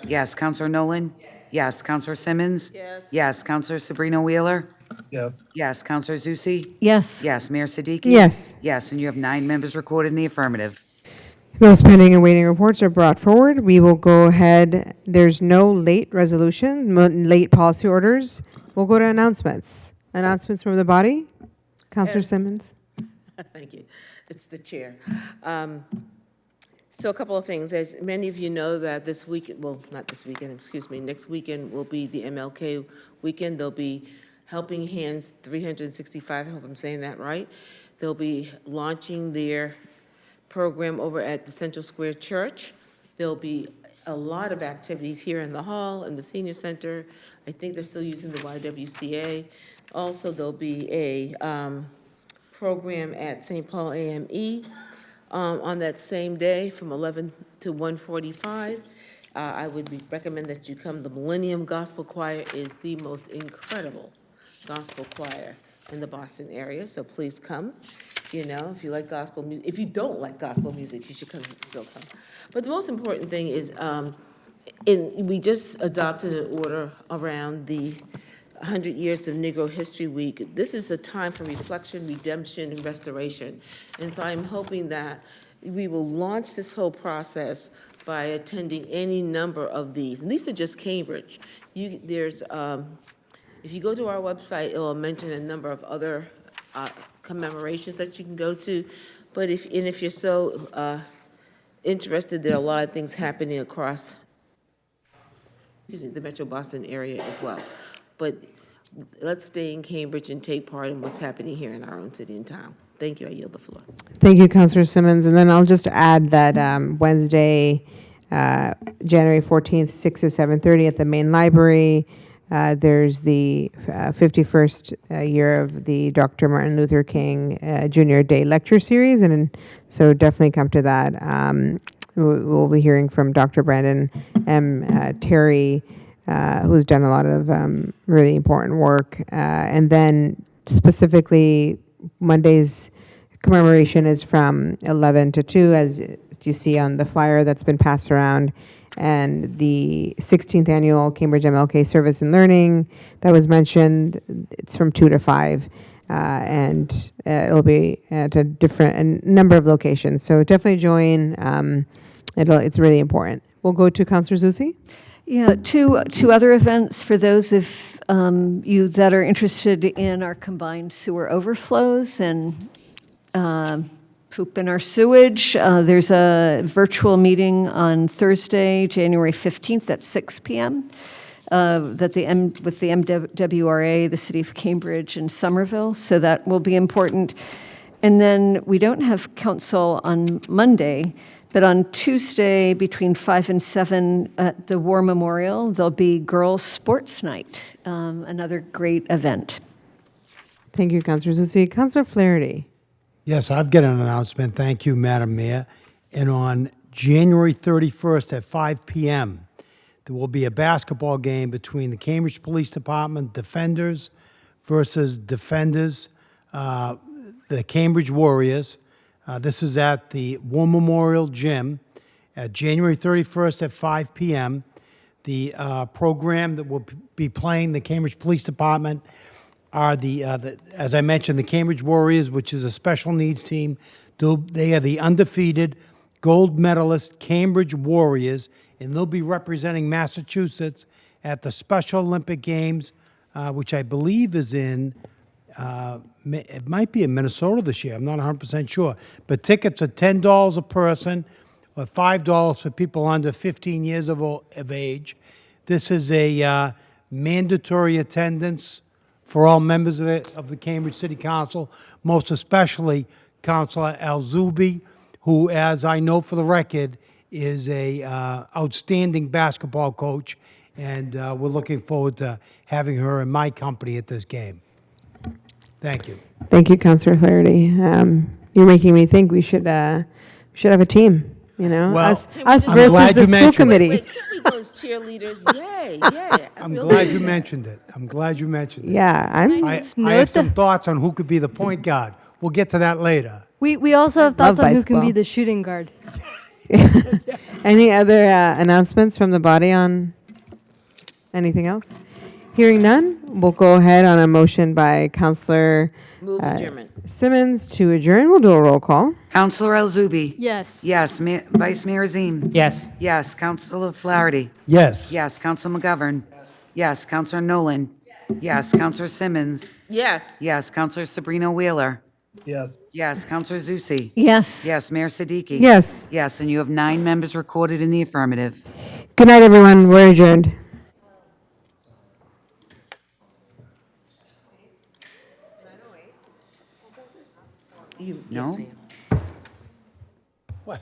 Yes. Counselor Nolan. Yes. Counselor Simmons. Yes. Counselor Sabrina Wheeler. Yes. Yes. Counselor Zusi. Yes. Yes. Mayor Siddiqui. Yes. Yes. And you have 9 members recorded in the affirmative. Those pending and waiting reports are brought forward. We will go ahead. There's no late resolution, late policy orders. We'll go to announcements. Announcements from the body. Counselor Simmons. Thank you. It's the chair. So a couple of things. As many of you know that this week, well, not this weekend, excuse me, next weekend will be the MLK weekend. There'll be Helping Hands 365, I hope I'm saying that right. They'll be launching their program over at the Central Square Church. There'll be a lot of activities here in the hall and the senior center. I think they're still using the YWCA. Also, there'll be a program at St. Paul AME on that same day from 11 to 1:45. I would recommend that you come. The Millennium Gospel Choir is the most incredible gospel choir in the Boston area, so please come. You know, if you like gospel music, if you don't like gospel music, you should still come. But the most important thing is, we just adopted an order around the 100 Years of Negro History Week. This is a time for reflection, redemption, and restoration. And so I'm hoping that we will launch this whole process by attending any number of these. And these are just Cambridge. If you go to our website, it will mention a number of other commemorations that you can go to. But if you're so interested, there are a lot of things happening across the Metro Boston area as well. But let's stay in Cambridge and take part in what's happening here in our own city and town. Thank you. I yield the floor. Thank you, Councilor Simmons. And then I'll just add that Wednesday, January 14th, 6 to 7:30 at the main library, there's the 51st year of the Dr. Martin Luther King Jr. Day Lecture Series. And so definitely come to that. We'll be hearing from Dr. Brandon M. Terry, who's done a lot of really important work. And then specifically, Monday's commemoration is from 11 to 2, as you see on the flyer that's been passed around. And the 16th annual Cambridge MLK Service and Learning that was mentioned, it's from 2 to 5. And it'll be at a number of locations. So definitely join. It's really important. We'll go to Councilor Zusi. Yeah, two other events for those of you that are interested in our combined sewer overflows and poop in our sewage. There's a virtual meeting on Thursday, January 15th at 6 p.m. With the MWRA, the City of Cambridge, and Somerville. So that will be important. And then we don't have council on Monday, but on Tuesday between 5 and 7 at the War Memorial, there'll be Girls Sports Night, another great event. Thank you, Councilor Zusi. Councilor Flaherty. Yes, I've got an announcement. Thank you, Madam Mayor. And on January 31st at 5 p.m., there will be a basketball game between the Cambridge Police Department Defenders versus Defenders, the Cambridge Warriors. This is at the War Memorial Gym at January 31st at 5 p.m. The program that will be playing the Cambridge Police Department are as I mentioned, the Cambridge Warriors, which is a special needs team. They are the undefeated gold medalist Cambridge Warriors, and they'll be representing Massachusetts at the Special Olympic Games, which I believe is in, it might be in Minnesota this year. I'm not 100% sure. But tickets are $10 a person or $5 for people under 15 years of age. This is a mandatory attendance for all members of the Cambridge City Council, most especially Councilor El-Zubi, who, as I know for the record, is a outstanding basketball coach, and we're looking forward to having her in my company at this game. Thank you. Thank you, Councilor Flaherty. You're making me think we should have a team, you know? Well, us I'm versus glad the you school mentioned it. committee. Wait, keep me those cheerleaders. Yay, yay. I'm glad you mentioned it. I'm glad you mentioned it. Yeah, I have some thoughts on who could be the point guard. We'll get to that later. We also have love thoughts on who can be baseball. the shooting guard. Any other announcements from the body on anything else? Hearing none, we'll go ahead on a motion by Councilor Move adjournment. Simmons to adjourn. We'll do a roll call. Counselor El Zubi. Yes. Yes. Vice Mayor Azim. Yes. Yes. Counselor Flaherty. Yes. Yes. Counselor McGovern. Yes. Counselor Nolan. Yes. Counselor Simmons. Yes. Yes. Counselor Sabrina Wheeler. Yes. Yes. Counselor Zusi. Yes. Yes. Mayor Siddiqui. Yes. Yes. And you have 9 members recorded in the affirmative. Good night, everyone. We're adjourned. No? What?